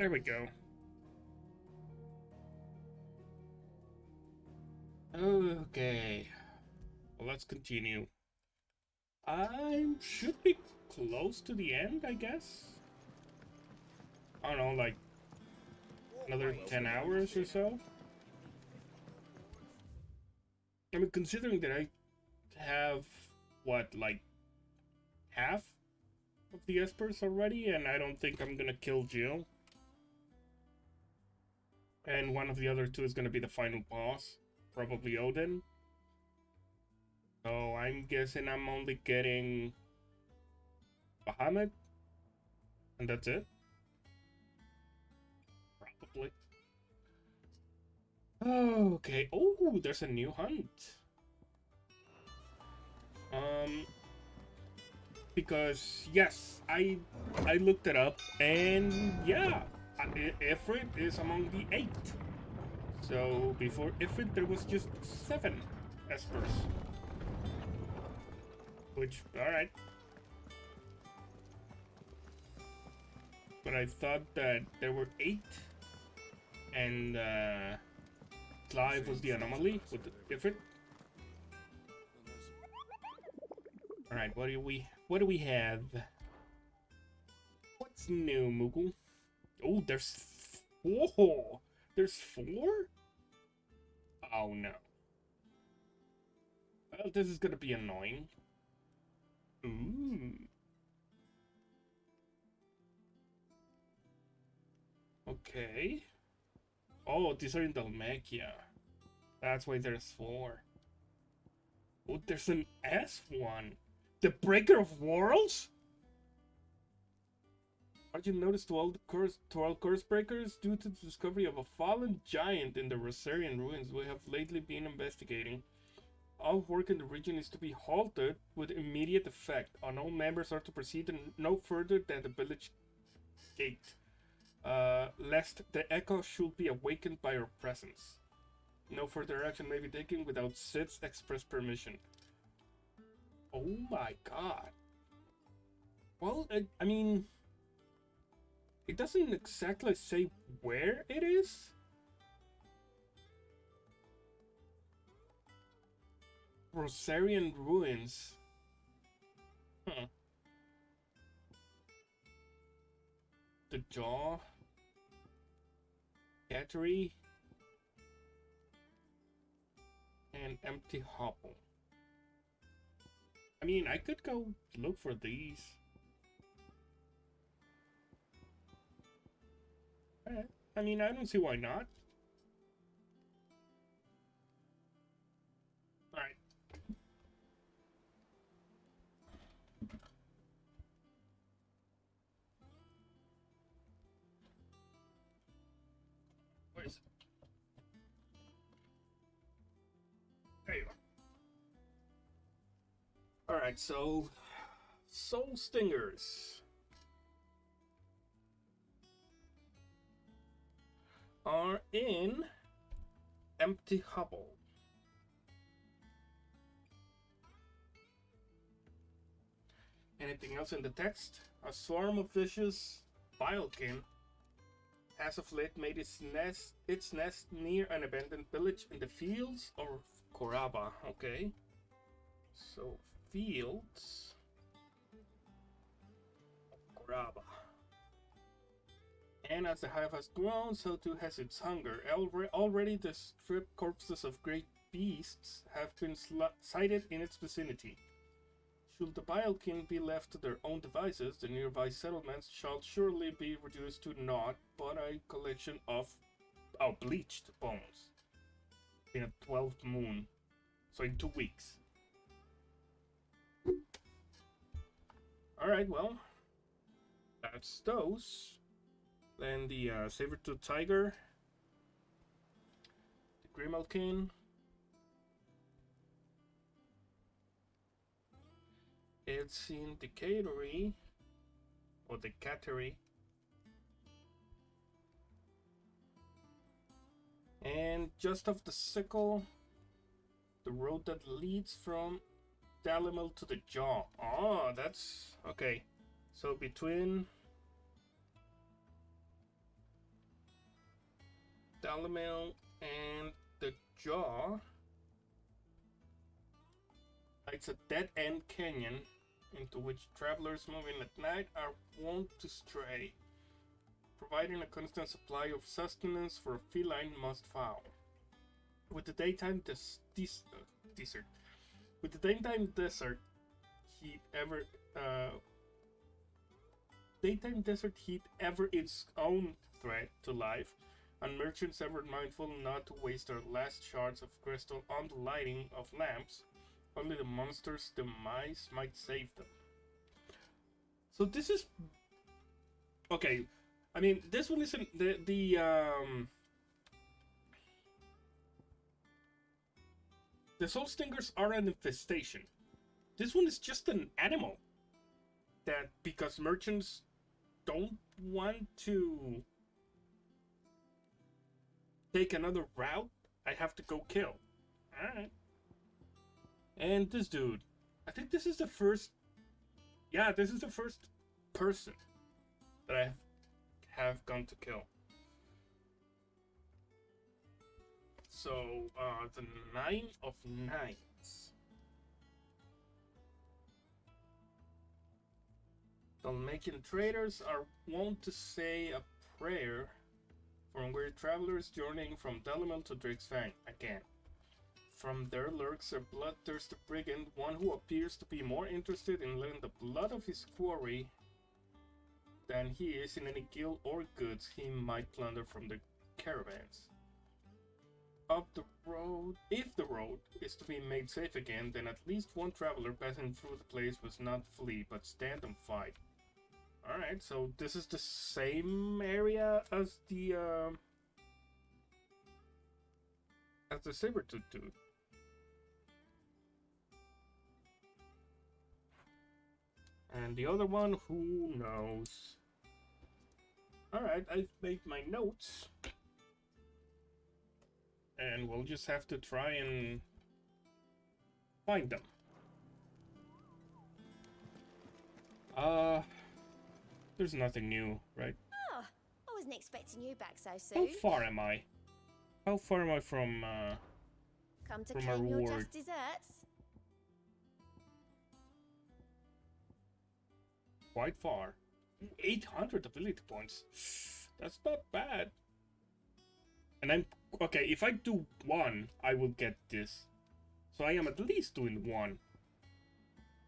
There we go. Okay. Well, let's continue. I should be close to the end, I guess. I don't know, like another 10 hours or so. I mean, considering that I have, what, like half of the espers already, and I don't think I'm gonna kill Jill. And one of the other two is gonna be the final boss, probably Odin. So I'm guessing I'm only getting Bahamut, and that's it. Probably. Okay. Oh, there's a new hunt. Um, because yes, I looked it up, and yeah, Ifrit is among the 8. So before Ifrit, there was just 7 espers. Which, all right. But I thought that there were 8, and Clive was the anomaly with the Ifrit. All right, what do we have? What's new, Moogle? Oh, there's 4. There's 4? Oh no. Well, this is gonna be annoying. Ooh. Okay. Oh, these are in Dalmacia. That's why there's 4. Oh, there's an S1. The Breaker of Worlds? Have you noticed to all curse breakers? Due to the discovery of a fallen giant in the Rosarian ruins we have lately been investigating, all work in the region is to be halted with immediate effect, and all members are to proceed no further than the village gate, lest the echo should be awakened by our presence. No further action may be taken without Sid's express permission. Oh my god. Well, I mean, it doesn't exactly say where it is. Rosarian ruins. Huh. The jaw. Cattery. And empty hovel. I mean, I could go look for these. I mean, I don't see why not. Alright. Where is it? There you are. Alright, so Soul Stingers are in empty hovel. Anything else in the text? A swarm of vicious bilekin has of late made its nest near an abandoned village in the fields of Koraba. Okay, so fields of Koraba. And as the hive has grown, so too has its hunger. Already the stripped corpses of great beasts have been sighted in its vicinity. Should the Bilekin be left to their own devices, the nearby settlements shall surely be reduced to naught but a collection of bleached bones in a 12th moon. So in 2 weeks. Alright, well, that's those. Then the Saber-tooth Tiger, the Grimalkin, it's in the Catery, or the Cattery, and just off the sickle, the road that leads from Dalimil to the Jaw. Oh, that's okay. So between Dalamel and the Jaw. It's a dead-end canyon into which travelers moving at night are wont to stray, providing a constant supply of sustenance for a feline musk fowl. With the daytime desert, with the daytime desert heat ever its own threat to life, and merchants ever mindful not to waste their last shards of crystal on the lighting of lamps, only the monster's demise might save them. So this is okay. I mean, this one isn't the soul stingers are an infestation. This one is just an animal that, because merchants don't want to take another route, I have to go kill. Alright. And this dude. I think this is the first... Yeah, this is the first person that I have gone to kill. So, the 9 of Nights. Dalmatian traders are wont to say a prayer for weary travelers journeying from Dalamel to Drake's Fang again. From there lurks a bloodthirsty brigand, one who appears to be more interested in letting the blood of his quarry than he is in any gil or goods he might plunder from the caravans. Up the road, if the road is to be made safe again, then at least one traveler passing through the place must not flee, but stand and fight. Alright, so this is the same area as the Sabertooth dude. And the other one, who knows? Alright, I've made my notes. And we'll just have to try and find them. There's nothing new, right? Oh, I wasn't expecting you back so soon. How far am I? How far am I from, Come to from claim my your reward? just desserts? Quite far. 800 ability points. That's not bad. And I'm... Okay, if I do one, I will get this. So I am at least doing one.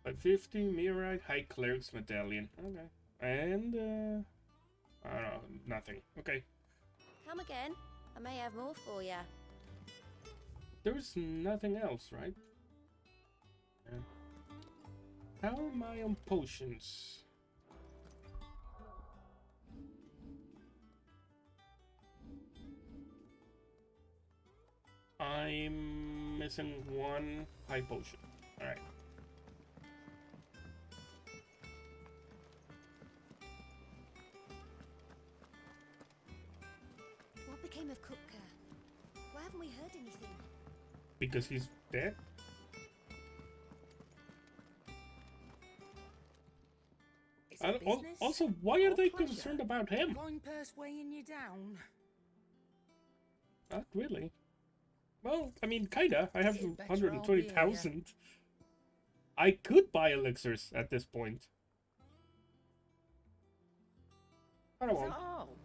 550, Mirite, High Cleric's Medallion. Okay. And, I don't know, nothing. Okay. Come again. I may have more for you. There's nothing else, right? Yeah. How am I on potions? I'm missing one high potion. Alright. What became of Kupka? Why haven't we heard anything? Because he's dead? Is it business? Also, why are Or they pleasure? concerned about him? Fine purse weighing you down. Not really. Well, I mean, kinda. I have Getting better all year, 120,000. I could buy elixirs at this point. But I Is that won't. all?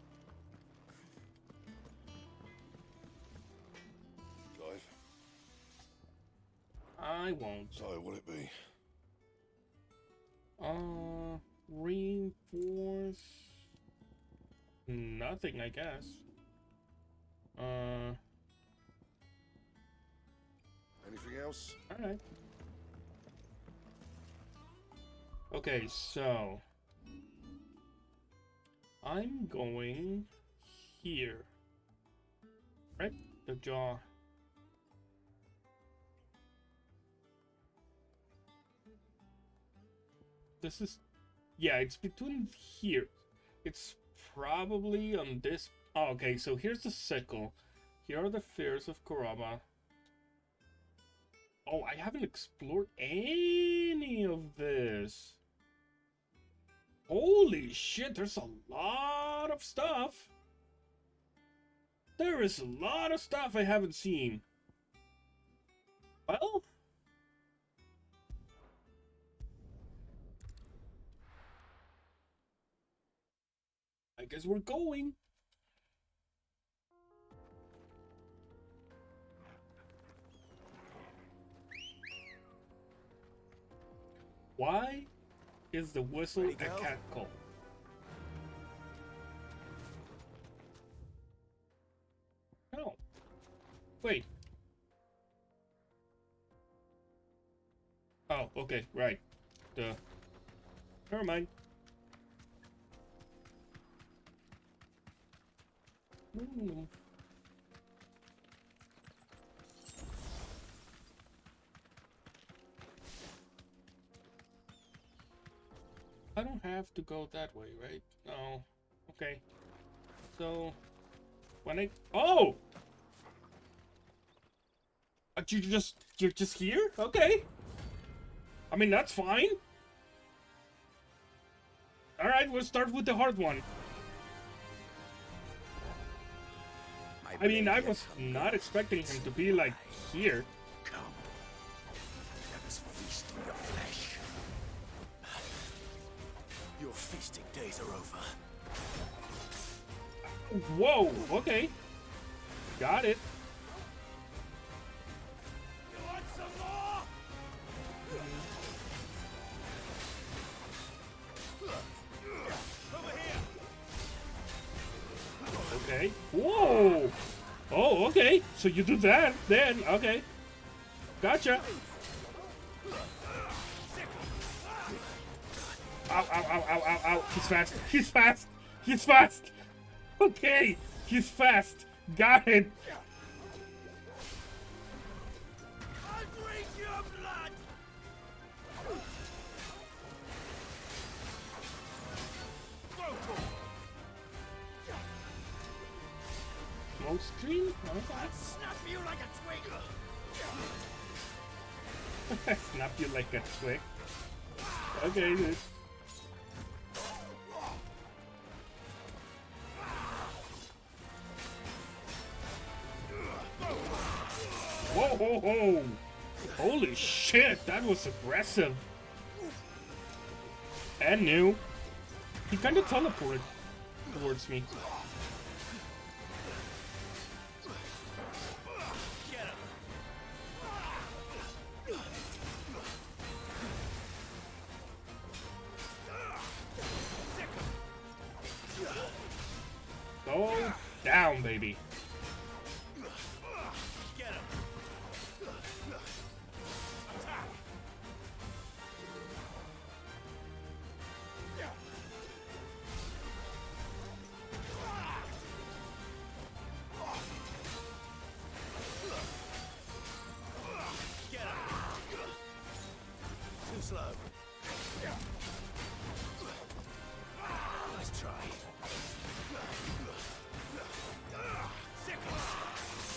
Clive, I won't. so what'll it be? Reinforce... Nothing, I guess. Anything else? Alright. Okay, so... I'm going here. Right? The jaw. This is... Yeah, it's between here. It's probably on this... Oh, okay, so here's the sickle. Here are the fears of Kurama. Oh, I haven't explored any of this. Holy shit, there's a lot of stuff. There is a lot of stuff I haven't seen. Well, I guess we're going. Why is the whistle a cat call? No. Wait. Oh, okay, right. Duh. Never mind. I don't have to go that way, right? No. Okay. So, when I... Oh! You're just here? Okay. I mean, that's fine. Alright, we'll start with the hard one. I mean, I was not expecting him to be, like, here. Come. Let us feast on your flesh. Your feasting days are over. Whoa, okay. Got it. You want some more? Over here. Okay. Whoa! Oh, okay. So you do that, then. Okay. Gotcha. Ow, ow, ow, ow, ow, ow. He's fast. He's fast. He's fast. Okay. He's fast. Got it. I'll drink your blood. Smoke screen? I'll snap you like a twig. Snap you like a twig. Okay, dude. Whoa, whoa, whoa! Holy shit, that was aggressive. And new. He kind of teleported towards me. Go down, baby. Get him. Get him. Too slow. Nice try.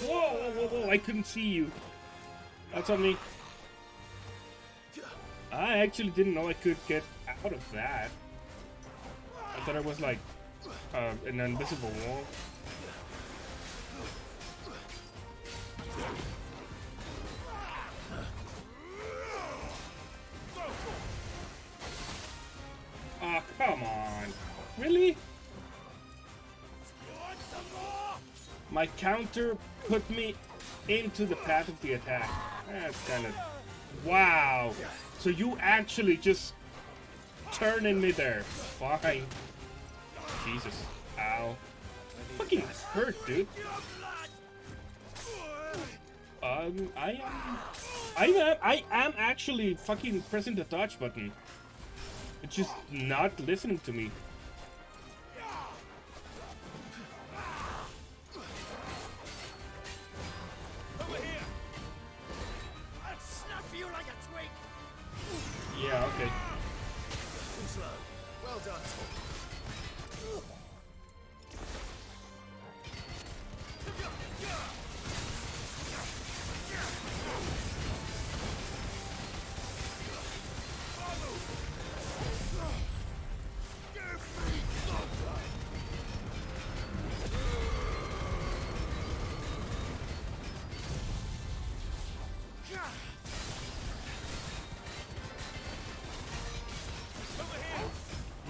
Whoa, whoa, whoa, whoa, I couldn't see you. That's on me. I actually didn't know I could get out of that. I thought it was like an invisible wall. Ah, come on. Really? My counter put me into the path of the attack. That's kind of... Wow. So you actually just turn in midair. Fine. Jesus. Ow. Fucking hurt, dude. I am actually fucking pressing the dodge button. It's just not listening to me. Yeah, okay. Too slow. Well done.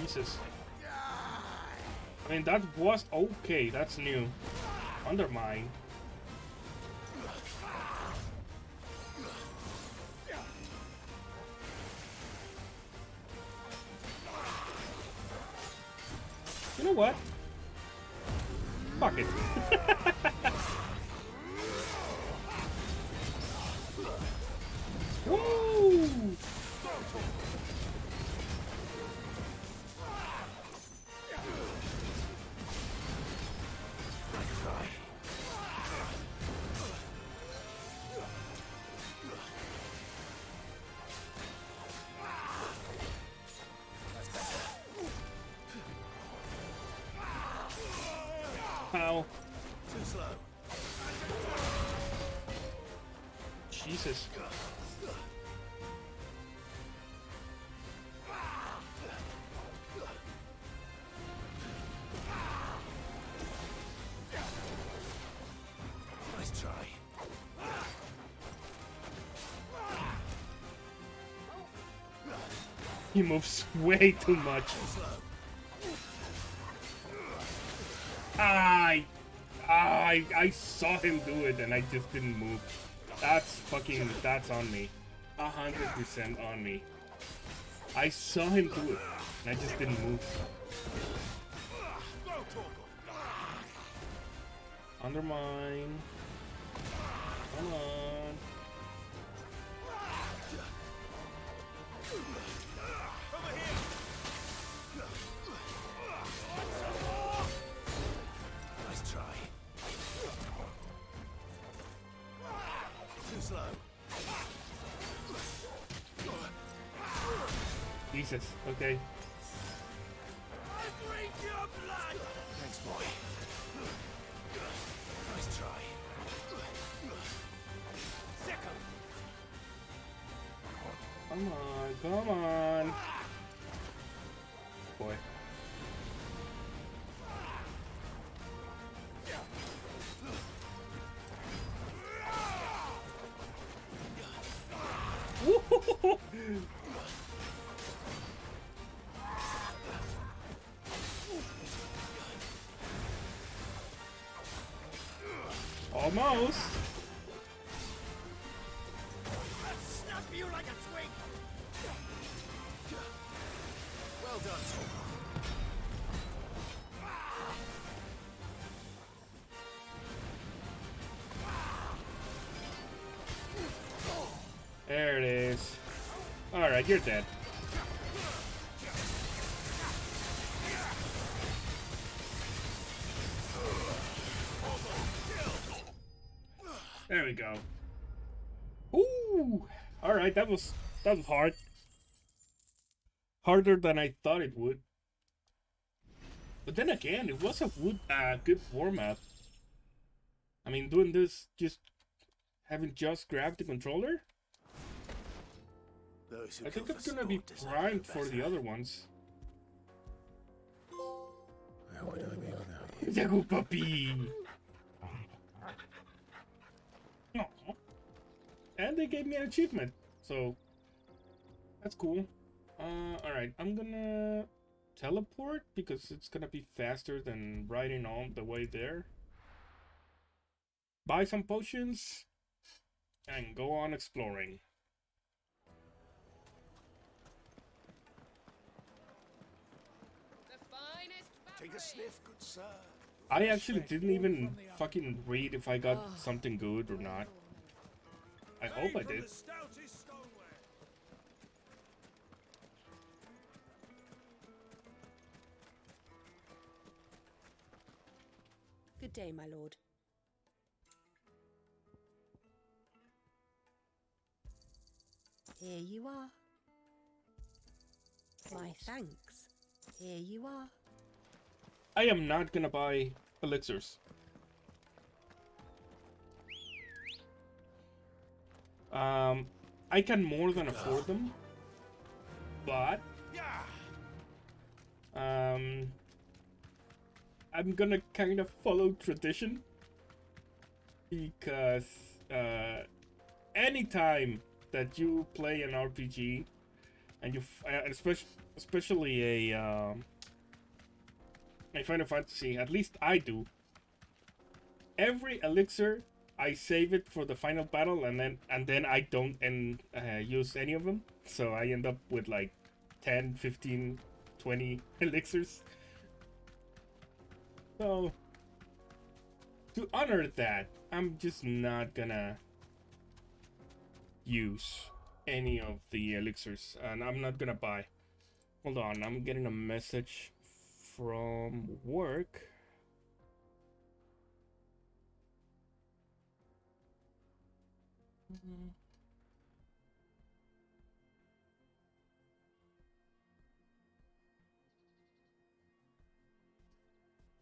Jesus. I mean, that was okay. That's new. Undermine. You know what? Fuck it. Woo! Ow. Too slow. Jesus. Nice try. He moves way too much. I saw him do it and I just didn't move. That's on me. 100% on me. I saw him do it and I just didn't move. Undermine. Come on. Nice try. Too slow. Jesus. Okay. Thanks, boy. Nice try. Come on. Come on. Boy. Almost. Snap you like a twig. Well done, Tom. There it is. Alright, you're dead. There we go. Ooh! Alright, that was hard. Harder than I thought it would. But then again, it was a good format. I mean, doing this, having just grabbed the controller? Those who I think kill I'm for gonna be sport deserve primed no for the better. other ones. How would I be without you? Yaku puppy! Aw. And they gave me an achievement, so that's cool. Alright, I'm gonna teleport because it's gonna be faster than riding on the way there. Buy some potions and go on exploring. Take a sniff, good sir. I actually didn't even fucking read if I got something good or not. I hope I did. Good day, my lord. Here you are. My thanks. Here you are. I am not gonna buy elixirs. I can more than afford them, but I'm gonna kind of follow tradition because anytime that you play an RPG and especially a Final Fantasy, at least I do. Every elixir, I save it for the final battle, and then I don't use any of them. So I end up with like 10, 15, 20 elixirs. So to honor that, I'm just not gonna use any of the elixirs, and I'm not gonna buy. Hold on, I'm getting a message from work.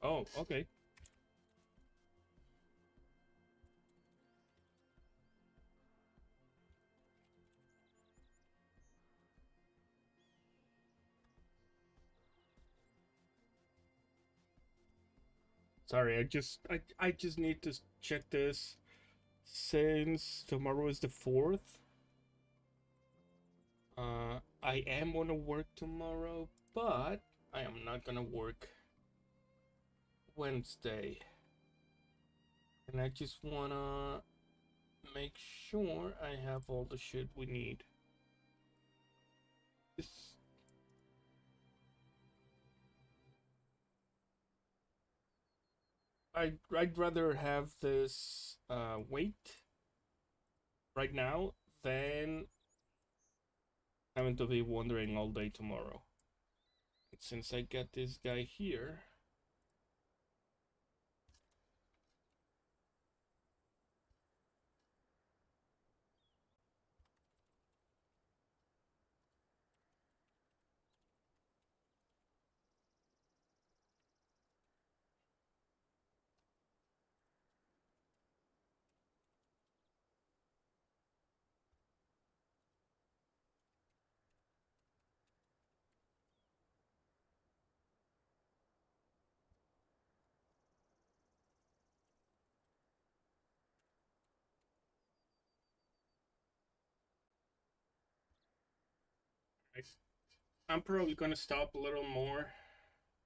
Oh, okay. Sorry, I just need to check this since tomorrow is the 4th. I am gonna work tomorrow, but I am not gonna work Wednesday. And I just wanna make sure I have all the shit we need. I'd rather have this wait right now than having to be wandering all day tomorrow. And since I got this guy here, I'm probably gonna stop a little more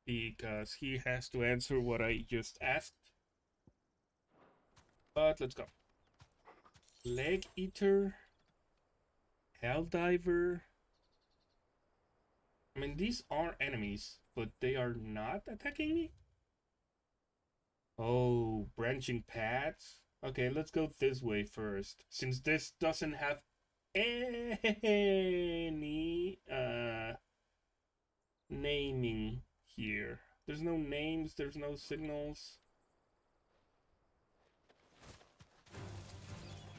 because he has to answer what I just asked. But let's go. Leg Eater, Helldiver. I mean, these are enemies, but they are not attacking me. Oh, branching paths. Okay, let's go this way first, since this doesn't have any naming here. There's no names, there's no signals.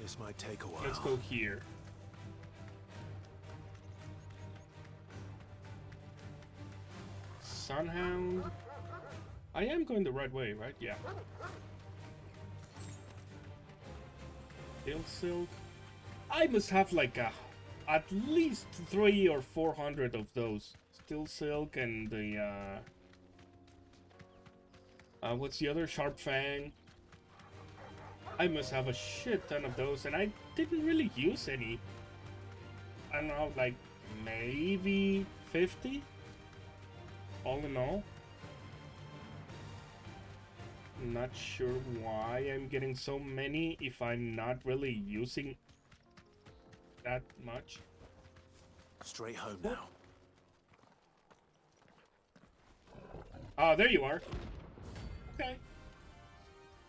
This might take a while. Let's go here. Sunhound. I am going the right way, right? Yeah. Steel Silk. I must have like at least 300 or 400 of those. Steel Silk and the what's the other? Sharp Fang. I must have a shit ton of those, and I didn't really use any. I don't know, like maybe 50 all in all. Not sure why I'm getting so many if I'm not really using that much. Straight home now. Oh, there you are. Okay.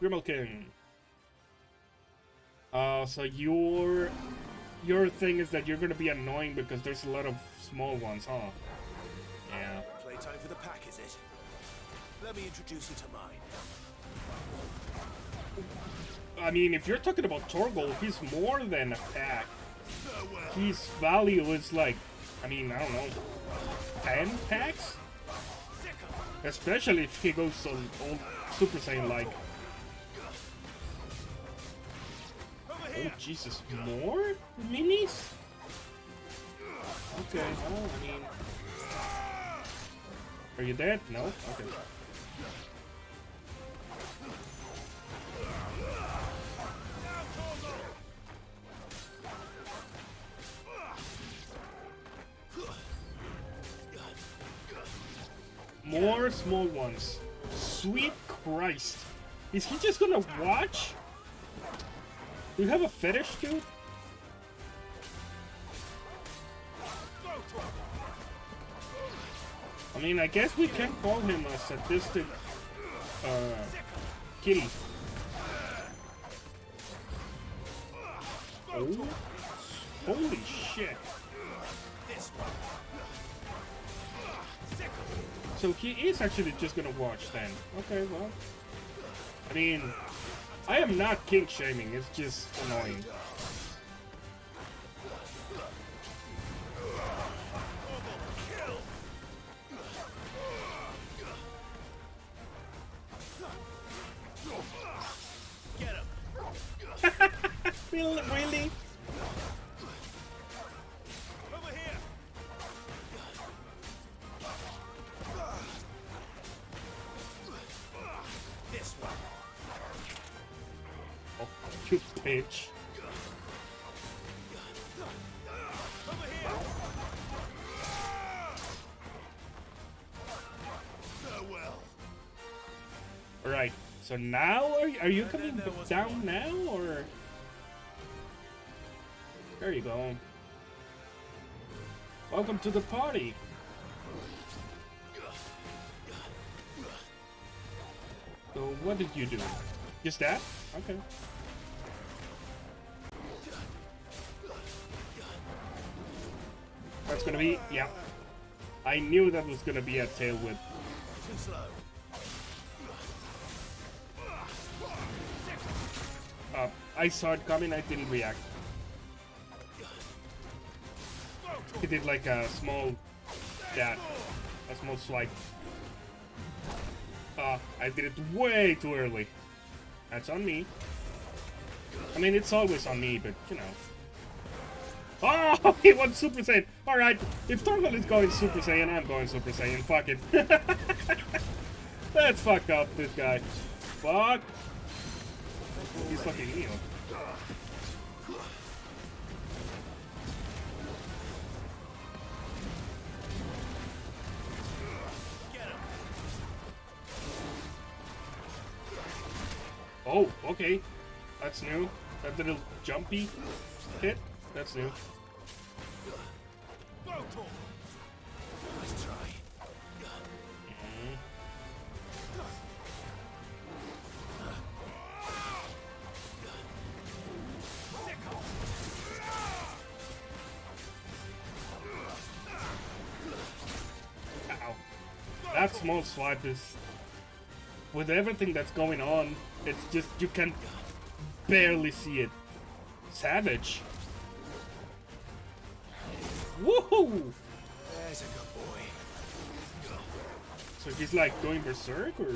Grimalkin. So your thing is that you're gonna be annoying because there's a lot of small ones, huh? Yeah. Playtime for the pack, is it? Let me introduce you to mine. I mean, if you're talking about Torgal, he's more than a pack. His value is like, I mean, I don't know, 10 packs? Especially if he goes so old Super Saiyan like. Oh, Jesus, more minis? Okay, well, I mean... Are you dead? No? Okay. More small ones. Sweet Christ. Is he just gonna watch? Do you have a fetish, dude? I mean, I guess we can call him a sadistic kitty. Oh, holy shit. So he is actually just gonna watch then. Okay, well. I mean, I am not kink shaming, it's just annoying. Really? Over here. This one. Oh, you bitch. Over here. Farewell. Alright, so now are you coming down now or? There you go. Welcome to the party. So what did you do? Just that? Okay. That's gonna be, yeah. I knew that was gonna be a tail whip. Too slow. I saw it coming, I didn't react. He did like a small dab, a small swipe. I did it way too early. That's on me. I mean, it's always on me, but you know. Oh, he went Super Saiyan. All right, if Torgal is going Super Saiyan, I'm going Super Saiyan. Fuck it. Let's fuck up this guy. Fuck. He's fucking healed. Oh, okay. That's new. That little jumpy hit. That's new. Nice try. Ow. That small swipe is... With everything that's going on, it's just, you can barely see it. Savage. Woohoo! There's a good boy. So he's like going berserk or?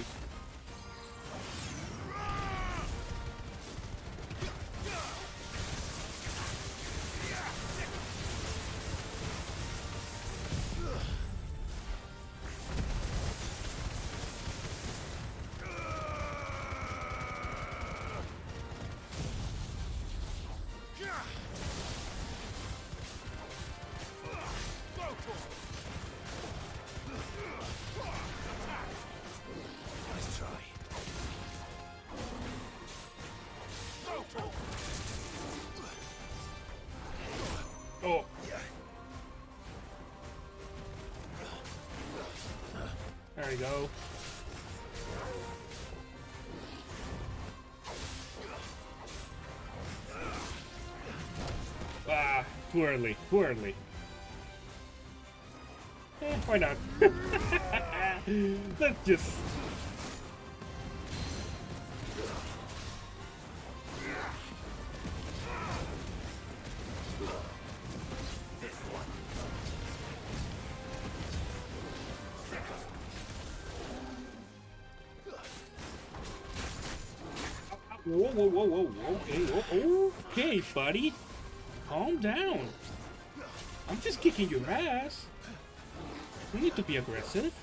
Nice try. Oh. There we go. Ah, too early, too early. Why not? Let's just... Whoa, whoa, whoa, whoa, okay, okay, buddy. Calm down. I'm just kicking your ass. You need to be aggressive.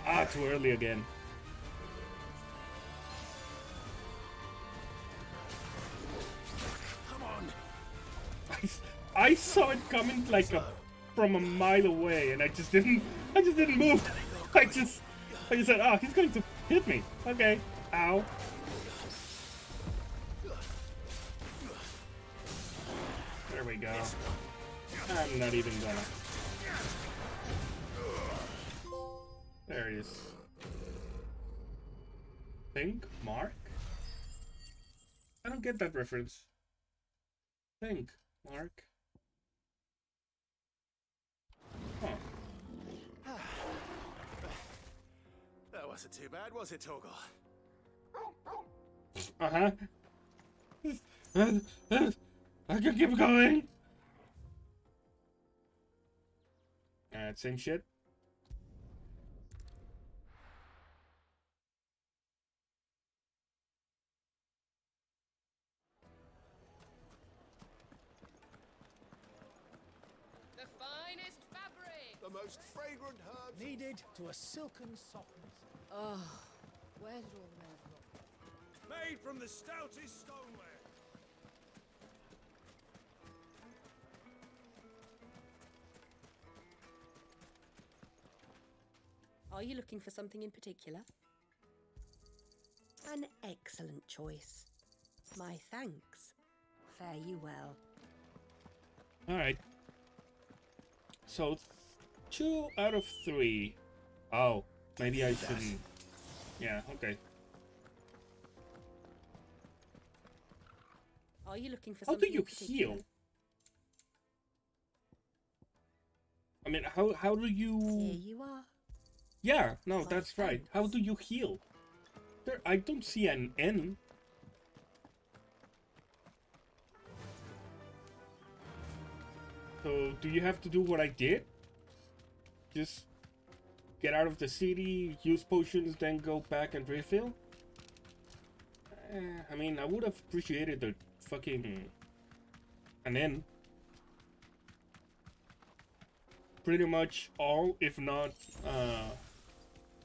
Ah, too early again. Come on. I saw it coming like a from a mile away, and I just didn't move. I just said, oh, he's going to hit me. Okay, ow. There we go. I'm not even gonna. There he is. Think Mark? I don't get that reference. Think Mark. Huh. That wasn't too bad, was it, Torgal? Uh-huh. I can keep going. Same shit. The finest fabric! The most fragrant herbs Needed to a silken softness. Oh, where did all the nerve go? made from the stoutest stoneware. Are you looking for something in particular? An excellent choice. My thanks. Fare you well. Alright. So, 2 out of 3. Oh, maybe I shouldn't. Yeah, okay. Are you looking for How do something you in particular? heal? I mean, how do you... Here you are. Yeah, no, My that's right. How thanks. do you heal? There, I don't see an N. So, do you have to do what I did? Just get out of the city, use potions, then go back and refill? I mean, I would have appreciated the fucking... an N. Pretty much all, if not...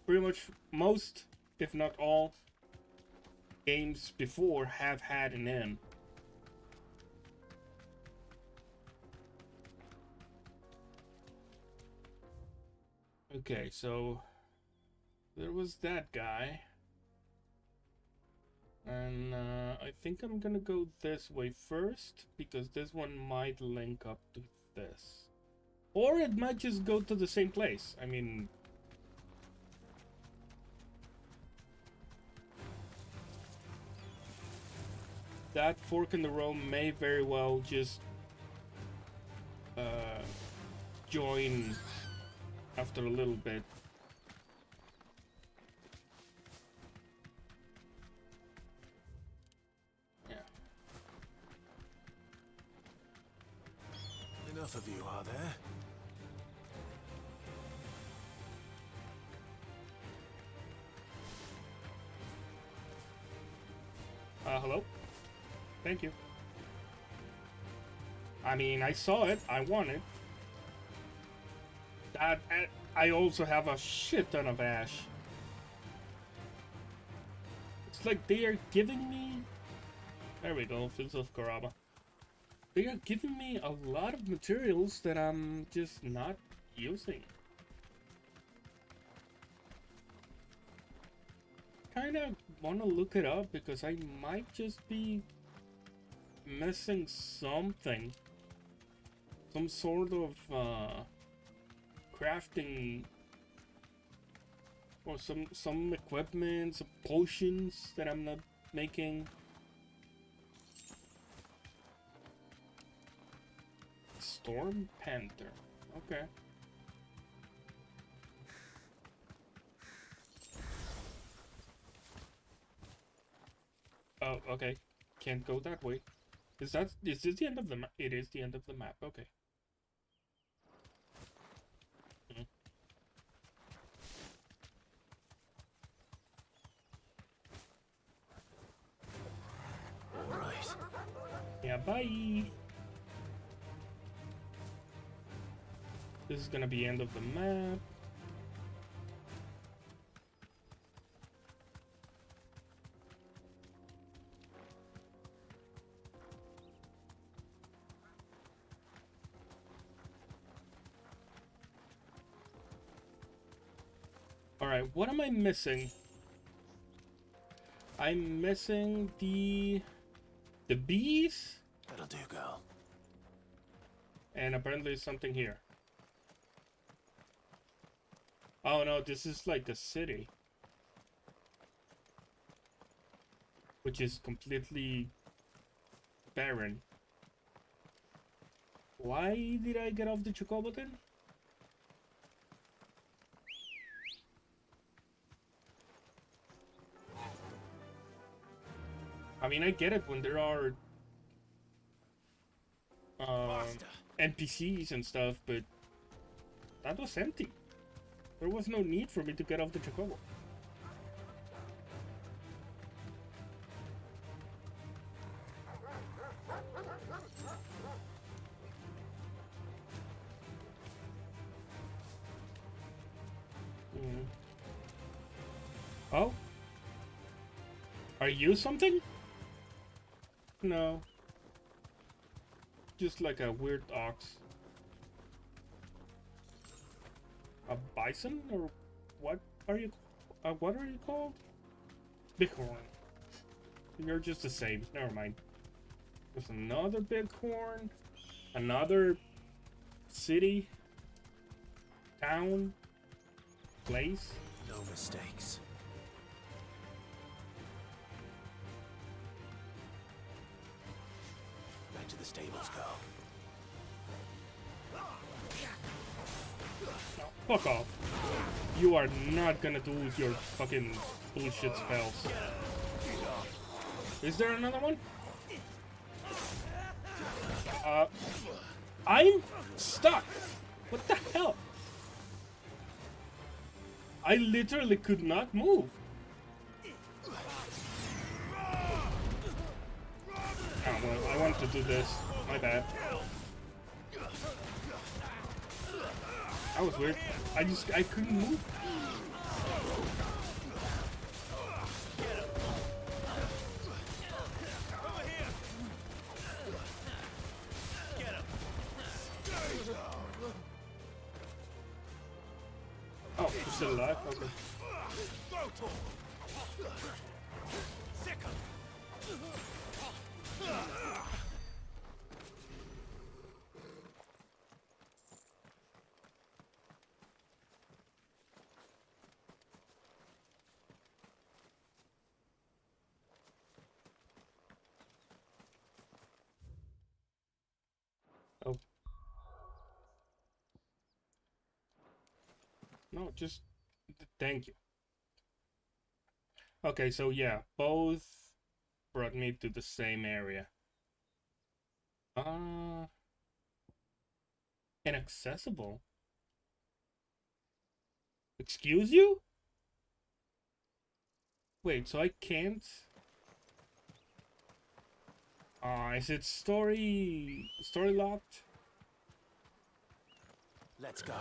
pretty much most, if not all, games before have had an N. Okay, so there was that guy. And I think I'm gonna go this way first, because this one might link up to this. Or it might just go to the same place. I mean... that fork in the road may very well just join after a little bit. Yeah. Enough of you, are there? Hello? Thank you. I mean, I saw it. I want it. I also have a shit ton of ash. It's like they are giving me... There we go, Fields of Karaba. They are giving me a lot of materials that I'm just not using. Kinda wanna look it up because I might just be missing something. Some sort of crafting or some equipment, some potions that I'm not making. Storm Panther. Okay. Oh, okay. Can't go that way. Is this the end of the map? It is the end of the map. Okay. All right. Yeah, bye. This is gonna be end of the map. Alright, what am I missing? I'm missing the bees? That'll do, girl. And apparently there's something here. Oh no, this is like the city. Which is completely barren. Why did I get off the chocobo then? I mean, I get it when there are NPCs and stuff, but that was empty. There was no need for me to get off the chocobo. Oh? Are you something? No. Just like a weird ox. A bison? Or what are you called? Bighorn. You're just the same. Never mind. There's another bighorn. Another city. Town. Place. No mistakes. Back to the stables, girl. No, fuck off. You are not gonna do your fucking bullshit spells. Is there another one? I'm stuck. What the hell? I literally could not move. Oh, well, I want to do this. My bad. That was weird. I couldn't move. Oh, you're still alive? Okay. Oh. No, just thank you. Okay, so yeah, both brought me to the same area. Inaccessible? Excuse you? Wait, so I can't? Is it story locked? Let's go.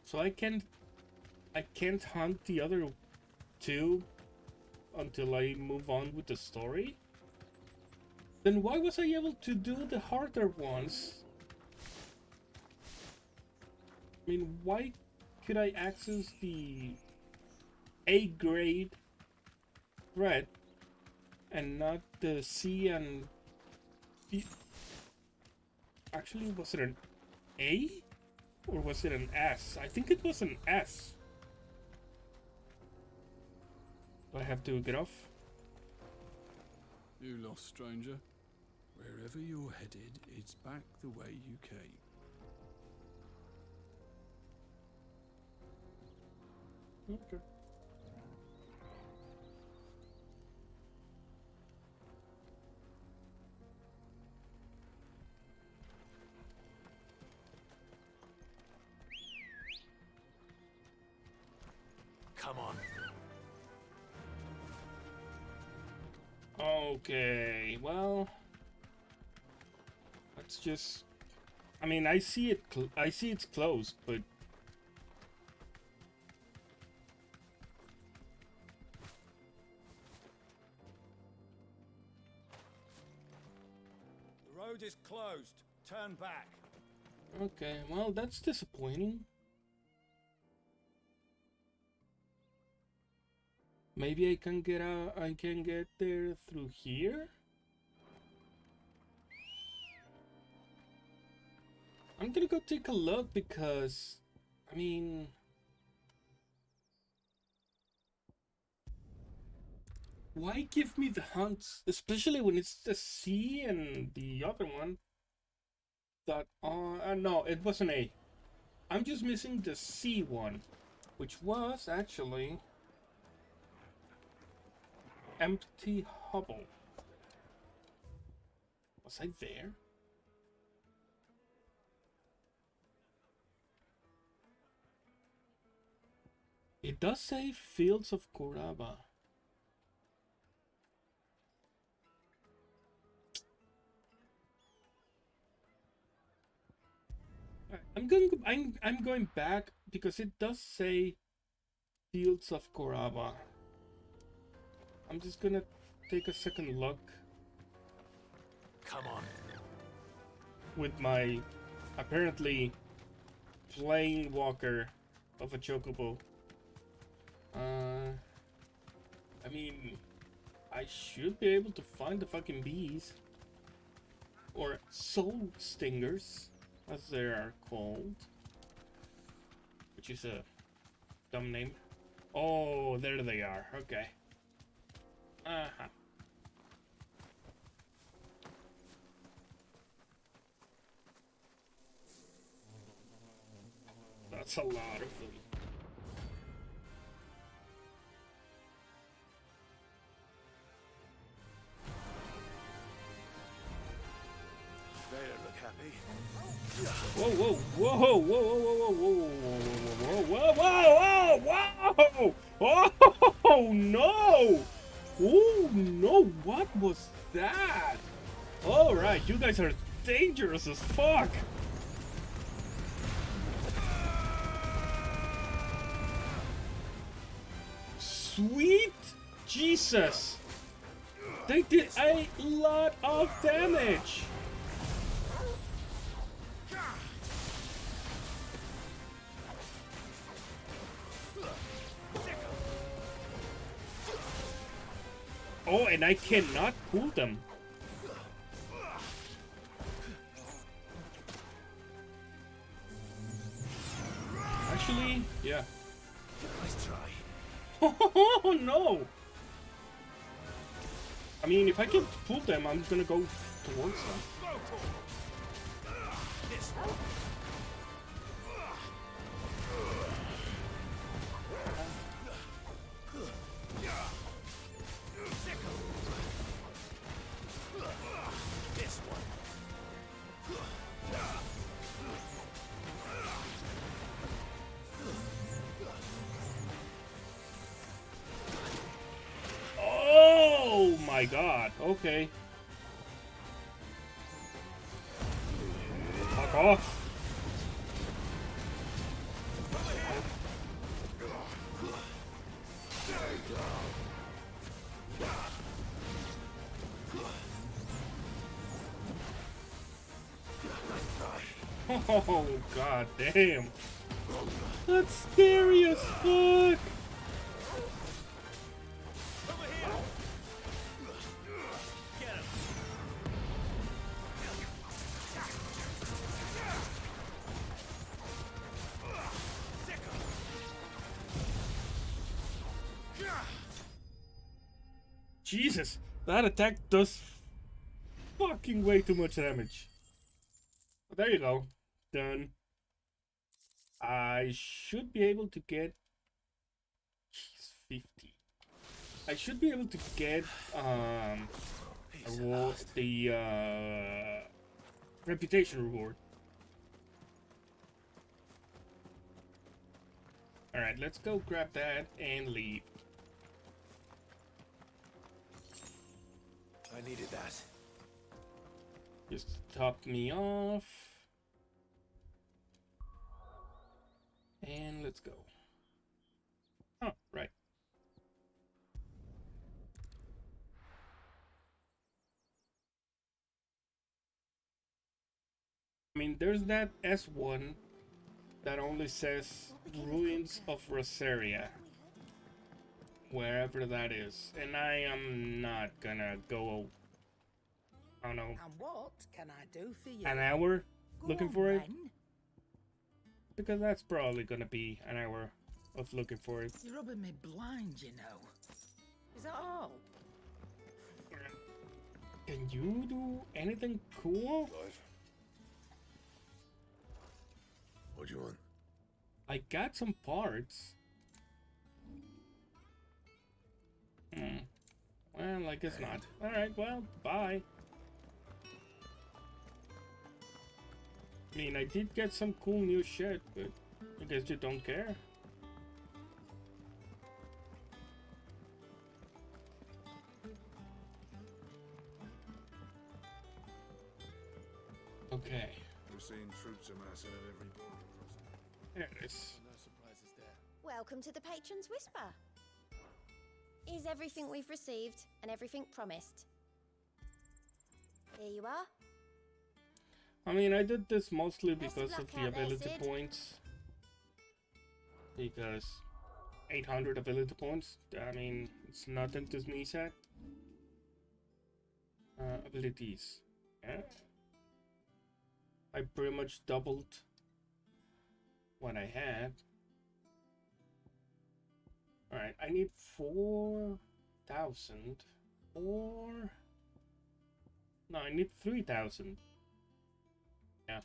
So I can't hunt the other two until I move on with the story? Then why was I able to do the harder ones? I mean, why could I access the A grade threat and not the C and B? Actually, was it an A? Or was it an S? I think it was an S. Do I have to get off? You lost, stranger. Wherever you're headed, it's back the way you came. Okay. Come on. Okay, well, let's just. I mean, I see it. I see it's closed, but Road is closed. Turn back. Okay, well, that's disappointing. Maybe I can get there through here? I'm gonna go take a look because, I mean, why give me the hunts, especially when it's the C and the other one that, no, it was an A. I'm just missing the C one, which was actually empty hovel. Was I there? It does say Fields of Koraba. I'm going back because it does say Fields of Koraba. I'm just gonna take a second look Come on. with my apparently plain walker of a chocobo. I mean, I should be able to find the fucking bees. Or soul stingers, as they are called. Which is a dumb name. Oh, there they are. Okay. Uh-huh. That's a lot of them. They don't look happy. Whoa, whoa, whoa, whoa, whoa, whoa, whoa, whoa, whoa, whoa, whoa, oh no! Oh no, what was that? Alright, you guys are dangerous as fuck! Sweet Jesus! They did a lot of damage! Oh, and I cannot pull them. Actually, yeah. Nice try. Oh no! I mean, if I can pull them, I'm gonna go towards them. This one. This one. Oh my god, okay. Fuck off. Oh god damn. That's scary as fuck. Jesus, that attack does fucking way too much damage. But there you go. Done. I should be able to get... Jeez, 50. I should be able to get the reputation reward. Alright, let's go grab that and leave. I needed that. Just top me off. And let's go. Oh, right. I mean, there's that S1 that only says Ruins of Rosaria, wherever that is, and I am not gonna go, I don't know, And what can I do for you? an hour Go looking on, for it, then. because that's probably gonna be an hour of looking for it. You're rubbing me blind, you know. Is that all? Can you do anything cool? Clive. What do you want? I got some parts. Well, I guess not. Alright, well, bye. I mean, I did get some cool new shit, but I guess you don't care. Okay, We're seeing troops amassing at every border crossing. there it is. No surprises there. Welcome to the Patron's Whisper. Is everything we've received and everything promised? Here you are. I mean, I did this mostly Best because of of luck the out there, ability Sid. points. Because 800 ability points, I mean, it's nothing to sneeze at. Abilities. Yeah. I pretty much doubled what I had. Alright, I need 4,000 or... No, I need 3,000. Yeah.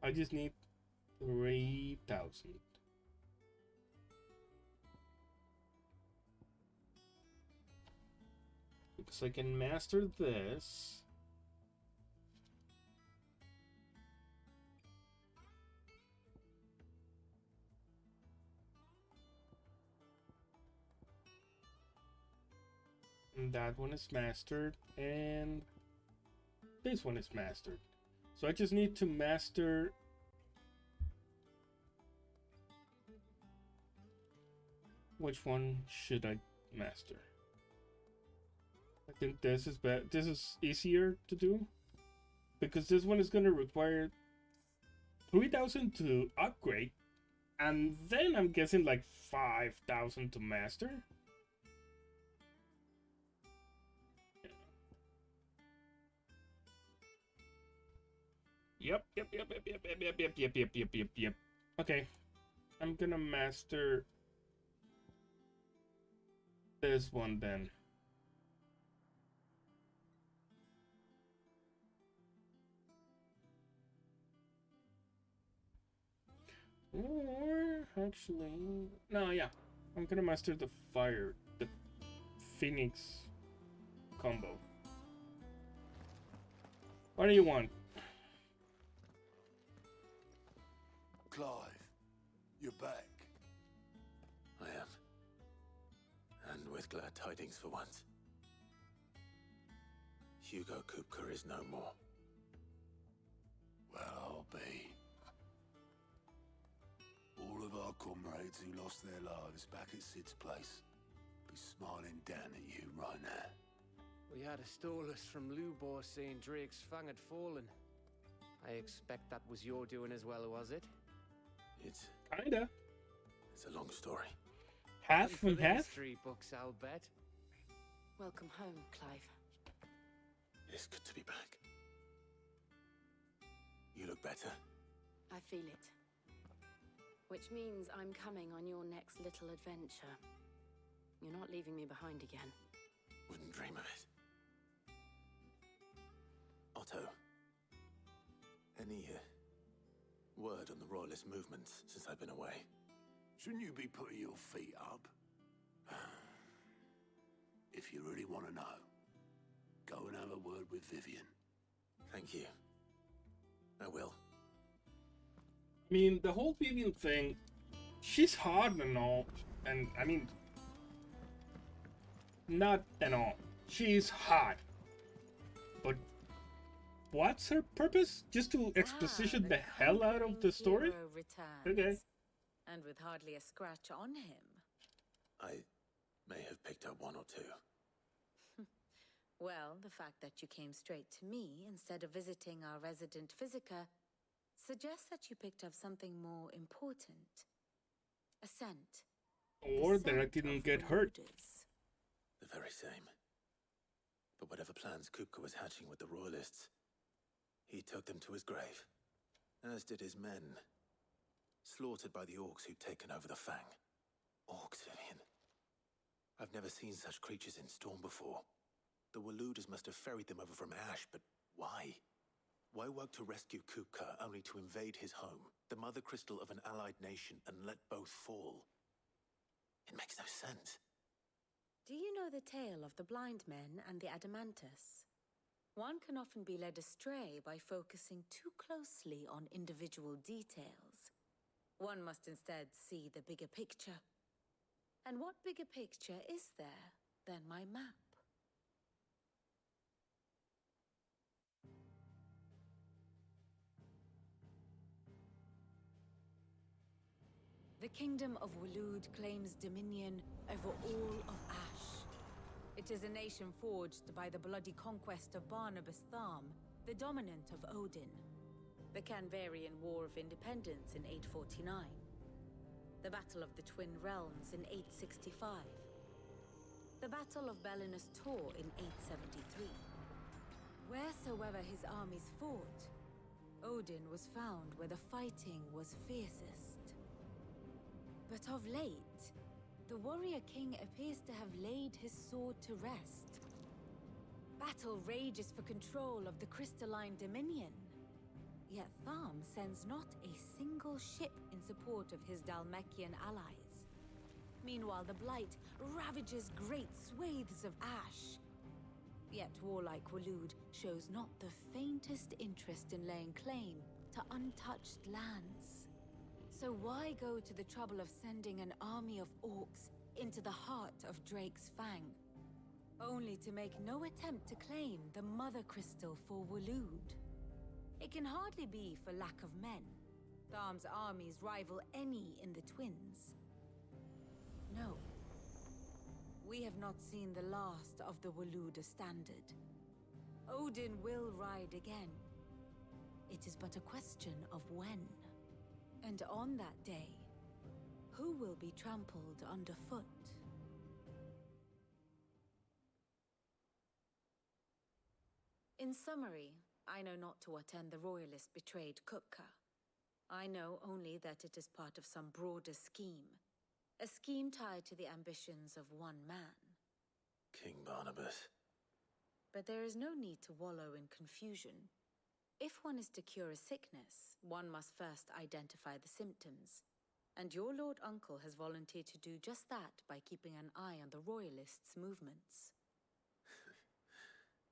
I just need 3,000. Because I can master this. And that one is mastered, and this one is mastered. So I just need to master which one should I master? I think this is this is easier to do because this one is going to require 3,000 to upgrade, and then I'm guessing like 5,000 to master. Yep. Okay. I'm gonna master this one then. Or actually, no, yeah. I'm gonna master the Phoenix combo. What do you want? Clive, you're back. I am. And with glad tidings for once. Hugo Kupka is no more. Well, I'll be. All of our comrades who lost their lives back at Sid's place be smiling down at you right now. We had a stolus from Lubor saying Drake's fang had fallen. I expect that was your doing as well, was it? It's Kinda. a long story. Half For and the half? history books, I'll bet. Welcome home, Clive. It's good to be back. You look better. I feel it. Which means I'm coming on your next little adventure. You're not leaving me behind again. Wouldn't dream of it. Otto, any word on the Royalist movements since I've been away? Shouldn't you be putting your feet up? If you really want to know, go and have a word with Vivian. Thank you. I will. I mean, the whole Vivian thing, she's hard and all, and I mean, not at all. She's hot. But what's her purpose? Just to exposition the hell out of the story? Okay. And with hardly a scratch on him. I may have picked up one or two. Well, the fact that you came straight to me instead of visiting our resident Physica suggests that you picked up something more important. A scent. Or that I didn't get hurt. The very same. But whatever plans Kupka was hatching with the Royalists, he took them to his grave. As did his men. Slaughtered by the orcs who'd taken over the Fang. Orcs, Vivian. I've never seen such creatures in Storm before. The Waluders must have ferried them over from Ash, but why? Why work to rescue Kupka only to invade his home, the mother crystal of an allied nation, and let both fall? It makes no sense. Do you know the tale of the blind men and the Adamantus? One can often be led astray by focusing too closely on individual details. One must instead see the bigger picture. And what bigger picture is there than my map? The Kingdom of Walud claims dominion over all of Ash. It is a nation forged by the bloody conquest of Barnabas Tharm, the dominant of Odin. The Canvarian War of Independence in 849. The Battle of the Twin Realms in 865. The Battle of Belinus Tor in 873. Wheresoever his armies fought, Odin was found where the fighting was fiercest. But of late, the warrior king appears to have laid his sword to rest. Battle rages for control of the crystalline dominion. Yet Tharm sends not a single ship in support of his Dalmekian allies. Meanwhile, the Blight ravages great swathes of Ash. Yet warlike Walud shows not the faintest interest in laying claim to untouched lands. So why go to the trouble of sending an army of orcs into the heart of Drake's Fang, only to make no attempt to claim the Mother Crystal for Walud? It can hardly be for lack of men. Tharm's armies rival any in the Twins. No. We have not seen the last of the Waluda standard. Odin will ride again. It is but a question of when. And on that day, who will be trampled underfoot? In summary, I know not to what end the Royalists betrayed Kupka. I know only that it is part of some broader scheme. A scheme tied to the ambitions of one man. King Barnabas. But there is no need to wallow in confusion. If one is to cure a sickness, one must first identify the symptoms. And your Lord Uncle has volunteered to do just that by keeping an eye on the Royalists' movements.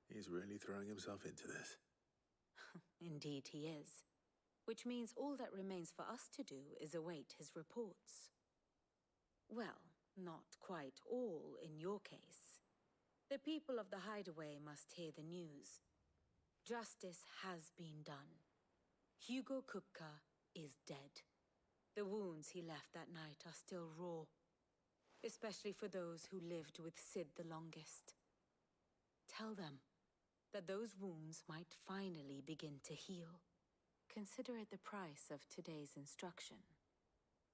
He's really throwing himself into this. Indeed he is. Which means all that remains for us to do is await his reports. Well, not quite all in your case. The people of the Hideaway must hear the news. Justice has been done. Hugo Kupka is dead. The wounds he left that night are still raw, especially for those who lived with Sid the longest. Tell them that those wounds might finally begin to heal. Consider it the price of today's instruction.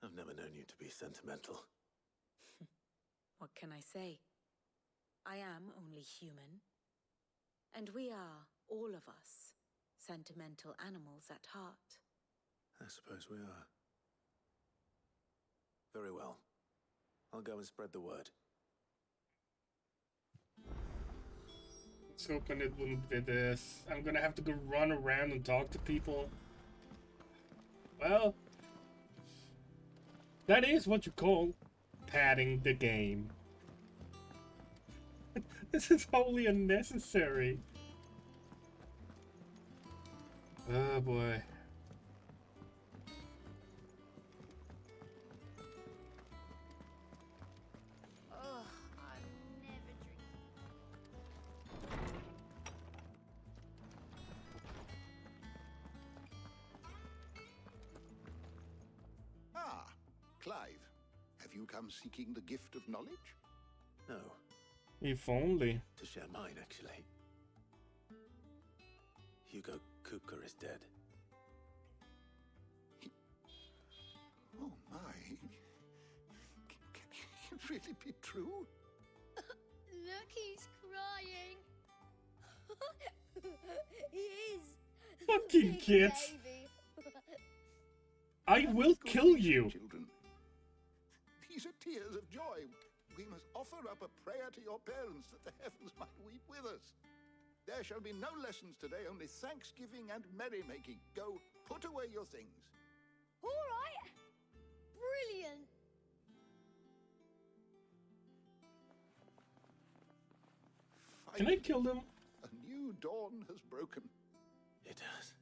I've never known you to be sentimental. What can I say? I am only human. And we are, all of us, sentimental animals at heart. I suppose we are. Very well. I'll go and spread the word. Let's hoping it wouldn't be this. I'm gonna have to go run around and talk to people. Well, that is what you call padding the game. This is wholly unnecessary. Oh boy. Oh, I never drink. Ah, Clive. Have you come seeking the gift of knowledge? No. If only. To share mine, actually. Hugo Kupka is dead. Oh my. Can it really be true? Look, he's crying. He is. Fucking Big kids. baby. I will kill you. Children. These are tears of joy. We must offer up a prayer to your parents that the heavens might weep with us. There shall be no lessons today, only thanksgiving and merrymaking. Go, put away your things. All right. Brilliant. Can I kill them? A new dawn has broken. It has.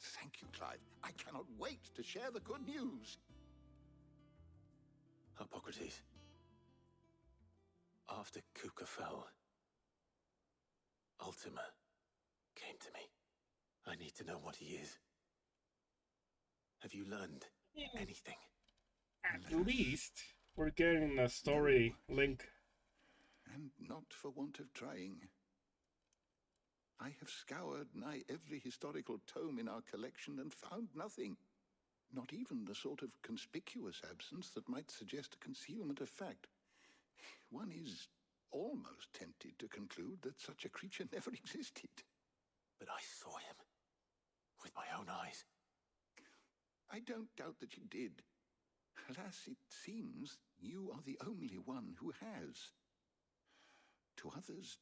Thank you, Clive. I cannot wait to share the good news. Hippocrates. After Kupka fell, Ultima came to me. I need to know what he is. Have you learned anything? At least we're getting a story link. And not for want of trying. I have scoured nigh every historical tome in our collection and found nothing. Not even the sort of conspicuous absence that might suggest a concealment of fact. One is almost tempted to conclude that such a creature never existed. But I saw him with my own eyes. I don't doubt that you did. Alas, it seems you are the only one who has. To others,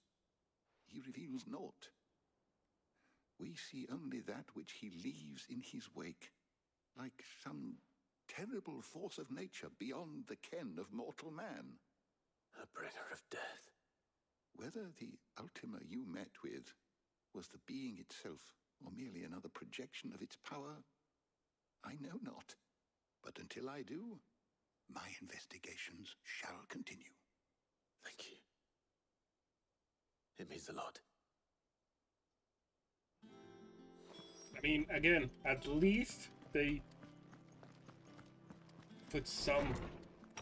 he reveals naught. We see only that which he leaves in his wake, like some terrible force of nature beyond the ken of mortal man. A bringer of death. Whether the Ultima you met with was the being itself, or merely another projection of its power, I know not. But until I do, my investigations shall continue. Thank you. It means a lot. I mean, again, at least they put some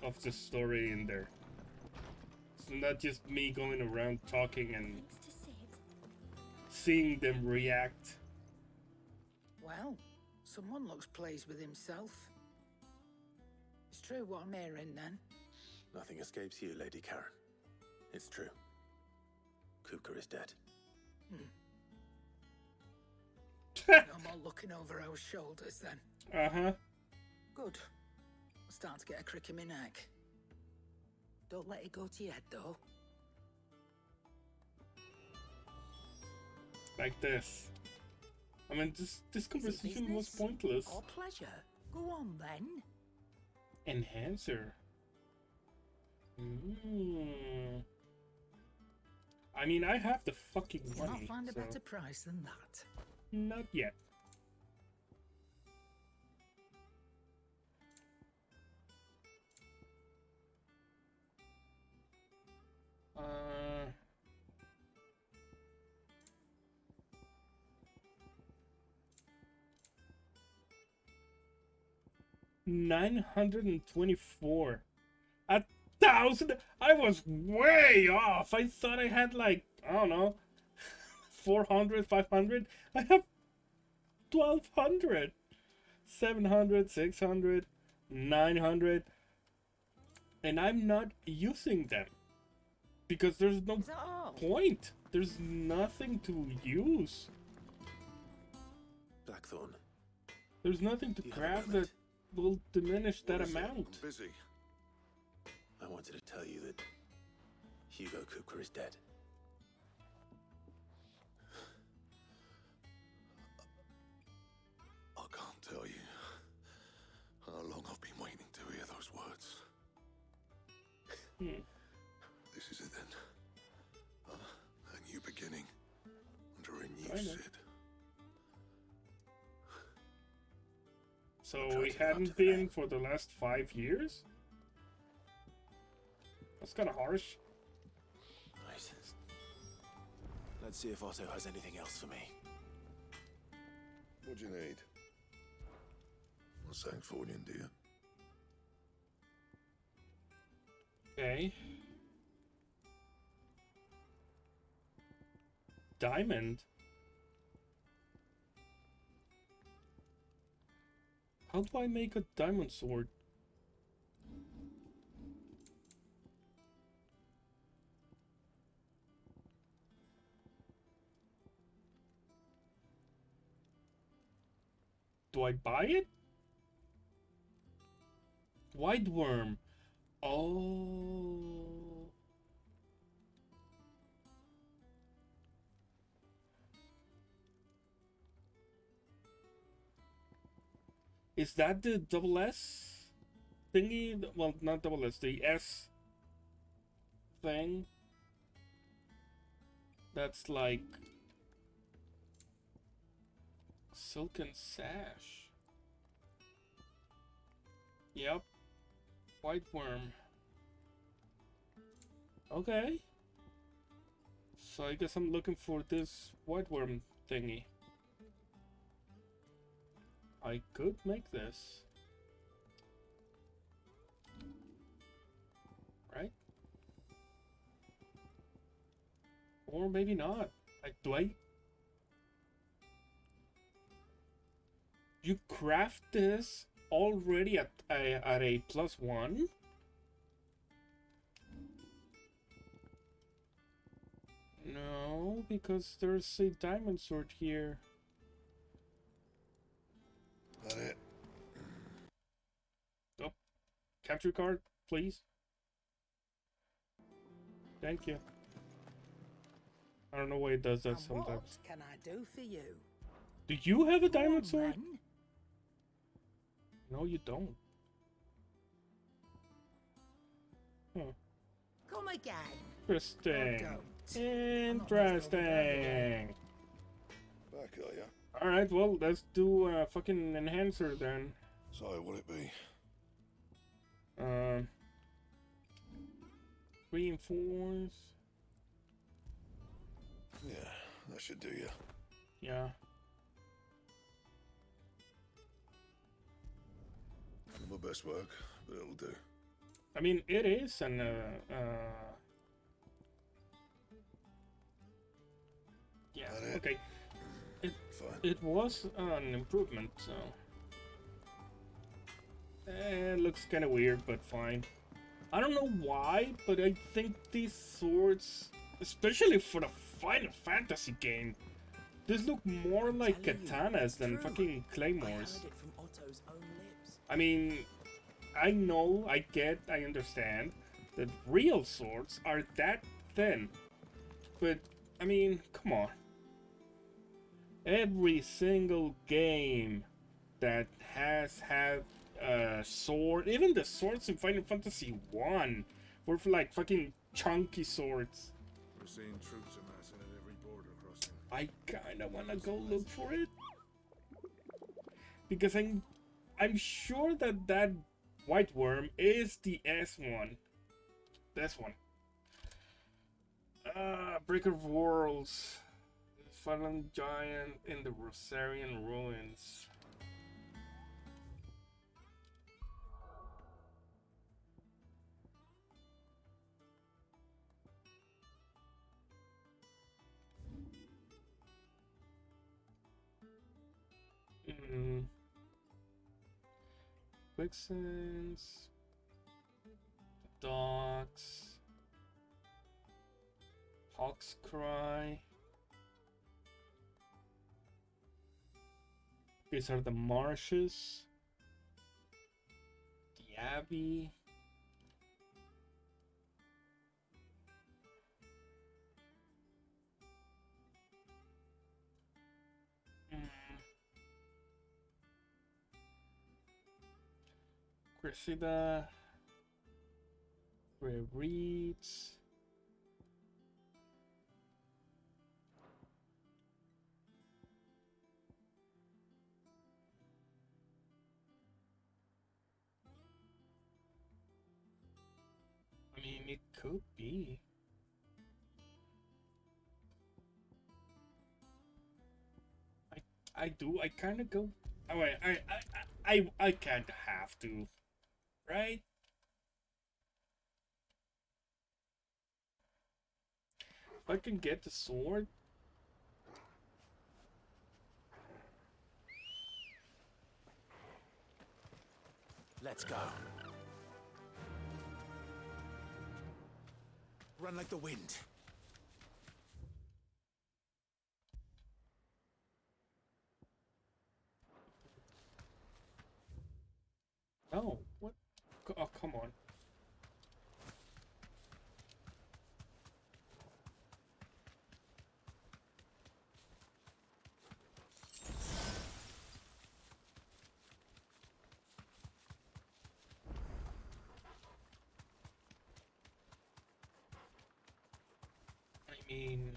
of the story in there. It's not just me going around talking and Thanks to Sid. seeing them react. Well, someone looks pleased with himself. It's true what I'm hearing, then. Nothing escapes you, Lady Karen. It's true. Kupka is dead. No more looking over our shoulders, then. Uh-huh. Good. I'm starting to get a crick in my neck. Don't let it go to your head, though. Like this. I mean, this conversation was business pointless. or pleasure? Go on, then. Enhancer. I mean, I have the fucking You'll money, not find a so better price than that. not yet. $924. 1,000. I was way off. I thought I had like, I don't know, 400, 500. I have 1,200, 700, 600, 900, and I'm not using them because there's no Is that all? point. There's nothing to use. Blackthorn. There's nothing to Do you have a craft that moment? will diminish that What is it? amount. I'm busy. I wanted to tell you that Hugo Kupka is dead. I can't tell you how long I've been waiting to hear those words. This is it then. A new beginning under a new Kinda. Sid. So I'll try we to live up to hadn't the been name. for the last 5 years? That's kind of harsh. Right. Let's see if Otto has anything else for me. What do you need? A Sancfordian, do you? Okay. diamond. How do I make a diamond sword? Do I buy it? White worm. Oh. Is that the double S thingy? Well, not double S, the S thing. That's like silken sash. Yep. White worm. Okay. So I guess I'm looking for this white worm thingy. I could make this. Right? Or maybe not. Do I? You craft this already at a +1? No, because there's a diamond sword here. That it? Oh, capture card, please. Thank you. I don't know why it does that And sometimes. what can I do for you? Do you have a Come diamond on, sword? then. No, you don't. Huh. Come again. Interesting. Or don't. I'm not much Interesting. Back, are ya? Alright, well, let's do a fucking enhancer then. So, what'll it be? Reinforce. Yeah, that should do ya. Yeah. My best work, but it'll do. I mean, it is an, yeah, That it? okay. Fine. It was an improvement, so... It looks kind of weird, but fine. I don't know why, but I think these swords, especially for the Final Fantasy game, these look more like katanas than fucking claymores. I mean, I know, I understand that real swords are that thin, but I mean, come on. Every single game that has had a sword, even the swords in Final Fantasy 1 were for like fucking chunky swords. We're seeing troops amassing at every border crossing. I kinda wanna go look for it. Because I'm sure that that white worm is the S1. This one. Breaker of Worlds. Fallen Giant in the Rosarian Ruins. Quicksands. Docks. Hawk's Cry. These are the marshes. The Abbey. Cressida. Rare Reeds. I mean, it could be. I kind of go. Oh wait, I kind of have to, right? If I can get the sword, Let's go. Run like the wind. Oh, what? Oh, come on. I mean...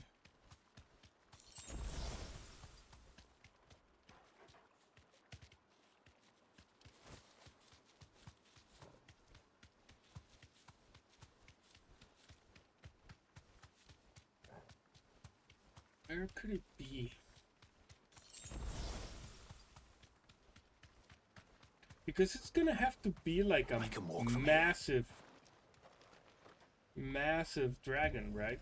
Where could it be? Because it's gonna have to be like a massive, massive dragon, right?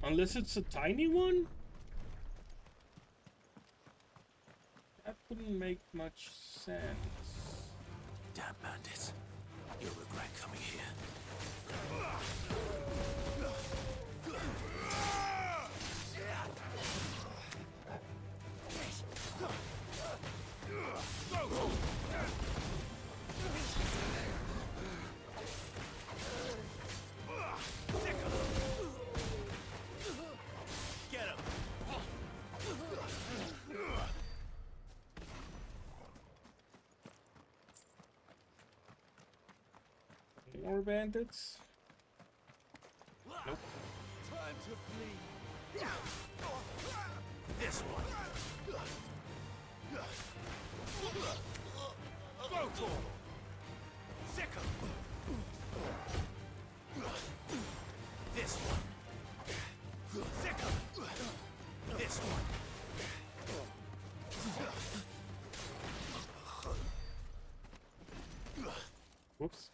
Unless it's a tiny one? That wouldn't make much sense. Damn bandits. You'll regret coming here. More bandits? Nope. Time to flee. This one. Go. Sicker. This one. Sicker. This one. Whoops.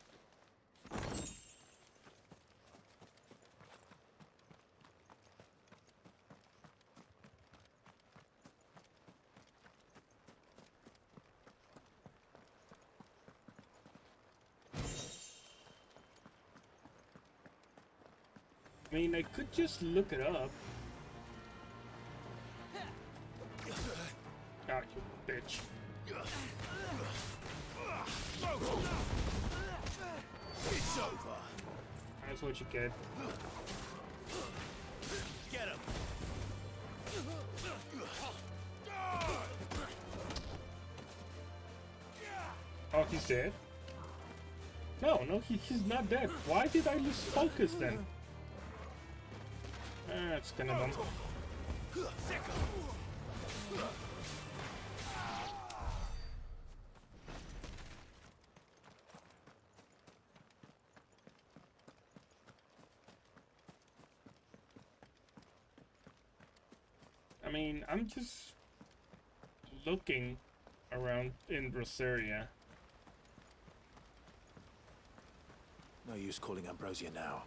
I mean, I could just look it up. Ah, you bitch. It's over. That's what you get. Get him. Oh, he's dead? No, he's not dead. Why did I lose focus then? That's kind of dumb. I mean, I'm just looking around in Rosaria. No use calling Ambrosia now.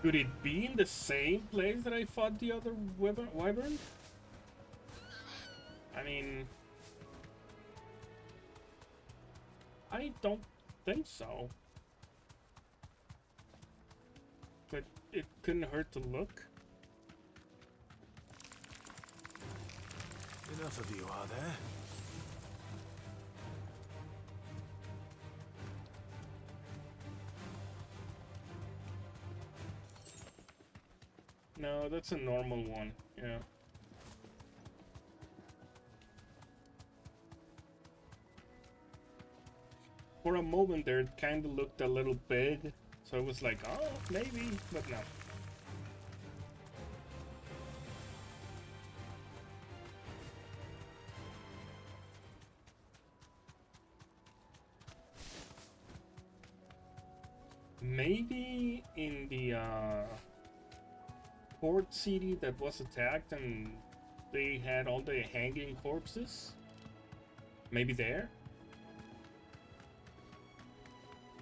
Could it be in the same place that I fought the other wyvern? I mean... I don't think so. But it couldn't hurt to look. Enough of you, are there? No, that's a normal one, yeah. For a moment there, it kind of looked a little big, so it was like, oh, maybe, but no. Maybe in the port city that was attacked and they had all the hanging corpses? Maybe there?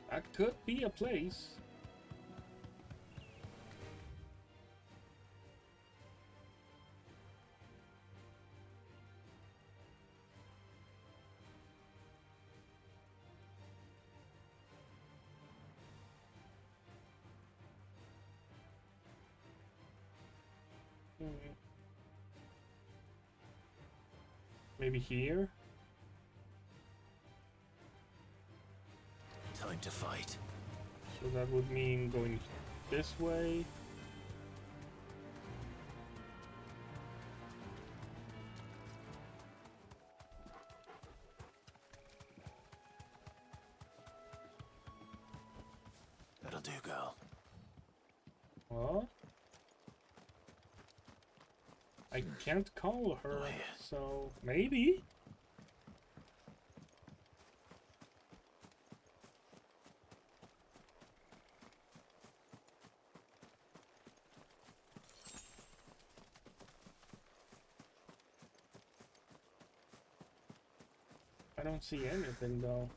That could be a place. Maybe here? Time to fight. So that would mean going this way. That'll do, girl. What? I can't call her, Oh, yeah. so maybe? I don't see anything though.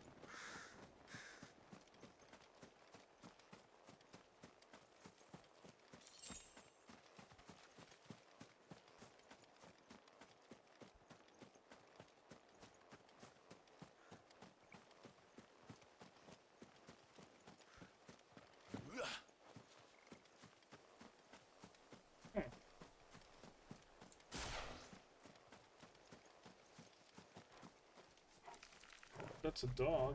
That's a dog.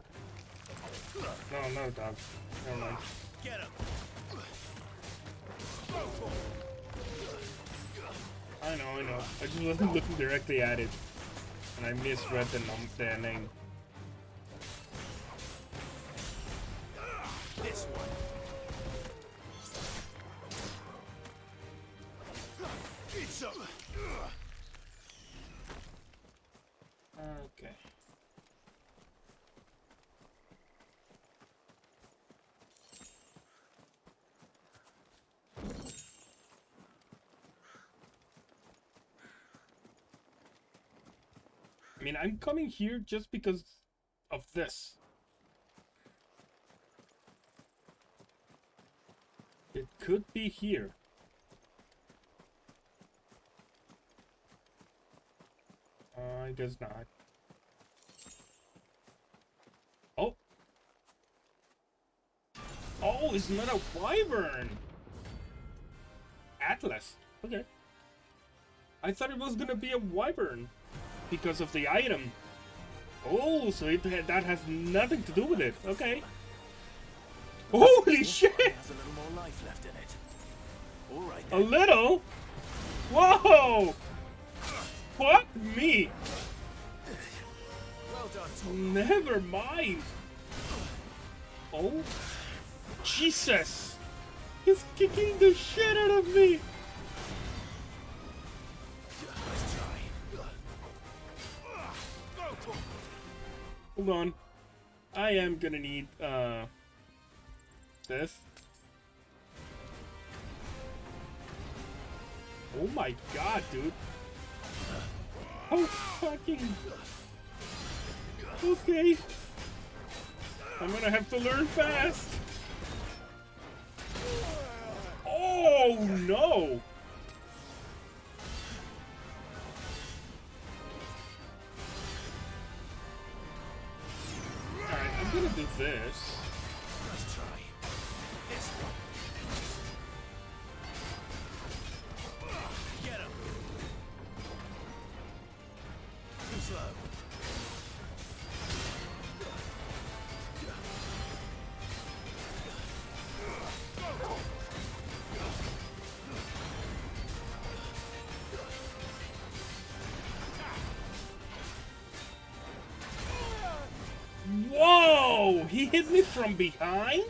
No, not a dog. Never mind. Get him. I know. I just wasn't looking directly at it. And I misread the name. This one. It's up. Okay. I mean, I'm coming here just because of this. It could be here. I guess not. Oh! Oh, it's not a wyvern! Atlas. Okay. I thought it was gonna be a wyvern because of the item. Oh, so that has nothing to do with it. Okay. Holy shit! Has a little more life left in it. All right. A little? Whoa! Fuck me! Well done, Tom. Never mind. Oh, Jesus! He's kicking the shit out of me. Let's try. Hold on. I am gonna need this. Oh my god, dude. Oh fucking. Okay. I'm gonna have to learn fast. Oh no! Alright, I'm gonna do this. Let's try. This one. Get him. Too slow. Whoa! He hit me from behind?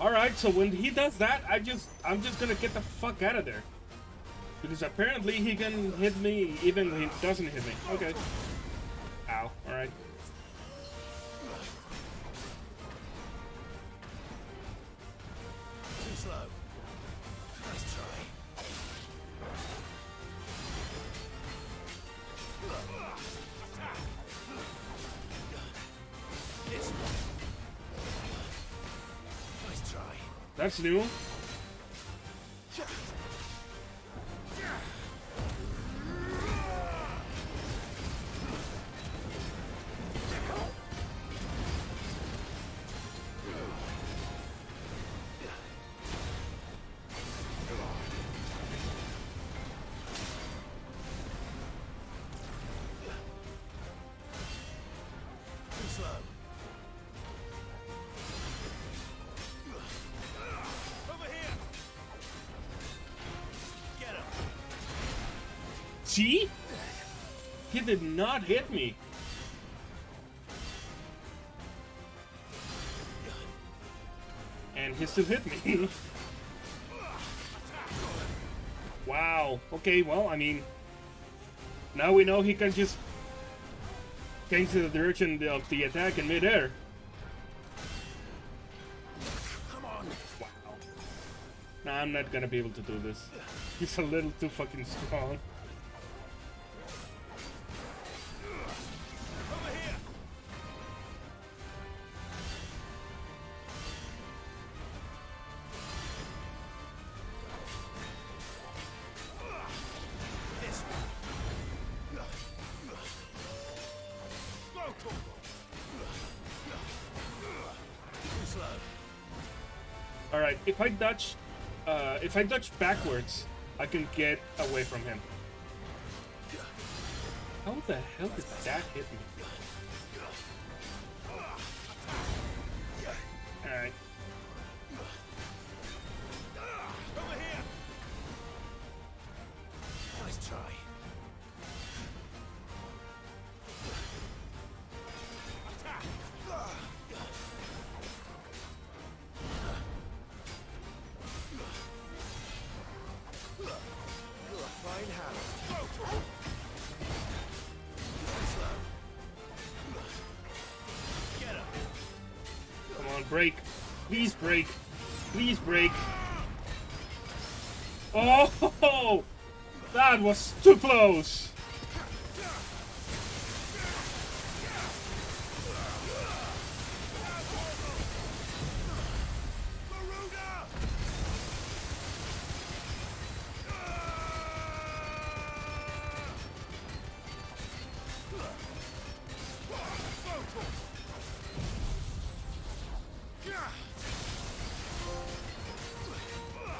Alright, so when he does that, I'm just gonna get the fuck out of there. Because apparently he can hit me even when he doesn't hit me. Okay. Ow. Alright. Too slow. Let's try. This one. Nice try. That's new. See? He did not hit me. And he still hit me. Wow. Okay, well, I mean, now we know he can just change the direction of the attack in midair. Come on. Wow. Nah, I'm not gonna be able to do this. He's a little too fucking strong. Alright, if I dodge backwards, I can get away from him. How the hell did that hit me? Alright. Nice try. Come on, break. Please break. Please break. Oh! That was too close!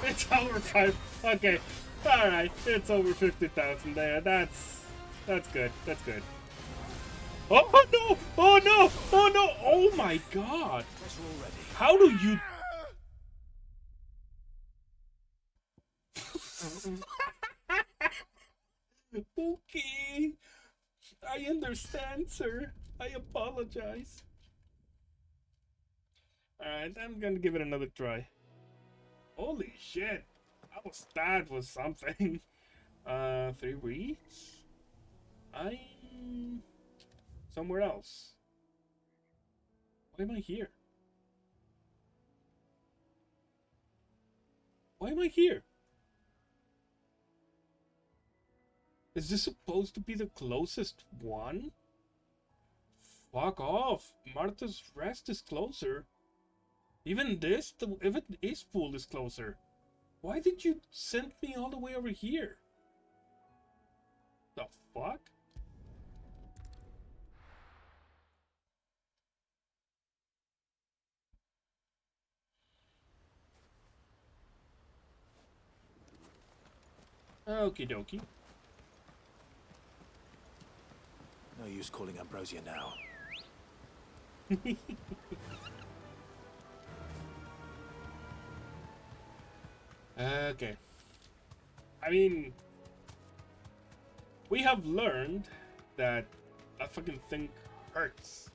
It's over 5. Okay. Alright. It's over 50,000 there. That's good. That's good. Oh no! Oh no! Oh no! Oh my god! How do you... Okay. I understand, sir. I apologize. Alright, I'm gonna give it another try. Holy shit. That was something. 3 reads? I'm somewhere else. Why am I here? Why am I here? Is this supposed to be the closest one? Fuck off. Martha's Rest is closer. Even this, if it is pool, is closer. Why did you send me all the way over here? The fuck? Okie dokie. No use calling Ambrosia now. Okay. I mean, we have learned that fucking thing hurts.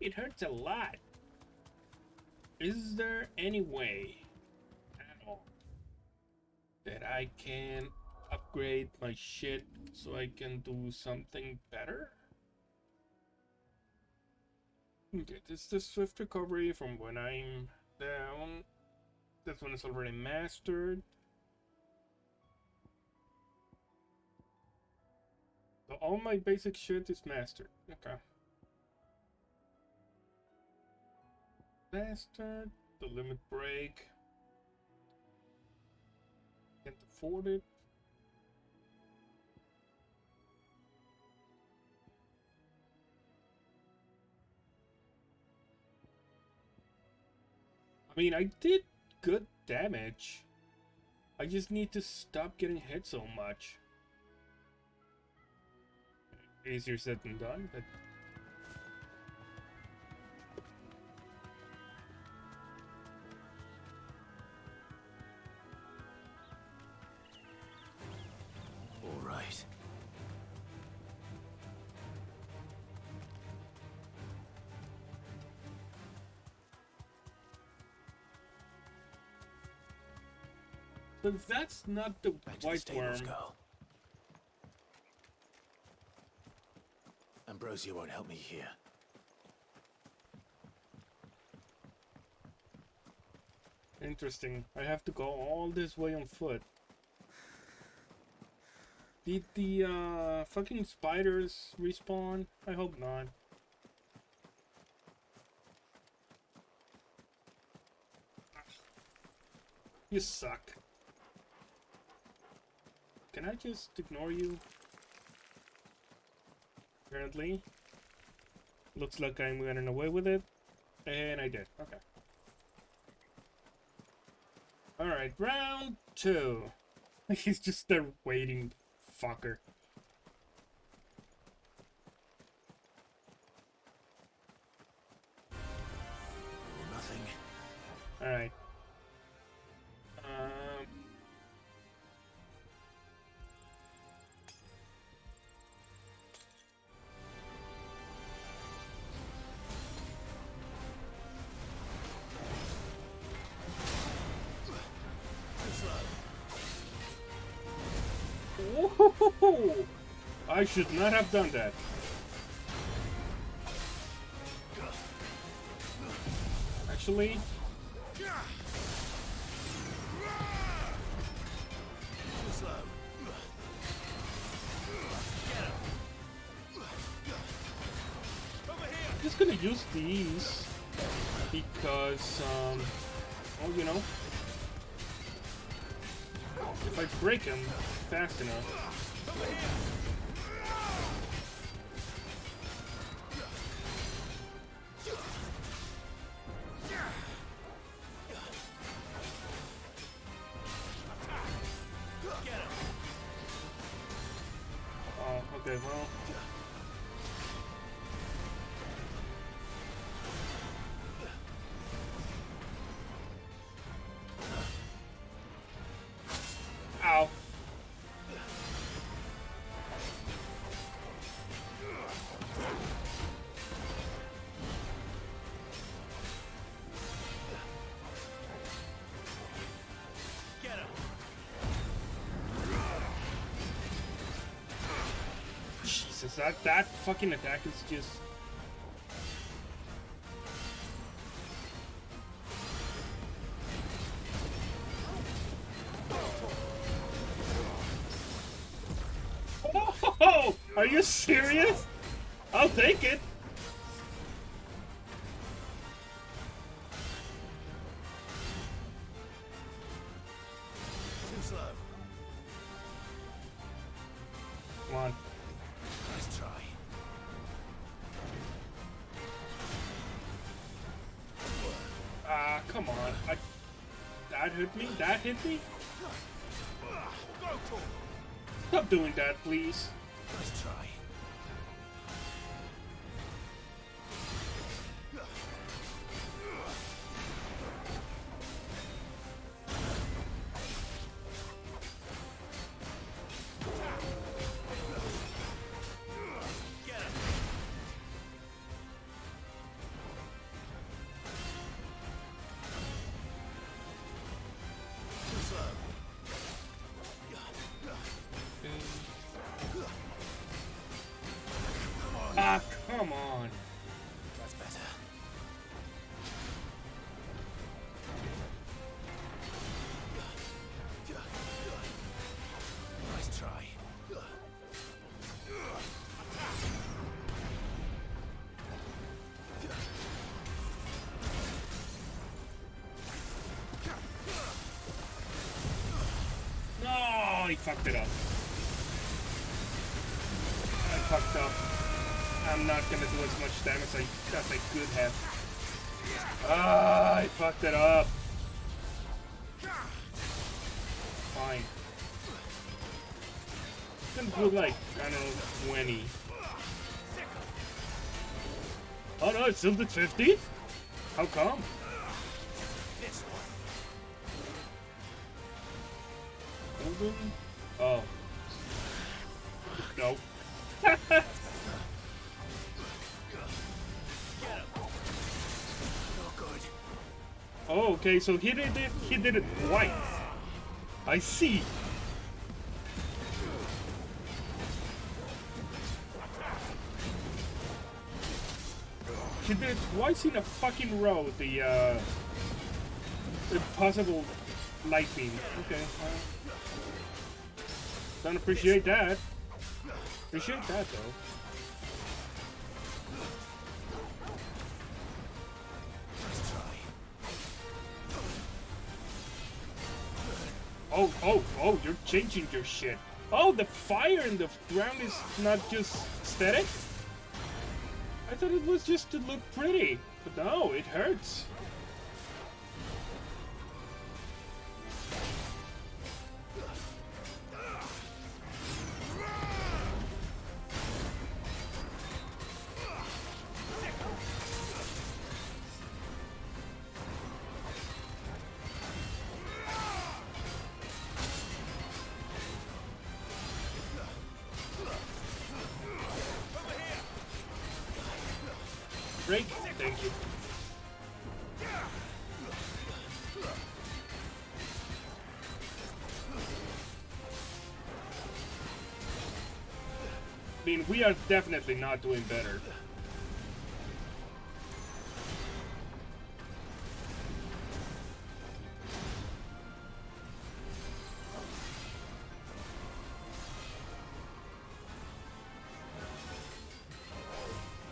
It hurts a lot. Is there any way at all that I can upgrade my shit so I can do something better? Okay, this is the swift recovery from when I'm down. This one is already mastered. So all my basic shit is mastered. Okay. Mastered. The limit break. Can't afford it. I mean, I did good damage. I just need to stop getting hit so much. Easier said than done, but... But that's not the Back to the white stables, worm. girl. Ambrosia won't help me here. Interesting. I have to go all this way on foot. Did the fucking spiders respawn? I hope not. You suck. Can I just ignore you? Apparently. Looks like I'm getting away with it. And I did. Okay. Alright, round 2. He's just there waiting. Fucker. Nothing. Alright. Whoa! I should not have done that. Actually, I'm just gonna use these because, well, you know, if I break him fast enough. Oh, okay, well. Ow. Jesus, that fucking attack is just... Oh, are you serious? I'll take it. Too slow. Come on. Nice try. Ah, come on. That hit me? That hit me? Stop doing that, please. Nice try. Ah, come on. That's better. Nice try. No, he fucked it up. I fucked up. I'm not gonna do as much damage as I could have. Ah, I fucked it up. Fine. It's gonna do like, I don't know, 20. Oh no, it's still did 50? How come? Oh. No. Oh, okay, so he did it twice. I see. She did it twice in a fucking row, the impossible light beam. Okay, well. Don't appreciate that. Appreciate that, though. Oh, you're changing your shit. Oh, the fire in the ground is not just aesthetic? I thought it was just to look pretty. But no, it hurts. Break. Thank you. I mean, we are definitely not doing better.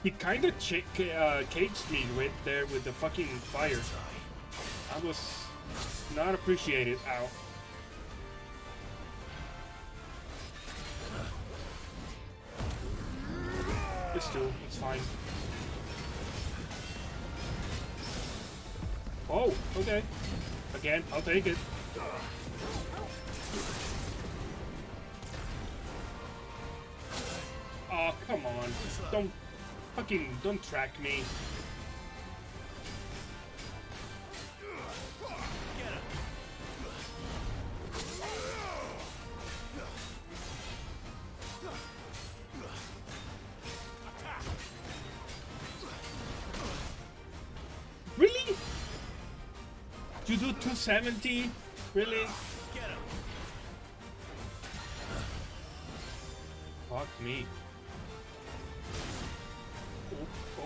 He kind of caged me right there with the fucking fire. I was not appreciated. Ow. This too, it's fine. Oh, okay. Again, I'll take it. Oh, come on. Don't track me. Really? You do 270? Really? Fuck me.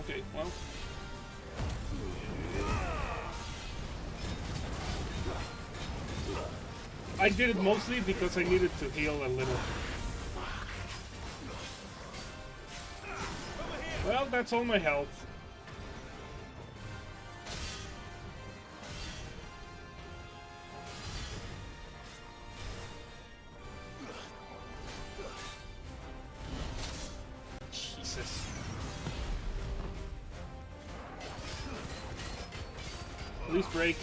Okay, well. I did it mostly because I needed to heal a little. Well, that's all my health. Jesus. Please break.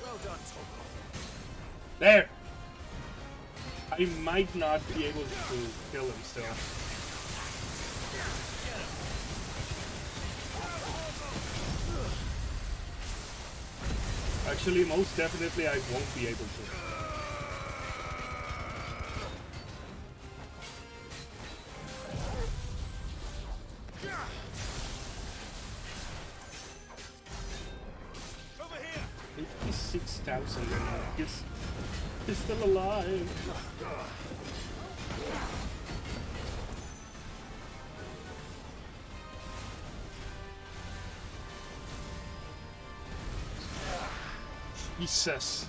Well done, There! I might not be able to kill him still. Actually, most definitely I won't be able to. Over here. 56,000 and he's still alive. Jesus.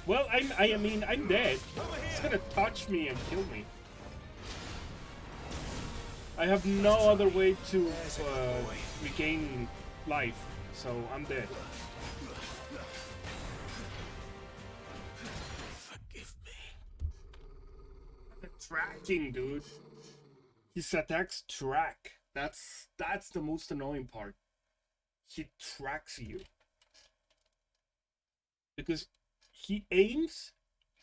Well, I mean, I'm dead. It's gonna touch me and kill me. I have no other way to regain life, so I'm dead. Forgive me. The tracking, dude. His attacks track. That's the most annoying part. He tracks you. Because he aims,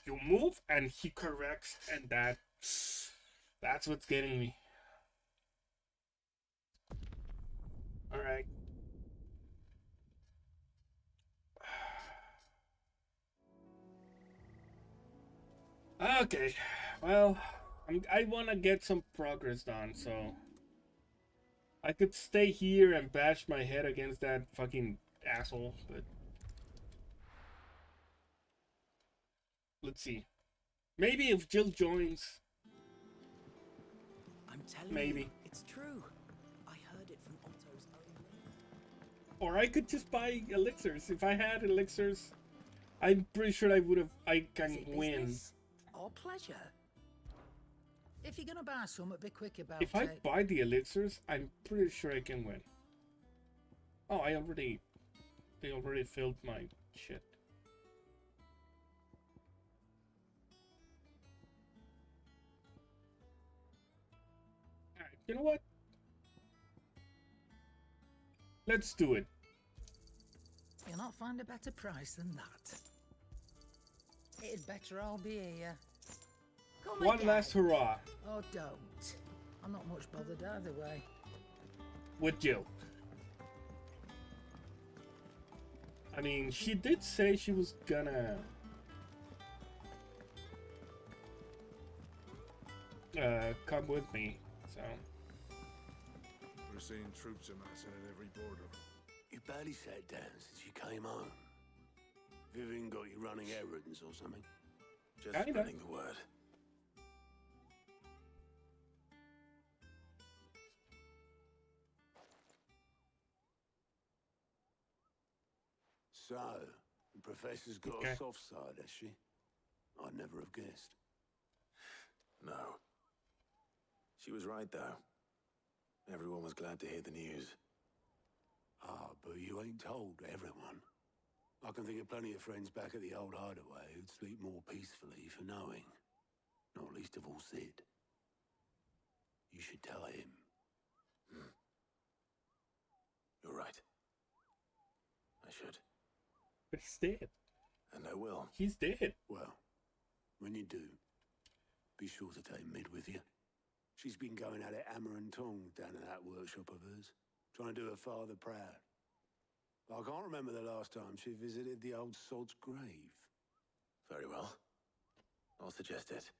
you move, and he corrects, and that's what's getting me. Alright. Okay, well, I want to get some progress done, so I could stay here and bash my head against that fucking asshole, but... Let's see. Maybe if Jill joins... I'm telling Maybe. you, it's true. I heard it from Otto's own lips. Or I could just buy elixirs. If I had elixirs, I'm pretty sure I can win. Business or pleasure? If you're gonna buy some, be quick about If I it. buy the elixirs, I'm pretty sure I can win. Oh, they already filled my shit. Alright, you know what? Let's do it. You'll not find a better price than that. It'd better all be here. Come One again. last hurrah Oh, don't. I'm not much bothered either way. with Jill. I mean, she did say she was gonna come with me, so... We're seeing troops amassing at every border. You barely sat down since you came home. Vivian got you running errands or something? Just Kinda. spreading the word. So, the professor's got Okay. a soft side, has she? I'd never have guessed. No. She was right, though. Everyone was glad to hear the news. Ah, but you ain't told everyone. I can think of plenty of friends back at the old hideaway who'd sleep more peacefully for knowing. Not least of all Sid. You should tell him. You're right. I should. But he's dead. And I will. He's dead. Well, when you do, be sure to take Mid with you. She's been going at it hammer and tongs down in that workshop of hers, trying to do her father proud. I can't remember the last time she visited the old sod's grave. Very well. I'll suggest it.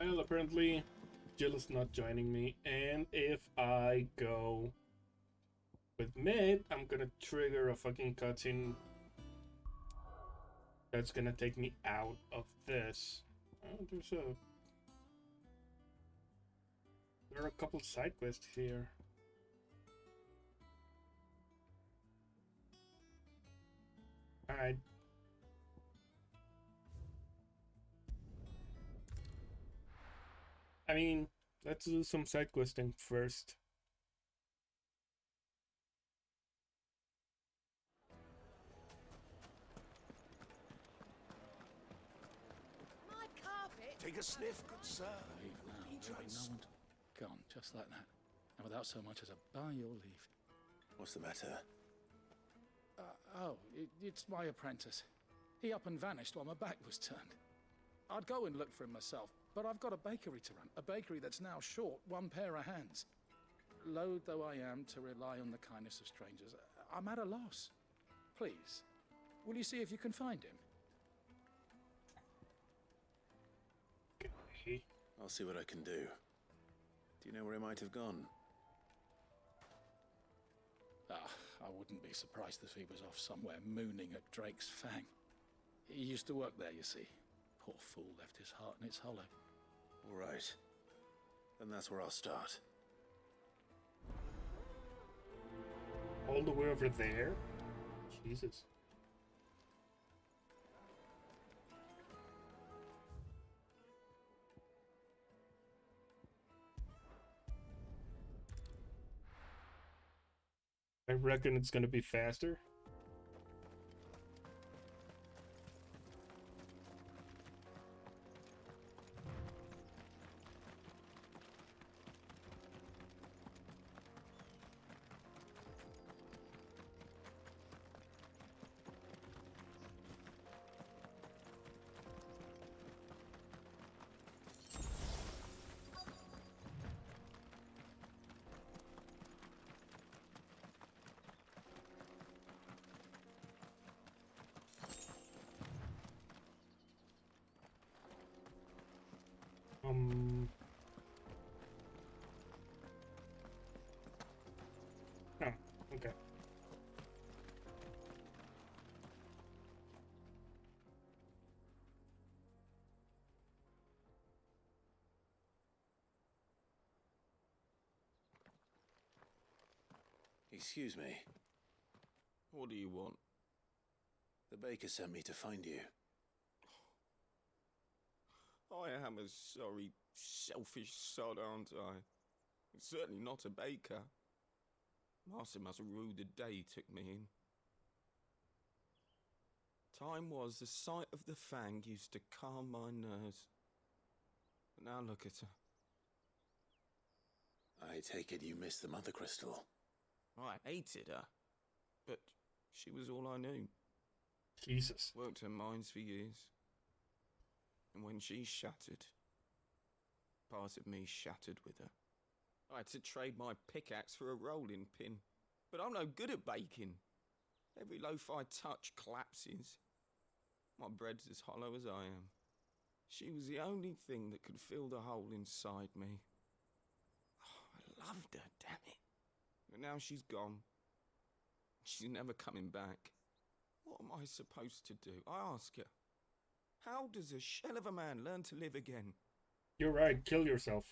Well, apparently, Jill is not joining me, and if I go with Mid, I'm gonna trigger a fucking cutscene that's gonna take me out of this. Oh, there are a couple side quests here. Alright. I mean, let's do some side questing first. My carpet. Take a sniff, good sir. Gone, just like that. And without so much as a by your leave. What's the matter? It's my apprentice. He up and vanished while my back was turned. I'd go and look for him myself, but I've got a bakery to run. A bakery that's now short one pair of hands. Loath though I am to rely on the kindness of strangers, I'm at a loss. Please, will you see if you can find him? Okay. I'll see what I can do. Do you know where he might have gone? I wouldn't be surprised if he was off somewhere mooning at Drake's Fang. He used to work there, you see. Poor fool left his heart in its hollow. All right. Then that's where I'll start. All the way over there? Jesus. I reckon it's gonna be faster. Oh, okay. Excuse me. What do you want? The baker sent me to find you. I am a sorry, selfish sod, aren't I? Certainly not a baker. Master must rue the day he took me in. Time was the sight of the fang used to calm my nerves. But now look at her. I take it you missed the Mother Crystal. I hated her, but she was all I knew. Jesus. Worked her mines for years. And when she shattered, part of me shattered with her. I had to trade my pickaxe for a rolling pin, but I'm no good at baking. Every loaf I touch collapses. My bread's as hollow as I am. She was the only thing that could fill the hole inside me. Oh, I loved her, damn it. But now she's gone. She's never coming back. What am I supposed to do? I ask her. How does a shell of a man learn to live again? You're right, kill yourself.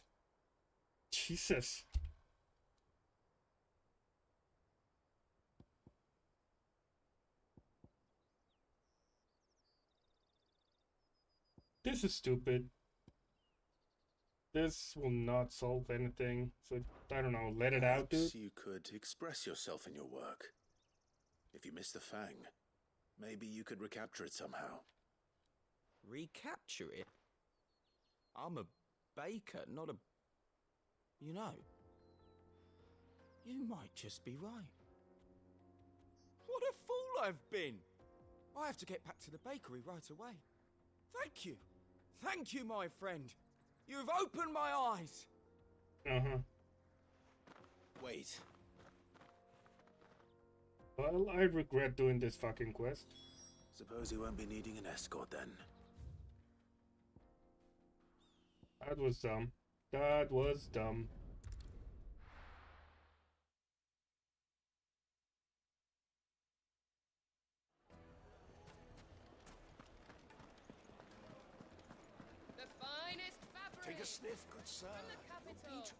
Jesus. This is stupid. This will not solve anything. So, I don't know, let it out, dude. Perhaps you could express yourself in your work. If you miss the fang, maybe you could recapture it somehow. Recapture it? I'm a baker, not a... You know, you might just be right. What a fool I've been! I have to get back to the bakery right away. Thank you. Thank you, my friend. You've opened my eyes. Uh-huh. Wait. Well, I regret doing this fucking quest. Suppose you won't be needing an escort then. That was dumb. That was dumb. The finest fabric. Take a sniff, good sir. From the capital.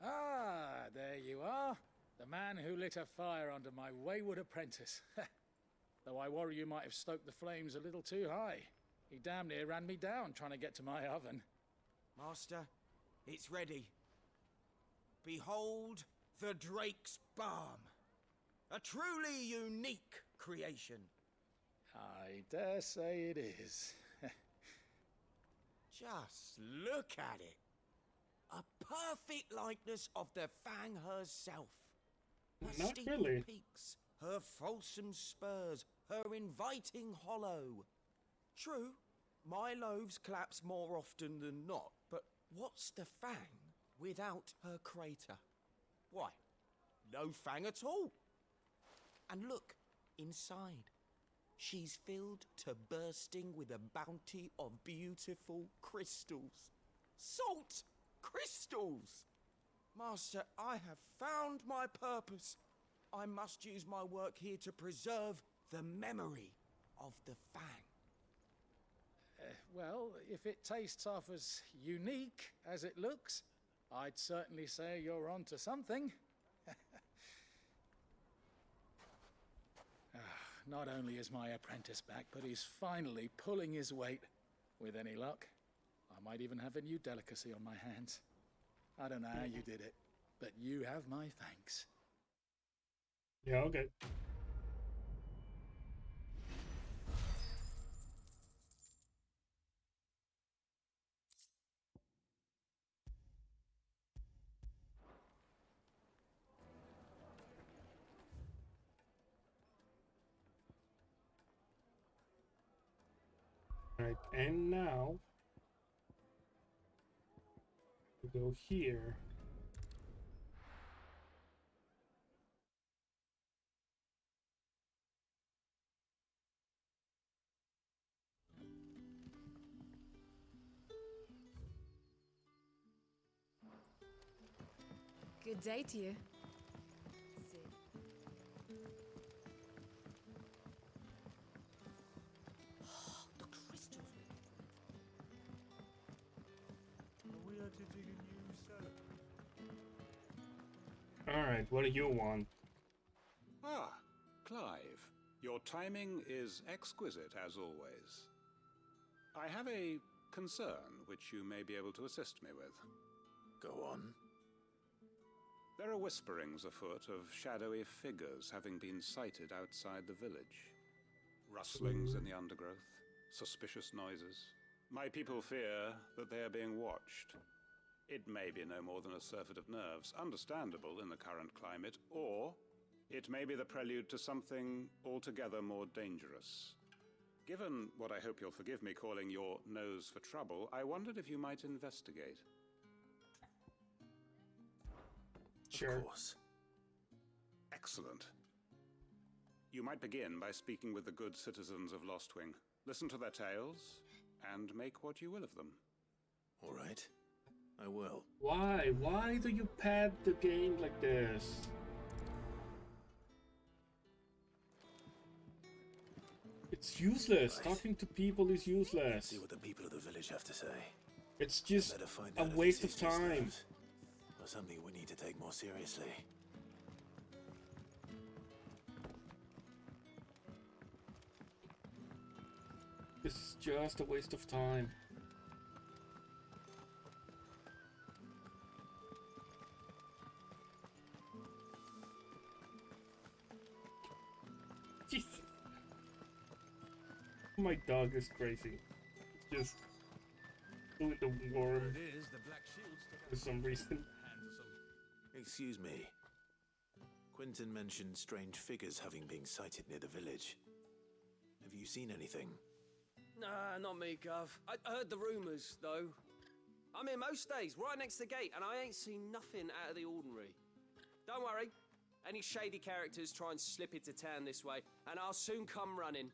Ah, there you are. The man who lit a fire under my wayward apprentice. Though I worry you might have stoked the flames a little too high. He damn near ran me down trying to get to my oven. Master, it's ready. Behold the Drake's Balm. A truly unique creation. I dare say it is. Just look at it. A perfect likeness of the Fang herself. Her Not steep really. peaks, her fulsome spurs, her inviting hollow. True, my loaves collapse more often than not, but what's the Fang without her crater? Why, no Fang at all. And look, inside. She's filled to bursting with a bounty of beautiful crystals. Salt crystals! Master, I have found my purpose. I must use my work here to preserve the memory of the Fang. Well, if it tastes half as unique as it looks, I'd certainly say you're onto something. Not only is my apprentice back, but he's finally pulling his weight. With any luck, I might even have a new delicacy on my hands. I don't know how you did it, but you have my thanks. Yeah, okay. Alright, and now we go here. Good day to you. The crystals we get from it. Are we editing a new cellar? Alright, what do you want? Ah, Clive. Your timing is exquisite, as always. I have a concern which you may be able to assist me with. Go on. There are whisperings afoot of shadowy figures having been sighted outside the village. Rustlings in the undergrowth, suspicious noises. My people fear that they are being watched. It may be no more than a surfeit of nerves, understandable in the current climate, or it may be the prelude to something altogether more dangerous. Given what I hope you'll forgive me calling your nose for trouble, I wondered if you might investigate. Sure. Of course. Excellent. You might begin by speaking with the good citizens of Lostwing. Listen to their tales, and make what you will of them. All right. I will. Why? Why do you pad the game like this? It's useless. Right. Talking to people is useless. See what the people of the village have to say. It's just Better find a out if waste this of is just time. nerves, or something we need to take more seriously. This is just a waste of time. Jesus. My dog is crazy. It's just doing the worm for some reason. Excuse me. Quentin mentioned strange figures having been sighted near the village. Have you seen anything? Nah, not me, Gov. I heard the rumours, though. I'm here most days, right next to the gate, and I ain't seen nothing out of the ordinary. Don't worry. Any shady characters try and slip into town this way, and I'll soon come running.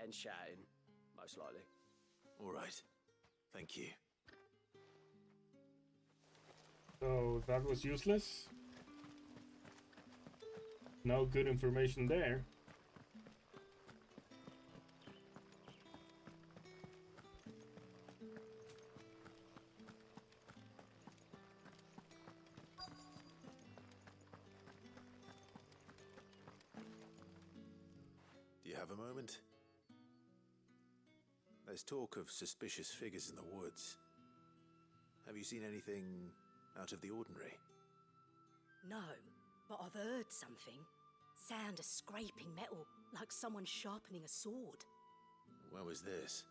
And shouting, most likely. All right. Thank you. So that was useless. No good information there. Do you have a moment? There's talk of suspicious figures in the woods. Have you seen anything out of the ordinary? No, but I've heard something. Sound of scraping metal, like someone sharpening a sword. Where was this?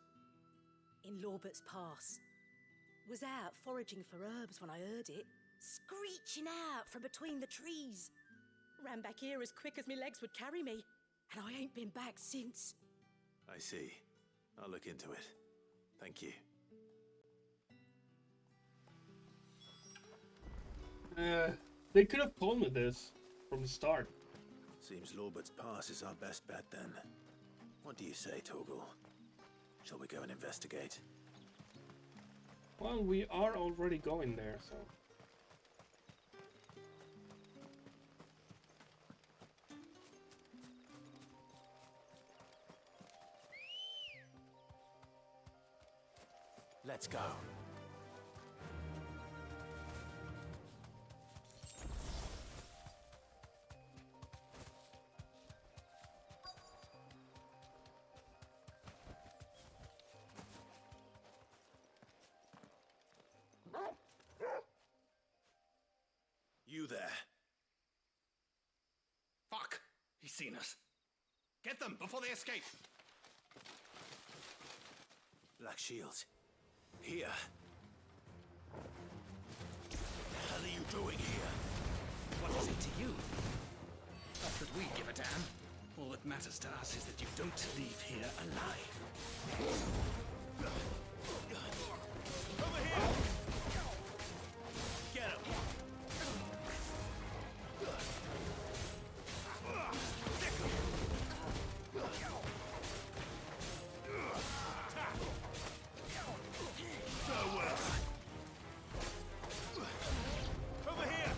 In Lorbert's Pass. Was out foraging for herbs when I heard it, screeching out from between the trees. Ran back here as quick as my legs would carry me, and I ain't been back since. I see. I'll look into it. Thank you. They could have told me this from the start. Seems Lorbert's Pass is our best bet then. What do you say, Torgal? Shall we go and investigate? Well, we are already going there, so... Let's go. You there. Fuck! He's seen us. Get them before they escape! Black Shields. Here. What the hell are you doing here? What is it to you? Not that we give a damn. All that matters to us is that you don't leave here alive. Over here! Get him! Over here!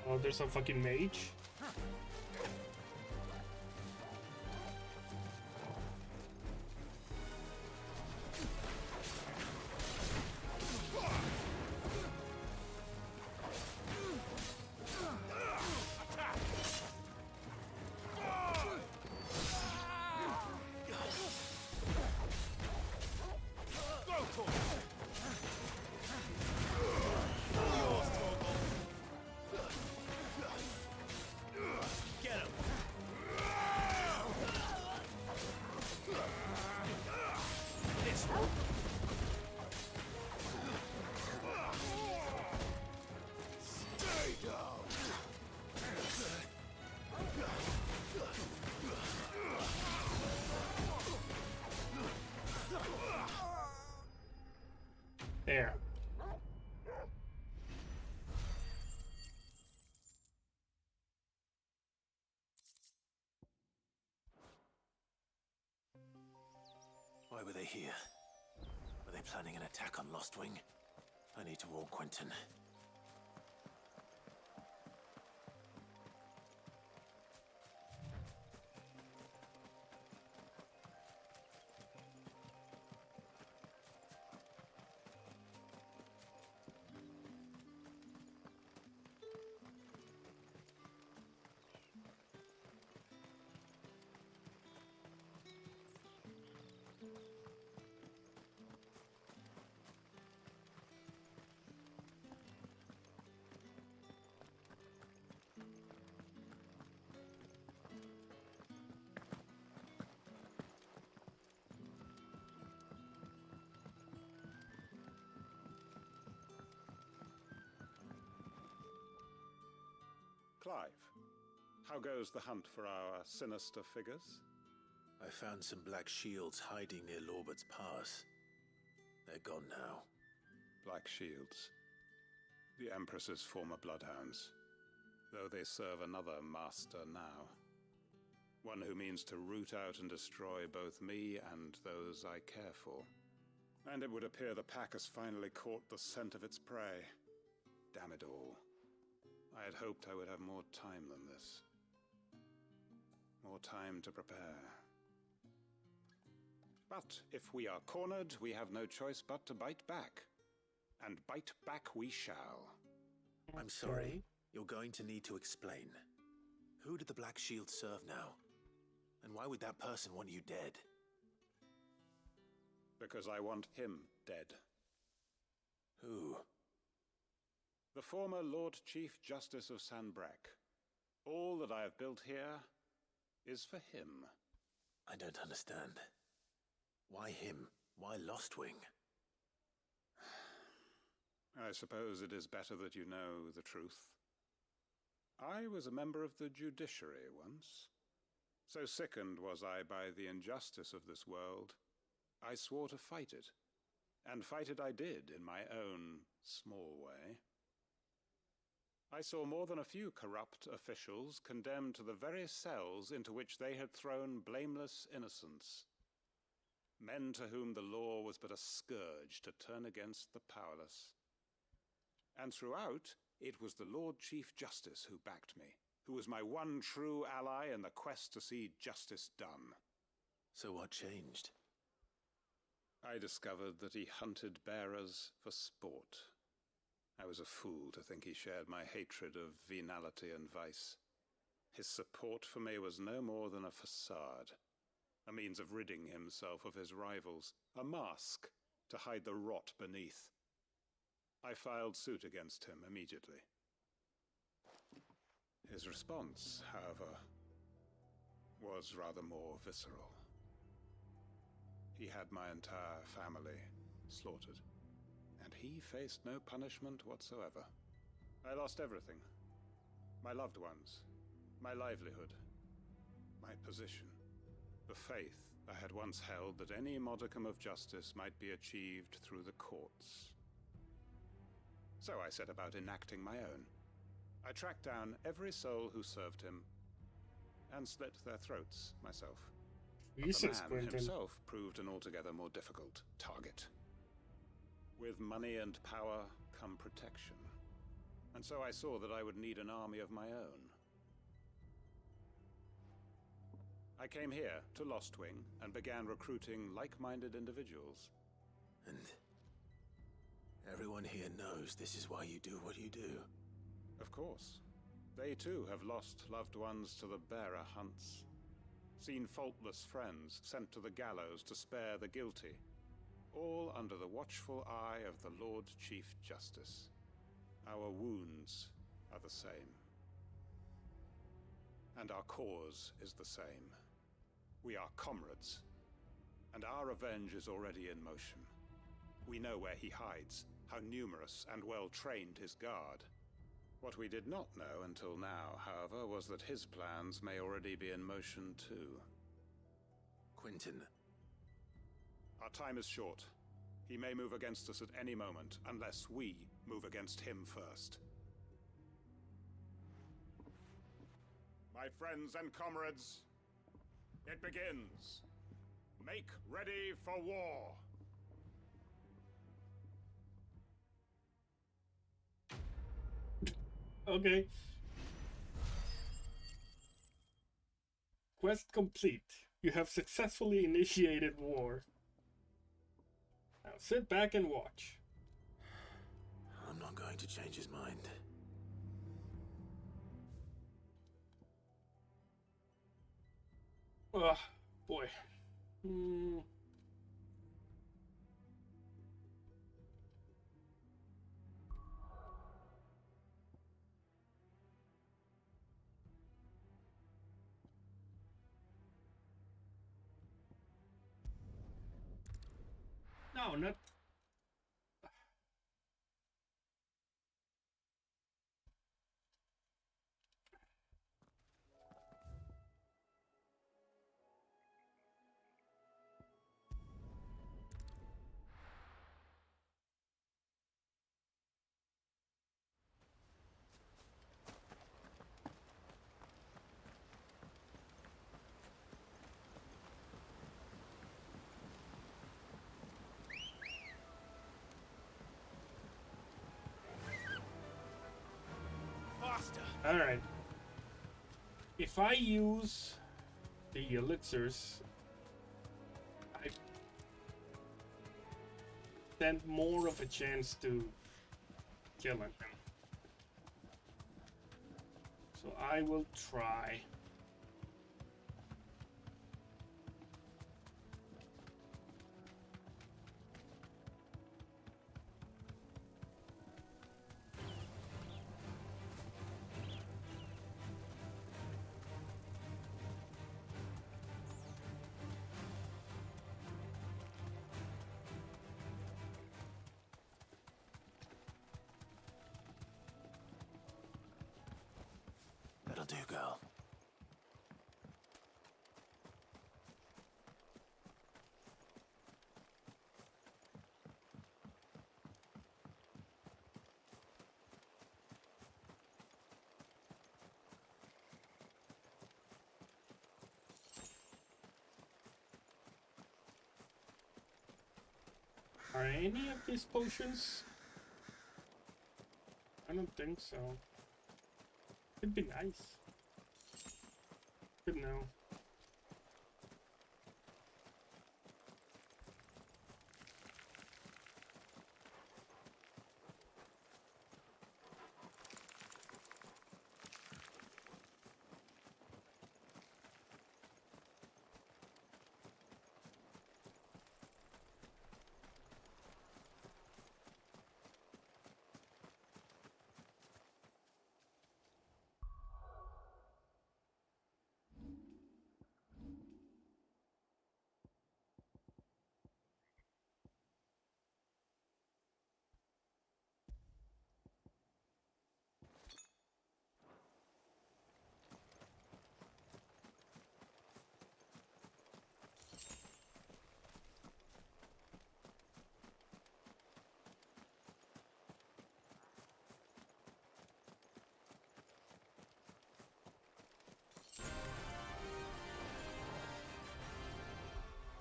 Oh, there's a fucking mage. There. Why were they here? Were they planning an attack on Lostwing? I need to warn Quentin. Clive, how goes the hunt for our sinister figures? I found some black shields hiding near Lorbert's Pass. They're gone now. Black shields. The Empress's former bloodhounds. Though they serve another master now. One who means to root out and destroy both me and those I care for. And it would appear the pack has finally caught the scent of its prey. Damn it all. I had hoped I would have more time than this. More time to prepare. But if we are cornered, we have no choice but to bite back. And bite back we shall. I'm sorry. You're going to need to explain. Who did the Black Shield serve now? And why would that person want you dead? Because I want him dead. Who? The former Lord Chief Justice of Sanbreque. All that I have built here is for him. I don't understand. Why him? Why Lostwing? I suppose it is better that you know the truth. I was a member of the judiciary once. So sickened was I by the injustice of this world, I swore to fight it. And fight it I did in my own small way. I saw more than a few corrupt officials condemned to the very cells into which they had thrown blameless innocents. Men to whom the law was but a scourge to turn against the powerless. And throughout, it was the Lord Chief Justice who backed me, who was my one true ally in the quest to see justice done. So what changed? I discovered that he hunted bearers for sport. I was a fool to think he shared my hatred of venality and vice. His support for me was no more than a facade, a means of ridding himself of his rivals, a mask to hide the rot beneath. I filed suit against him immediately. His response, however, was rather more visceral. He had my entire family slaughtered, and he faced no punishment whatsoever. I lost everything. My loved ones, my livelihood, my position, the faith I had once held that any modicum of justice might be achieved through the courts. So I set about enacting my own. I tracked down every soul who served him, and slit their throats myself. Jesus, the man Quentin. himself proved an altogether more difficult target. With money and power come protection. and so I saw that I would need an army of my own. I came here to Lostwing and began recruiting like-minded individuals. And everyone here knows this is why you do what you do. Of course. They too have lost loved ones to the bearer hunts. Seen faultless friends sent to the gallows to spare the guilty. All under the watchful eye of the Lord Chief Justice. Our wounds are the same. And our cause is the same. We are comrades. And our revenge is already in motion. We know where he hides, how numerous and well-trained his guard. What we did not know until now, however, was that his plans may already be in motion too. Quentin. Our time is short. He may move against us at any moment, unless we move against him first. My friends and comrades, it begins. Make ready for war. Okay. Quest complete. You have successfully initiated war. Now sit back and watch. I'm not going to change his mind. Ugh, boy. No, not... Alright. If I use the elixirs, I stand more of a chance to killing him. So I will try. That'll do, girl. Are any of these potions? I don't think so. It'd be nice. But no.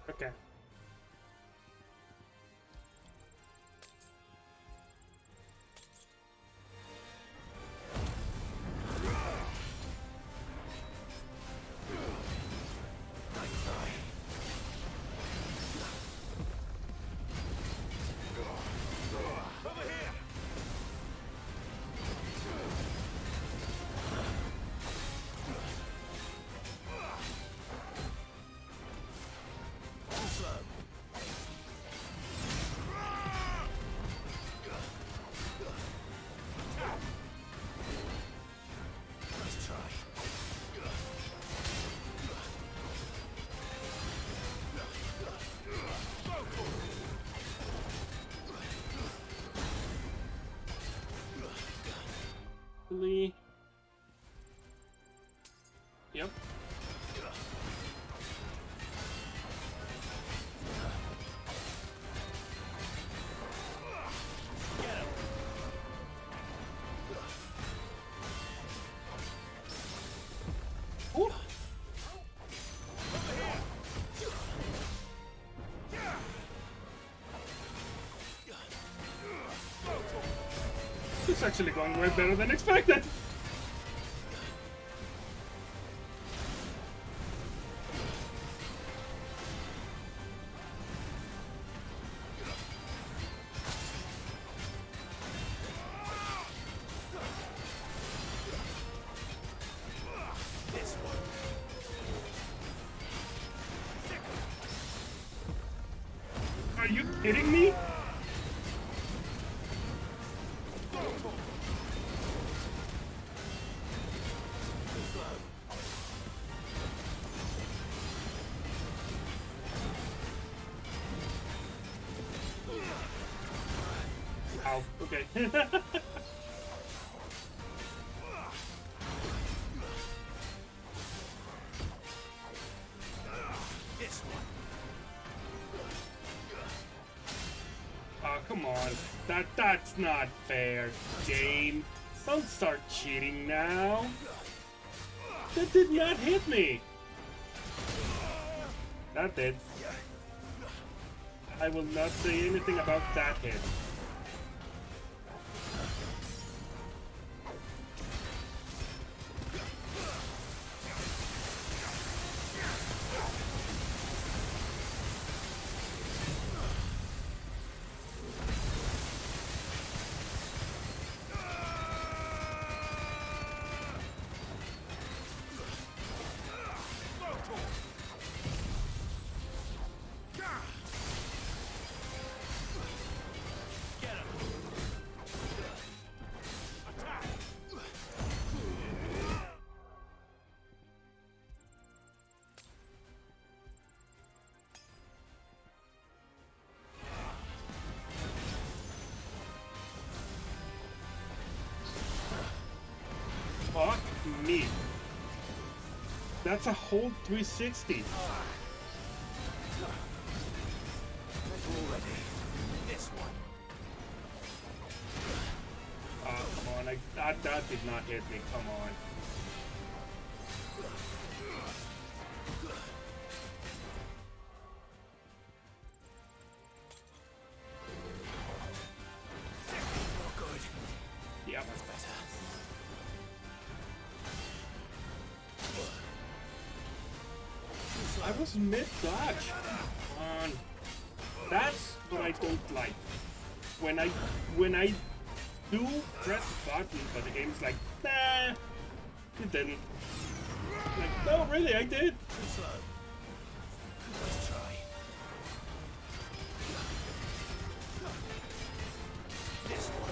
Okay. Lee. Yep. Ooh. It's actually going way better than expected. Are you kidding me? Ow, okay. Oh, come on. That's not fair, game. Don't start cheating now. That did not hit me. That did. I will not say anything about that hit. Fuck me. That's a whole 360. Oh, come on. That did not hit me. Come on. Yep. That's better. I was mid-dodge. That's what I don't like. When I do press the button, but the game's like, nah, you didn't. Like, no, really, I did. Let's try. This one.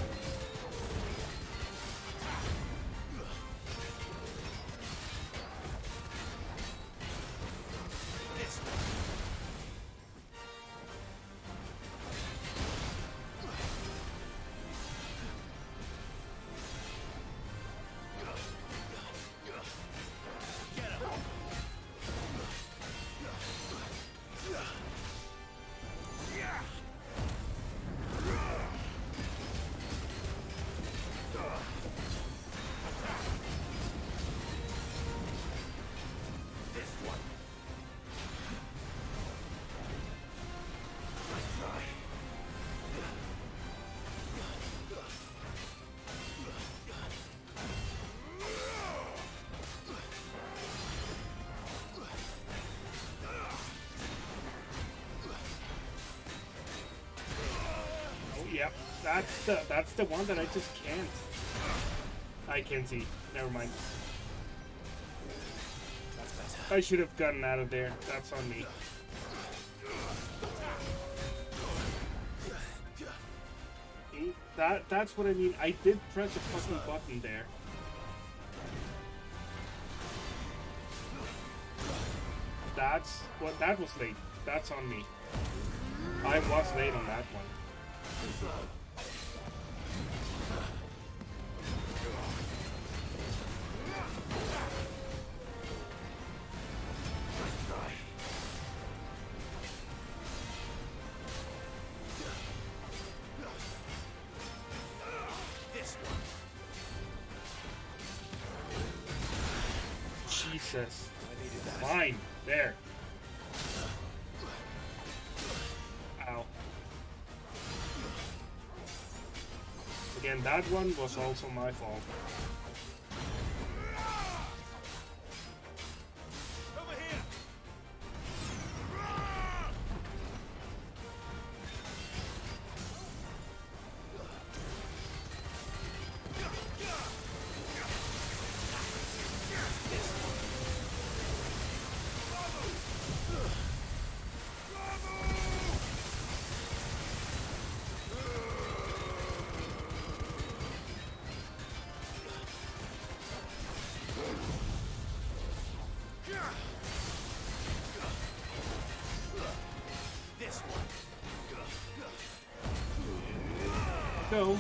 This one. Get him. This one. Let's try. Oh, yep. That's the one that I just can't. I can see. Never mind. That's better. I should have gotten out of there. That's on me. See? That's what I mean. I did press a fucking button there. That was late. That's on me. I was late on that one. Jesus. Fine. There. Ow. Again, that one was also my fault. Go.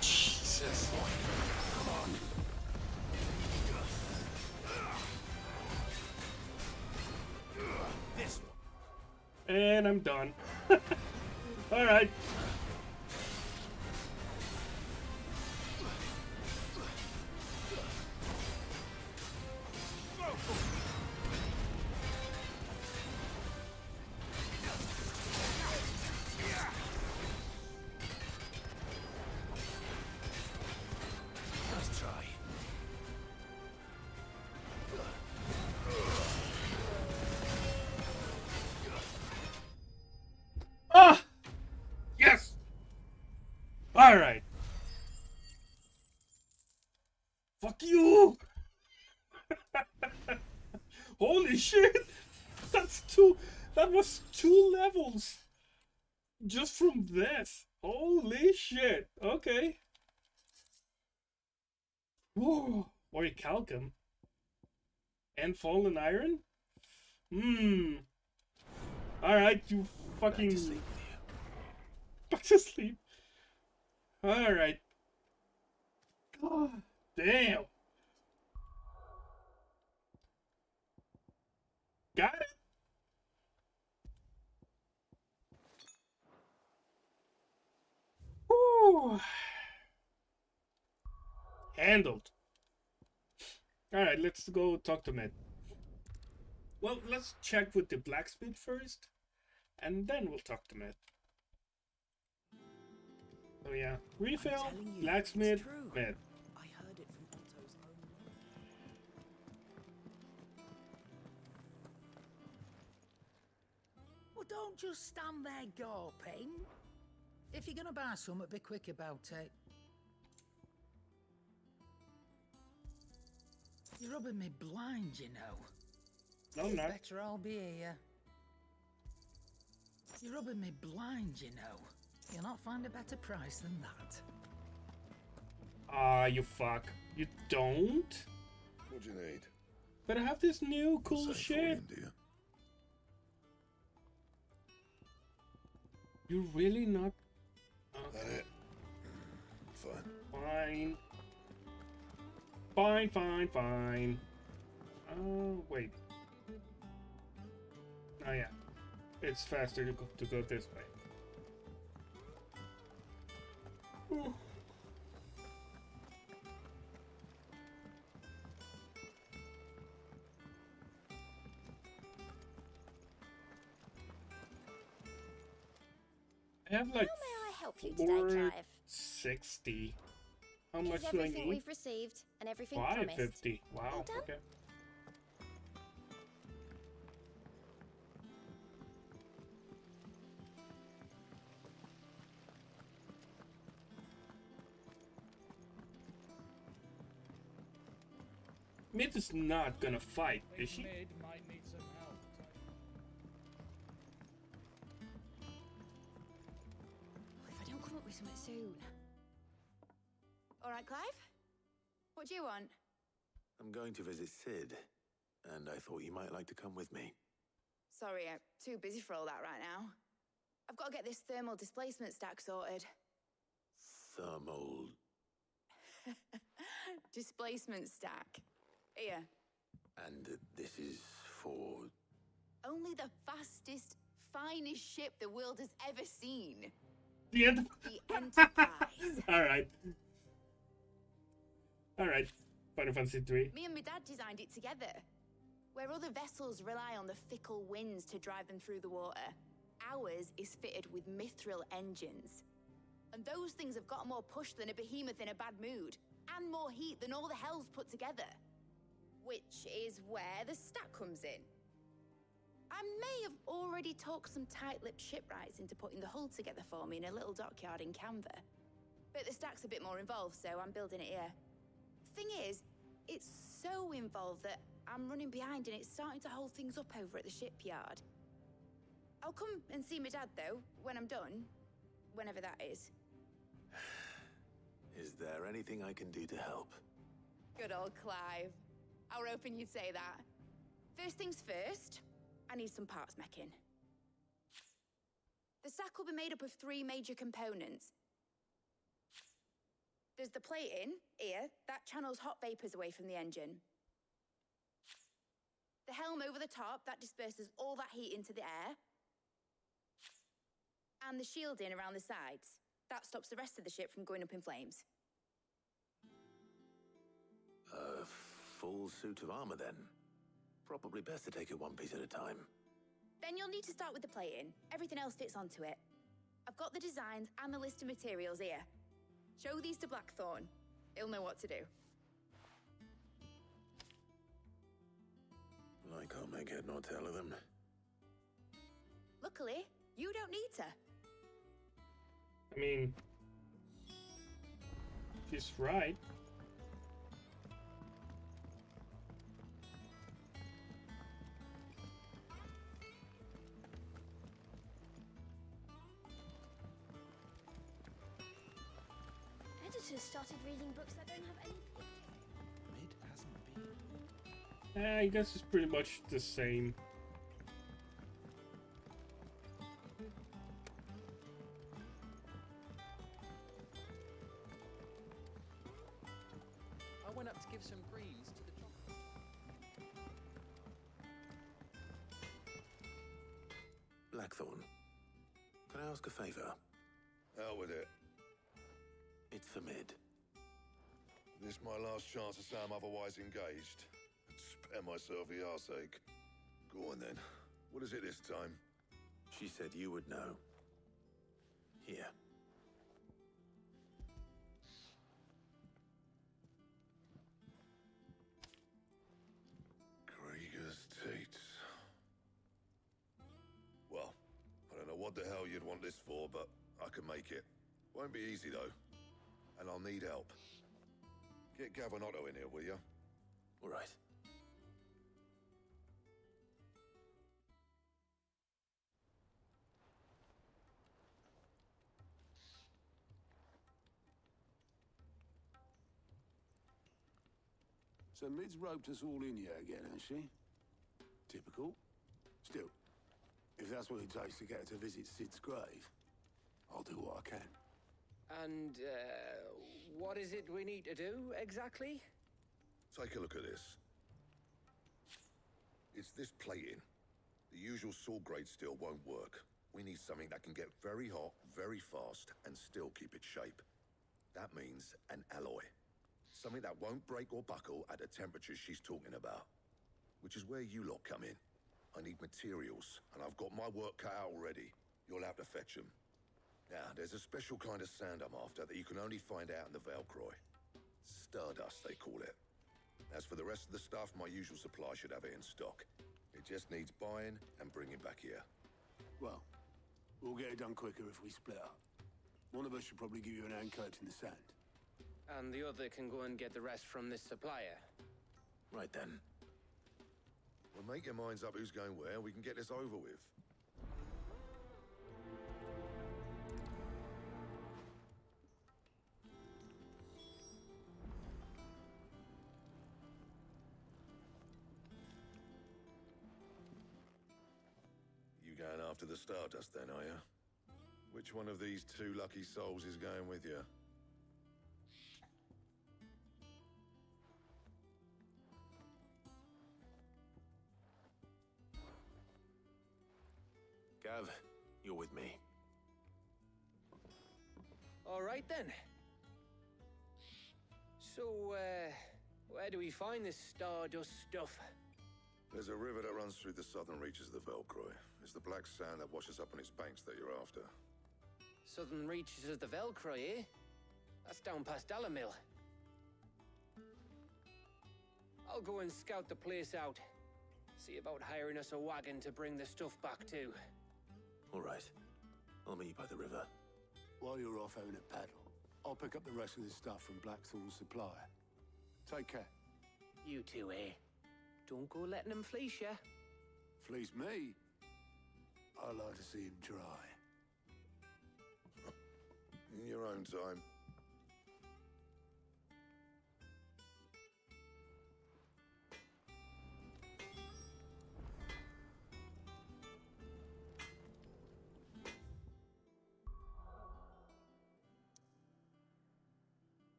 Jesus. Come on. This one. And I'm done. All right. Ah! Yes! Alright. Fuck you! Holy shit! That was 2 levels! Just from this. Holy shit. Okay. Whoa. Orichalcum. And Fallen Iron? Alright, you fucking... Back to sleep. Alright. God damn. Got it? Whew. Handled. Alright, let's go talk to Med. Well, let's check with the blacksmith first, and then we'll talk to Med. Oh yeah, refill, blacksmith, Med. I heard it from Otto's own mouth. Well, don't just stand there gawping. If you're gonna buy something, be quick about it. You're rubbing me blind, you know. No, I'm not. Better I'll be here. You're rubbing me blind, you know. You'll not find a better price than that. Ah, you fuck. You don't? What do you need? But I have this new cool shit. You're really not... That it? Fine. Fine. Oh, wait. Oh, yeah. It's faster to go this way. Ooh. I have like... How may I help you today, Clive? 60. How Is much do I everything need? we've received and everything promised? 550. Wow. All done? Okay. Mid is not gonna fight, is she? Mid might need some help. If I don't come up with something soon. All right, Clive? What do you want? I'm going to visit Sid, and I thought you might like to come with me. Sorry, I'm too busy for all that right now. I've got to get this thermal displacement stack sorted. Thermal... Displacement stack. Here. And this is for... only the fastest, finest ship the world has ever seen. The Enterprise. Alright. Alright. Final Fantasy 3. Me and my dad designed it together. Where other vessels rely on the fickle winds to drive them through the water, ours is fitted with mithril engines. And those things have got more push than a behemoth in a bad mood, and more heat than all the hells put together. Which is where the stack comes in. I may have already talked some tight-lipped shipwrights into putting the hull together for me in a little dockyard in Canva. But the stack's a bit more involved, so I'm building it here. Thing is, it's so involved that I'm running behind and it's starting to hold things up over at the shipyard. I'll come and see my dad, though, when I'm done. Whenever that is. Is there anything I can do to help? Good old Clive. I were hoping you'd say that. First things first, I need some parts meching. The stack will be made up of 3 major components. There's the plating, here, that channels hot vapors away from the engine. The helm over the top, that disperses all that heat into the air. And the shielding around the sides. That stops the rest of the ship from going up in flames. A full suit of armor, then. Probably best to take it one piece at a time. Then you'll need to start with the plating. Everything else fits onto it. I've got the designs and the list of materials here. Show these to Blackthorn. He'll know what to do. I can't make head nor tail of them. Luckily, you don't need to. I mean, she's right. Editors started reading books that don't have any It hasn't been. I guess it's pretty much the same. I went up to give some greens to the chocolate. Blackthorn, can I ask a favor? Out with it. It's for Mid. This my last chance to say I'm otherwise engaged. And spare myself the arseache. Go on then. What is it this time? She said you would know. Here. Krieger's Tates. Well, I don't know what the hell you'd want this for, but I can make it. Won't be easy, though. And I'll need help. Get Gavinotto in here, will you? All right. So Mid's roped us all in here again, has she? Typical. Still, if that's what it takes to get her to visit Sid's grave, I'll do what I can. And, what is it we need to do, exactly? Take a look at this. It's this plating. The usual sword grade steel won't work. We need something that can get very hot, very fast, and still keep its shape. That means an alloy. Something that won't break or buckle at the temperatures she's talking about. Which is where you lot come in. I need materials, and I've got my work cut out already. You'll have to fetch them. Now, there's a special kind of sand I'm after that you can only find out in the Valcroy. Stardust, they call it. As for the rest of the stuff, my usual supply should have it in stock. It just needs buying and bringing back here. Well, we'll get it done quicker if we split up. One of us should probably give you an hand coat in the sand. And the other can go and get the rest from this supplier. Right then. Well, make your minds up who's going where, we can get this over with. You going after the Stardust then, are you? Which one of these 2 lucky souls is going with you? Gav, you're with me. All right then. So, where do we find this stardust stuff? There's a river that runs through the southern reaches of the Velcroy. It's the black sand that washes up on its banks that you're after. Southern reaches of the Velcroy, eh? That's down past Dalamil. I'll go and scout the place out. See about hiring us a wagon to bring the stuff back to. All right. I'll meet you by the river. While you're off having a paddle, I'll pick up the rest of the stuff from Blackthorn's supply. Take care. You two, eh? Don't go letting him fleece ya. Fleece me? I'd like to see him try. In your own time.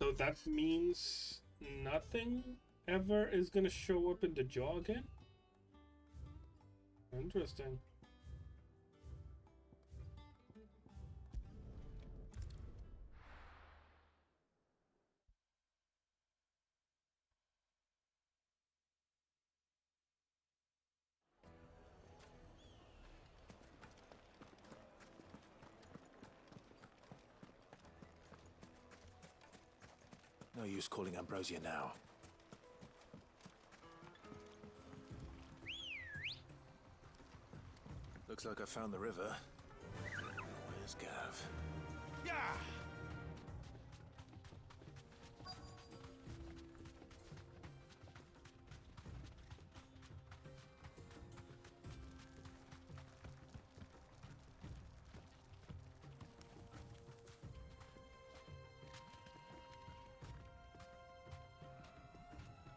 So that means nothing ever is gonna show up in the jaw again? Interesting. No use calling Ambrosia now. Looks like I found the river. Where's Gav? Yeah!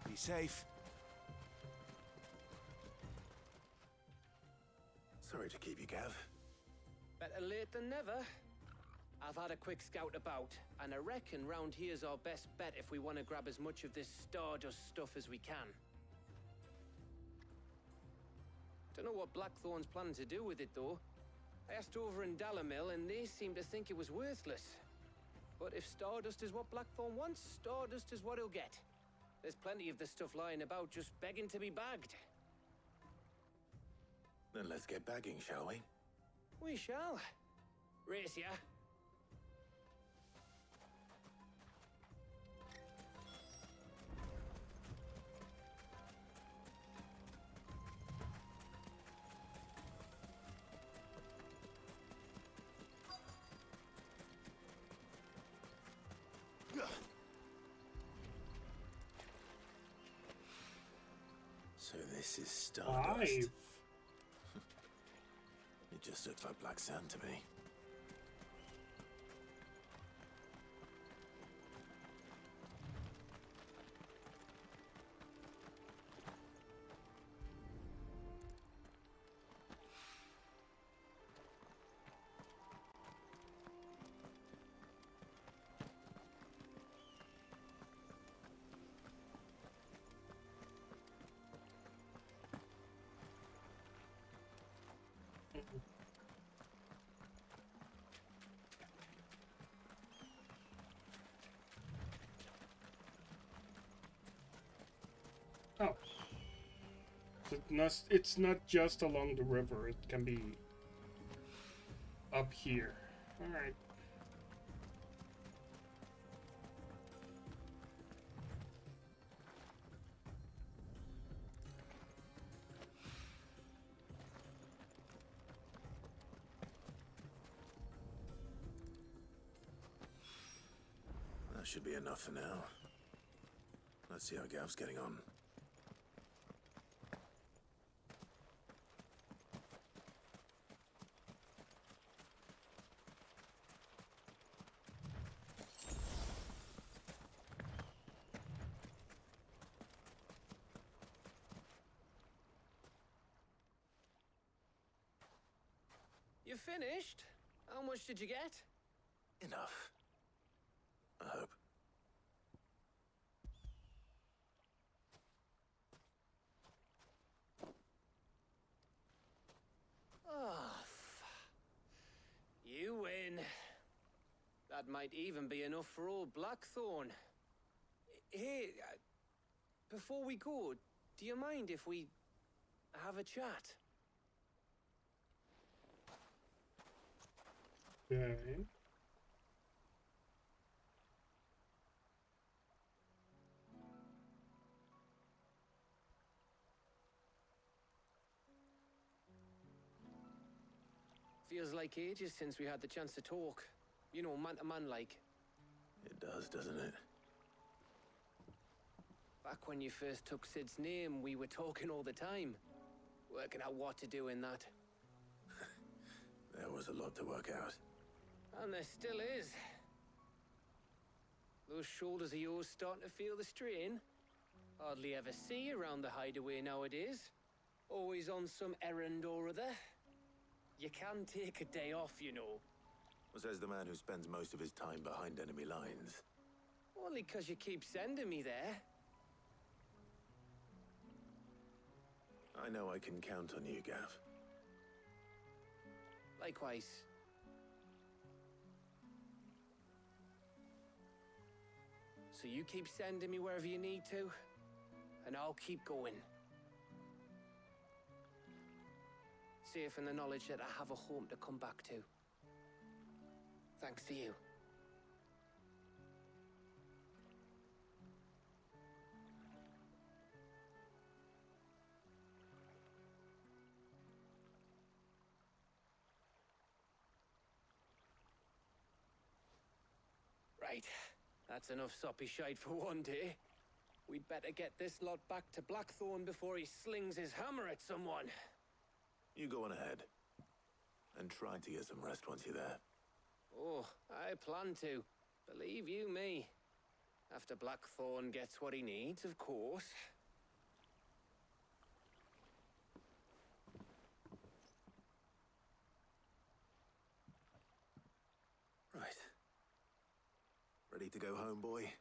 Be safe. Sorry to keep you, Gav. Better late than never. I've had a quick scout about, and I reckon round here's our best bet if we want to grab as much of this stardust stuff as we can. Don't know what Blackthorn's planning to do with it, though. I asked over in Dalamil, and they seem to think it was worthless. But if stardust is what Blackthorn wants, stardust is what he'll get. There's plenty of this stuff lying about, just begging to be bagged. Then let's get bagging, shall we? We shall. Race ya. So this is stardust. 5. It just looks like black sand to me. Oh. So it's not just along the river, it can be up here. Alright. That should be enough for now. Let's see how Gav's getting on. You finished? How much did you get? Enough. I hope. Oh, you win. That might even be enough for old Blackthorn. Hey, before we go, do you mind if we have a chat? Okay. Feels like ages since we had the chance to talk. You know, man to man like. It does, doesn't it? Back when you first took Sid's name, we were talking all the time. Working out what to do in that. There was a lot to work out. And there still is. Those shoulders of yours starting to feel the strain. Hardly ever see you around the hideaway nowadays. Always on some errand or other. You can take a day off, you know. Says the man who spends most of his time behind enemy lines. Only 'cause you keep sending me there. I know I can count on you, Gav. Likewise. So you keep sending me wherever you need to, and I'll keep going. Safe in the knowledge that I have a home to come back to. Thanks to you. Right. That's enough soppy shite for one day. We'd better get this lot back to Blackthorn before he slings his hammer at someone. You go on ahead. And try to get some rest once you're there. Oh, I plan to. Believe you me. After Blackthorn gets what he needs, of course. Right. Ready to go home, boy?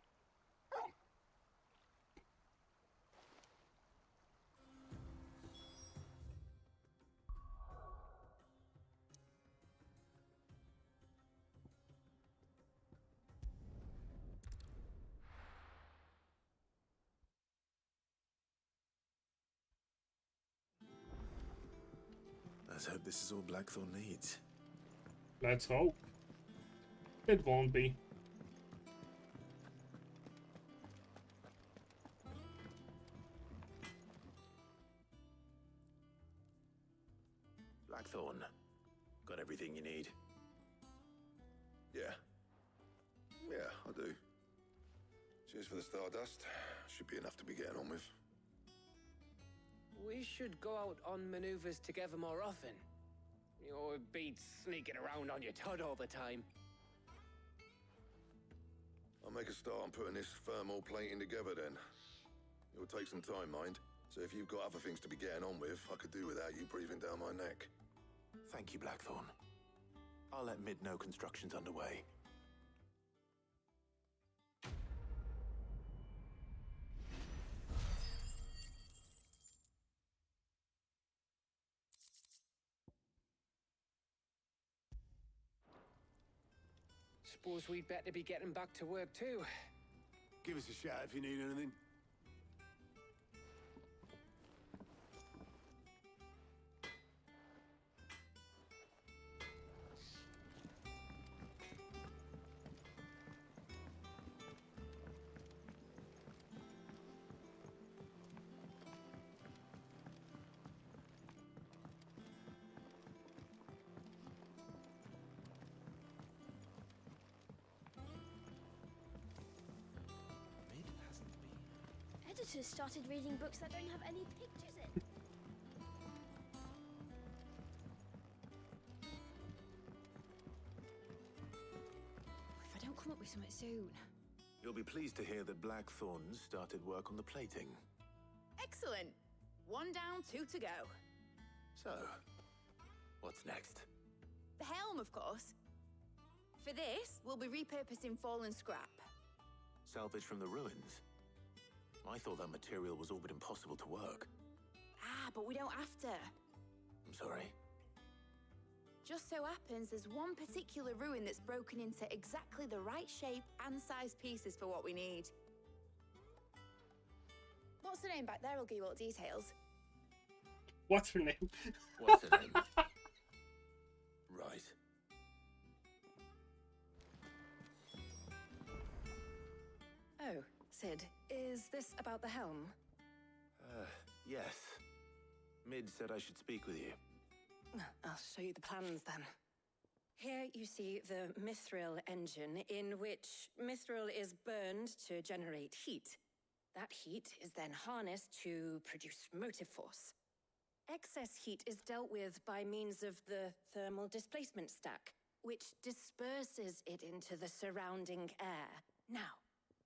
Let's hope this is all Blackthorn needs. Let's hope. It won't be. Blackthorn, got everything you need? Yeah. Yeah, I do. Cheers for the Stardust. Should be enough to be getting on with. We should go out on maneuvers together more often. You know, it beats sneaking around on your tud all the time. I'll make a start on putting this thermal plating together then. It'll take some time, mind. So if you've got other things to be getting on with, I could do without you breathing down my neck. Thank you, Blackthorn. I'll let Mid know construction's underway. Suppose we'd better be getting back to work too. Give us a shout if you need anything. Mid hasn't been visitors started reading books that don't have any pictures in. If I don't come up with something soon. You'll be pleased to hear that Blackthorn's started work on the plating. Excellent. 1 down, 2 to go. So, what's next? The helm, of course. For this, we'll be repurposing fallen scrap. Salvage from the ruins? I thought that material was all but impossible to work. Ah, but we don't have to. I'm sorry. Just so happens there's one particular ruin that's broken into exactly the right shape and size pieces for what we need. What's the name back there? I'll give you all the details. What's her name? What's her name? Right. Oh, Sid, is this about the helm? Yes. Mid said I should speak with you. I'll show you the plans then. Here you see the mithril engine, in which mithril is burned to generate heat. That heat is then harnessed to produce motive force. Excess heat is dealt with by means of the thermal displacement stack, which disperses it into the surrounding air. Now,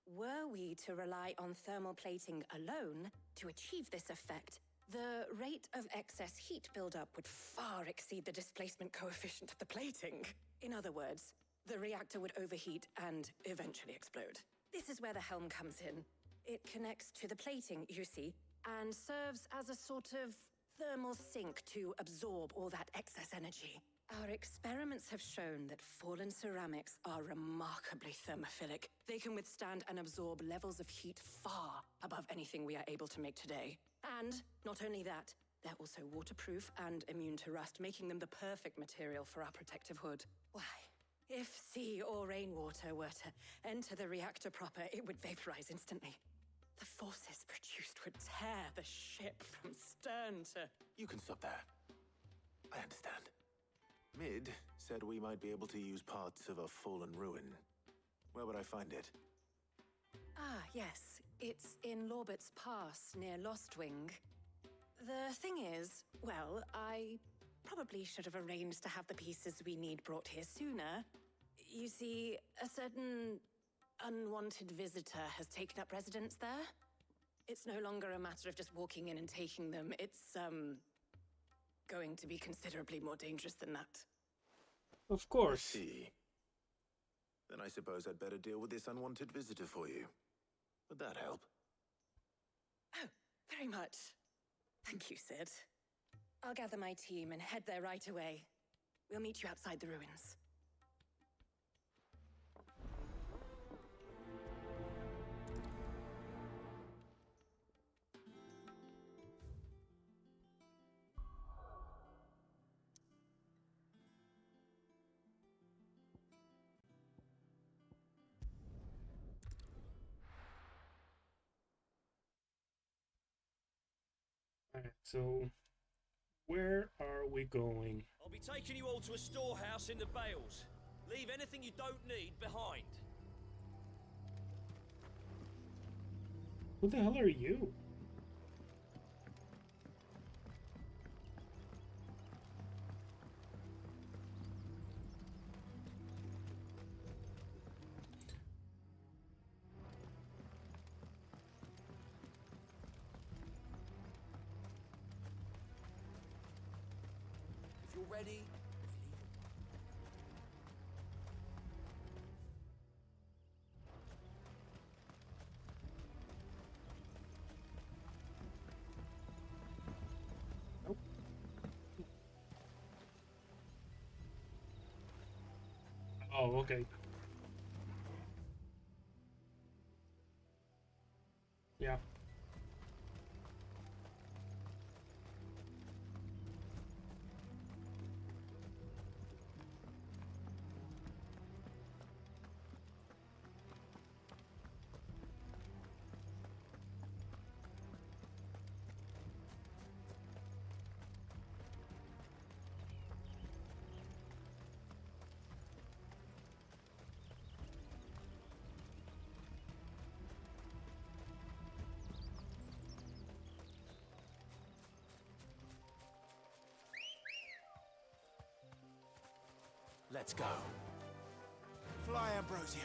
were we to rely on thermal plating alone to achieve this effect, the rate of excess heat buildup would far exceed the displacement coefficient of the plating. In other words, the reactor would overheat and eventually explode. This is where the helm comes in. It connects to the plating, you see, and serves as a sort of thermal sink to absorb all that excess energy. Our experiments have shown that fallen ceramics are remarkably thermophilic. They can withstand and absorb levels of heat far above anything we are able to make today. And not only that, they're also waterproof and immune to rust, making them the perfect material for our protective hood. Why, if sea or rainwater were to enter the reactor proper, it would vaporize instantly. The forces produced would tear the ship from stern to... You can stop there. I understand. Mid said we might be able to use parts of a fallen ruin. Where would I find it? Ah, yes. It's in Lorbert's Pass, near Lostwing. The thing is, well, I probably should have arranged to have the pieces we need brought here sooner. You see, a certain unwanted visitor has taken up residence there. It's no longer a matter of just walking in and taking them. It's, going to be considerably more dangerous than that. Of course. I see. Then I suppose I'd better deal with this unwanted visitor for you. Would that help? Oh, very much. Thank you, Sid. I'll gather my team and head there right away. We'll meet you outside the ruins. Alright, so where are we going? I'll be taking you all to a storehouse in the Bales. Leave anything you don't need behind. Who the hell are you? If you're ready, Oh, okay. Yeah. Let's go. Fly, Ambrosia.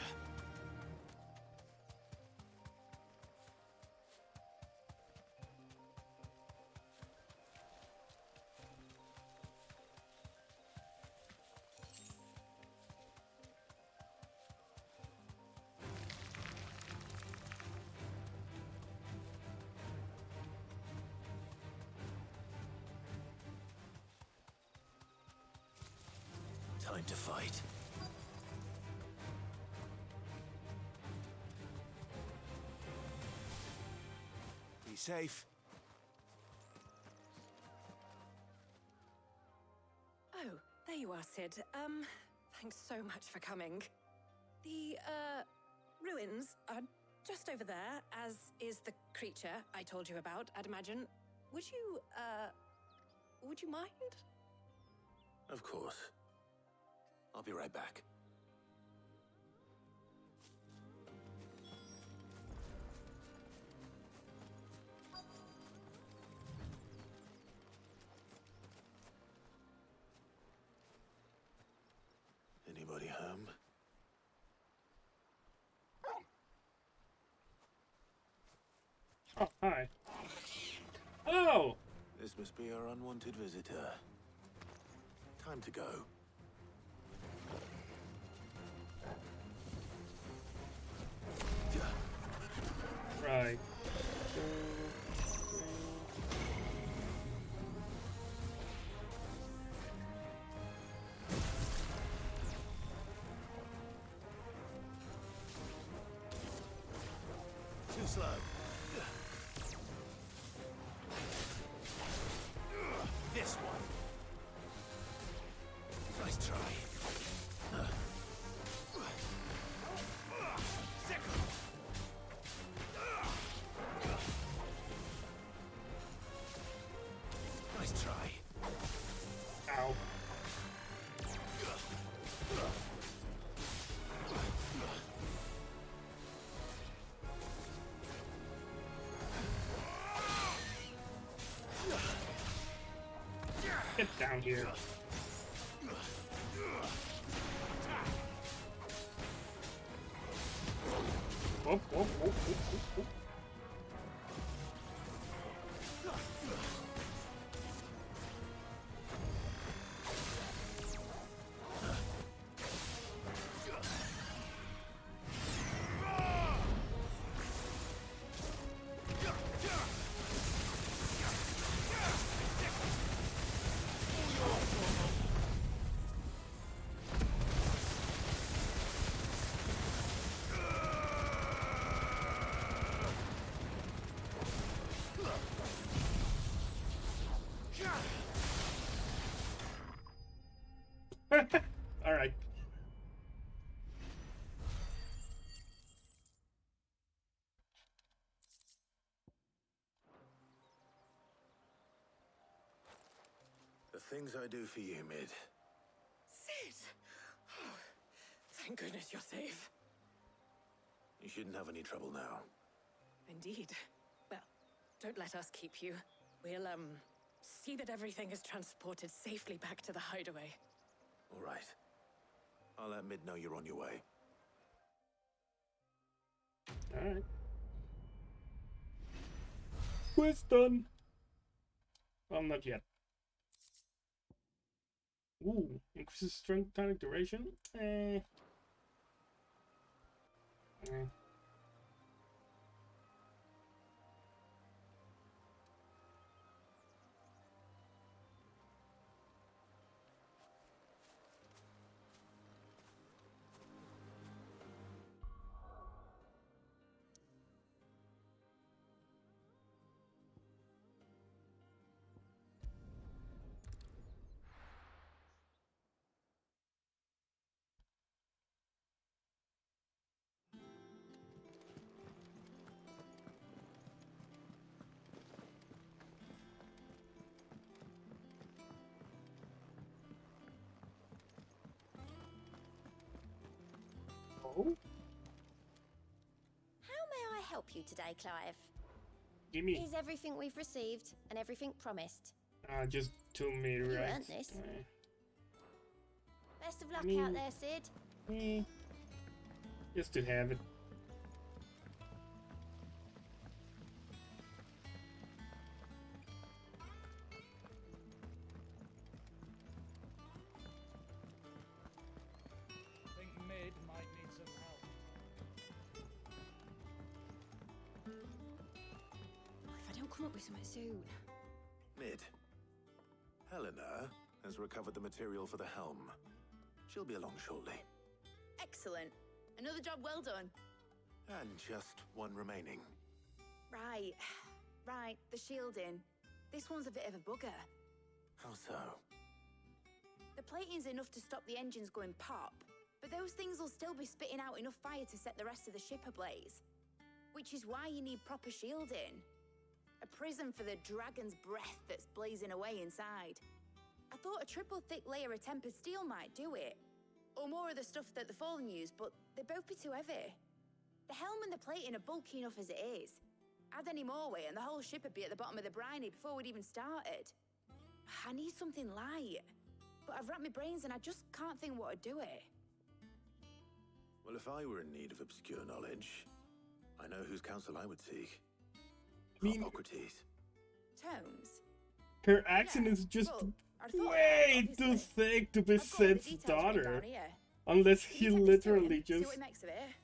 Time to fight. Be safe. Oh, there you are, Sid. Thanks so much for coming. The, ruins are just over there, as is the creature I told you about, I'd imagine. Would you mind? Of course. I'll be right back. Anybody home? Oh, hi. Oh! This must be our unwanted visitor. Time to go. Right. Too slow. This one. Nice try. Nice try. Ow. Get down here. Whoop, whoop, whoop, whoop, whoop, whoop. All right. The things I do for you, Mid. Sid! Oh, thank goodness you're safe. You shouldn't have any trouble now. Indeed. Well, don't let us keep you. We'll, see that everything is transported safely back to the hideaway. All right. I'll let Mid know you're on your way. Alright. Quest done. Well, not yet. Ooh, increases strength tonic duration. How may I help you today, Clive? Gimme. Is everything we've received and everything promised? Just 2 You meteorites. earned this. Best of luck mean- out there, Sid. Just to have it. I think Mid might need some help. If I don't come up with something soon. Mid. Helena has recovered the material for the helm. She'll be along shortly. Excellent. Another job well done. And just one remaining. Right. Right, the shielding. This one's a bit of a bugger. How so? The plating's enough to stop the engines going pop, but those things will still be spitting out enough fire to set the rest of the ship ablaze. Which is why you need proper shielding. A prison for the dragon's breath that's blazing away inside. I thought a triple thick layer of tempered steel might do it. Or more of the stuff that the Fallen use, but they'd both be too heavy. The helm and the plating are bulky enough as it is. Add any more weight and the whole ship would be at the bottom of the briny before we'd even started. I need something light. But I've racked my brains and I just can't think what would do it. Well, if I were in need of obscure knowledge, I know whose counsel I would seek. Hippocrates. Tomes? Her accent is just way too thick to be Sid's daughter. Unless he literally just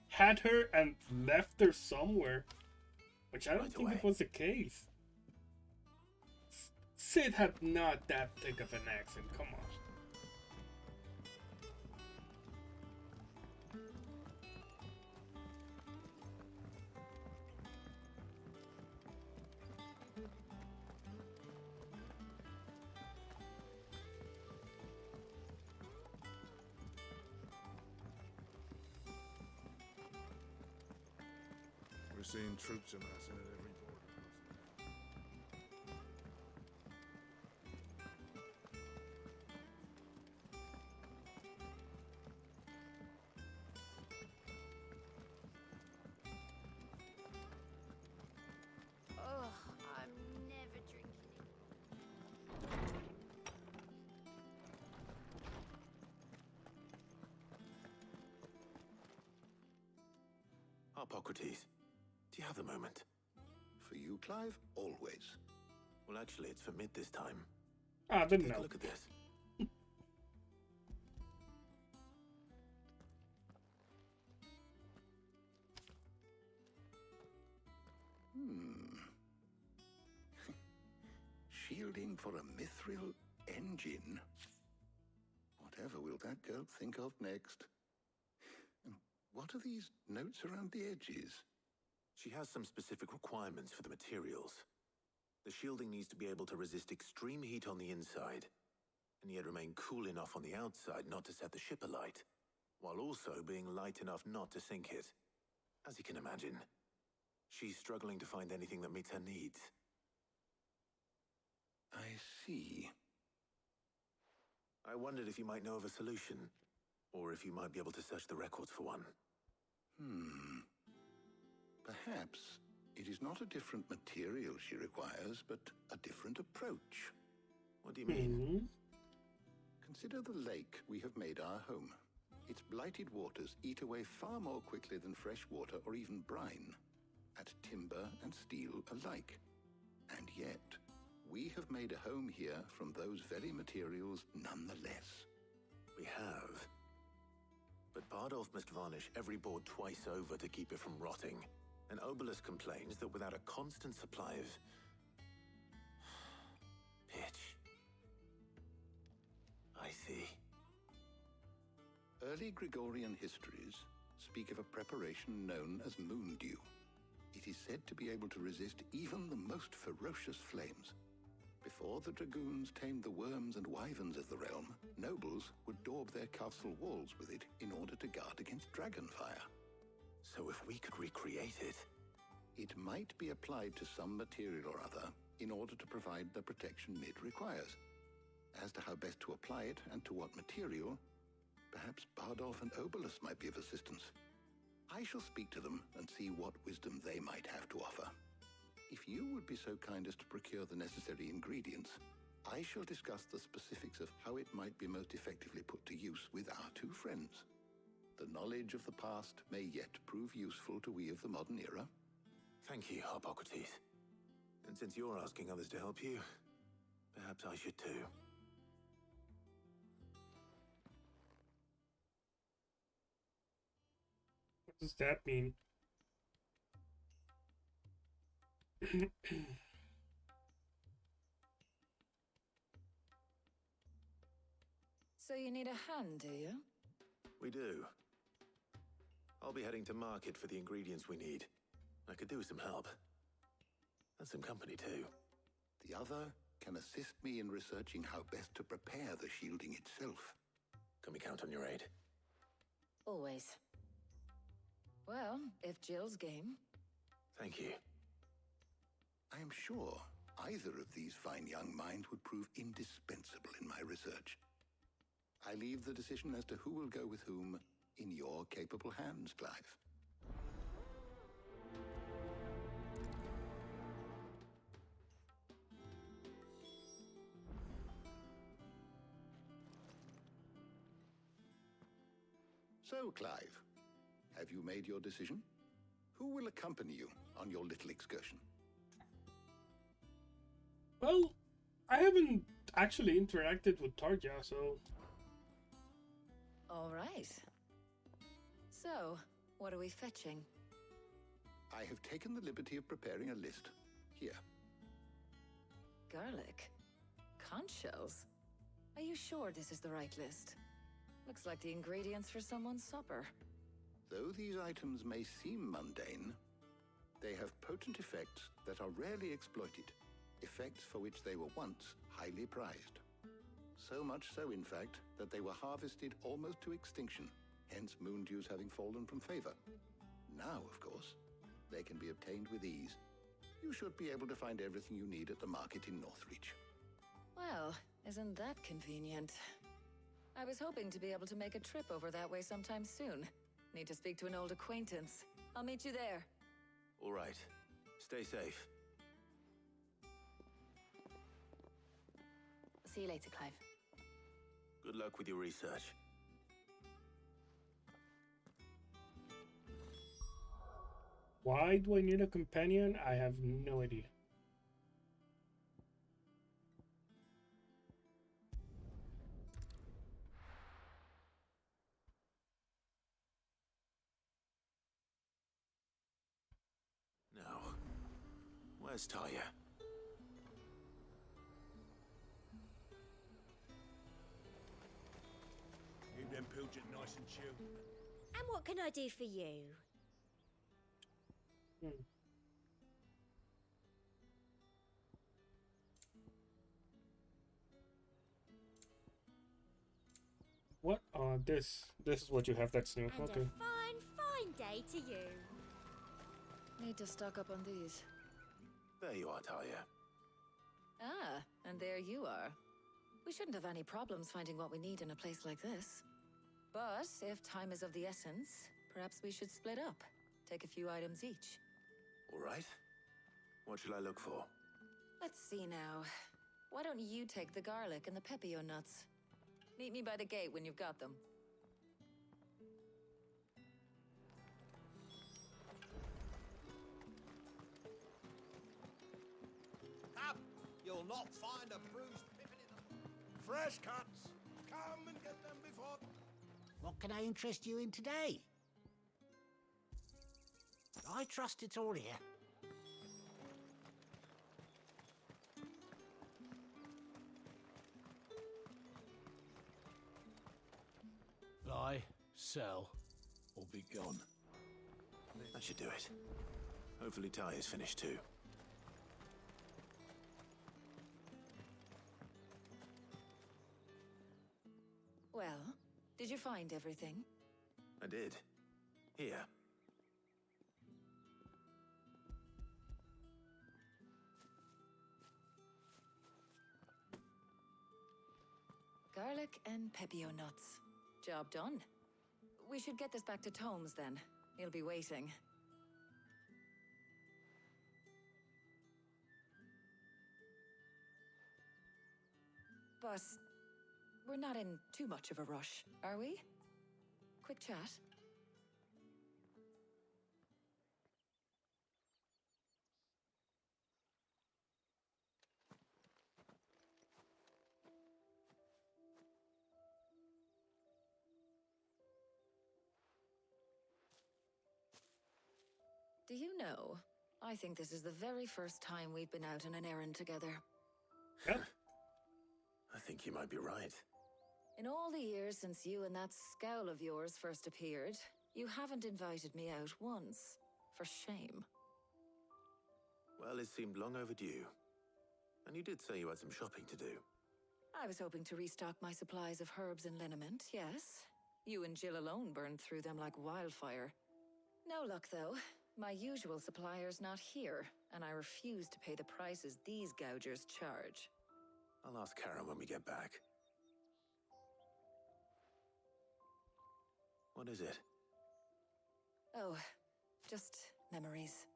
had her and left her somewhere. Which I don't think it was the case. Sid had not that thick of an accent, come on. We're seeing troops amassing at every border crossing. Oh, I'm never drinking Hippocrates, do you have the moment? For you, Clive, always. Well, actually, it's for Mid this time. Ah, then Take no. a look at this. Shielding for a mithril engine. Whatever will that girl think of next? And what are these notes around the edges? She has some specific requirements for the materials. The shielding needs to be able to resist extreme heat on the inside, and yet remain cool enough on the outside not to set the ship alight, while also being light enough not to sink it. As you can imagine, she's struggling to find anything that meets her needs. I see. I wondered if you might know of a solution, or if you might be able to search the records for one. Perhaps it is not a different material she requires, but a different approach. What do you mean? Consider the lake we have made our home. Its blighted waters eat away far more quickly than fresh water or even brine, at timber and steel alike. And yet, we have made a home here from those very materials nonetheless. We have. But Bardolph must varnish every board twice over to keep it from rotting. And Obelisk complains that without a constant supply of pitch. I see. Early Gregorian histories speak of a preparation known as moon dew. It is said to be able to resist even the most ferocious flames. Before the dragoons tamed the worms and wyverns of the realm, nobles would daub their castle walls with it in order to guard against dragonfire. So if we could recreate it... It might be applied to some material or other in order to provide the protection Mid requires. As to how best to apply it and to what material, perhaps Bardolph and Obelisk might be of assistance. I shall speak to them and see what wisdom they might have to offer. If you would be so kind as to procure the necessary ingredients, I shall discuss the specifics of how it might be most effectively put to use with our two friends. The knowledge of the past may yet prove useful to we of the modern era. Thank you, Hippocrates. And since you're asking others to help you, perhaps I should too. What does that mean? So you need a hand, do you? We do. I'll be heading to market for the ingredients we need. I could do with some help. And some company too. The other can assist me in researching how best to prepare the shielding itself. Can we count on your aid? Always. Well, if Jill's game. Thank you. I am sure either of these fine young minds would prove indispensable in my research. I leave the decision as to who will go with whom in your capable hands, Clive. So, Clive, have you made your decision? Who will accompany you on your little excursion? Well, I haven't actually interacted with Tarja, so... All right. So, what are we fetching? I have taken the liberty of preparing a list. Here. Garlic. Conch shells. Are you sure this is the right list? Looks like the ingredients for someone's supper. Though these items may seem mundane, they have potent effects that are rarely exploited, effects for which they were once highly prized. So much so, in fact, that they were harvested almost to extinction, hence moon dews having fallen from favor. Now, of course, they can be obtained with ease. You should be able to find everything you need at the market in Northreach. Well, isn't that convenient? I was hoping to be able to make a trip over that way sometime soon. Need to speak to an old acquaintance. I'll meet you there. All right. Stay safe. See you later, Clive. Good luck with your research. Why do I need a companion? I have no idea. Now, where's Talia? Keep them pilchards nice and chilled. And what can I do for you? What? This is what you have that's new. And Okay. a fine, fine day to you. Need to stock up on these. There you are, Talia. Ah, and there you are. We shouldn't have any problems finding what we need in a place like this. But if time is of the essence, perhaps we should split up. Take a few items each. All right. What shall I look for? Let's see now. Why don't you take the garlic and the pepio nuts? Meet me by the gate when you've got them. Up! You'll not find a bruised pippin in the... Fresh cuts! Come and get them before... What can I interest you in today? I trust it's all here. Buy, sell, or be gone. That should do it. Hopefully Talia's finished too. Well, did you find everything? I did. Here. Garlic and pepio nuts. Job done. We should get this back to Tomes then. He'll be waiting. But we're not in too much of a rush, are we? Quick chat. Do you know, I think this is the very first time we've been out on an errand together. Yeah. I think you might be right. In all the years since you and that scowl of yours first appeared, you haven't invited me out once. For shame. Well, it seemed long overdue. And you did say you had some shopping to do. I was hoping to restock my supplies of herbs and liniment, yes. You and Jill alone burned through them like wildfire. No luck, though. My usual supplier's not here, and I refuse to pay the prices these gougers charge. I'll ask Karen when we get back. What is it? Oh, just memories.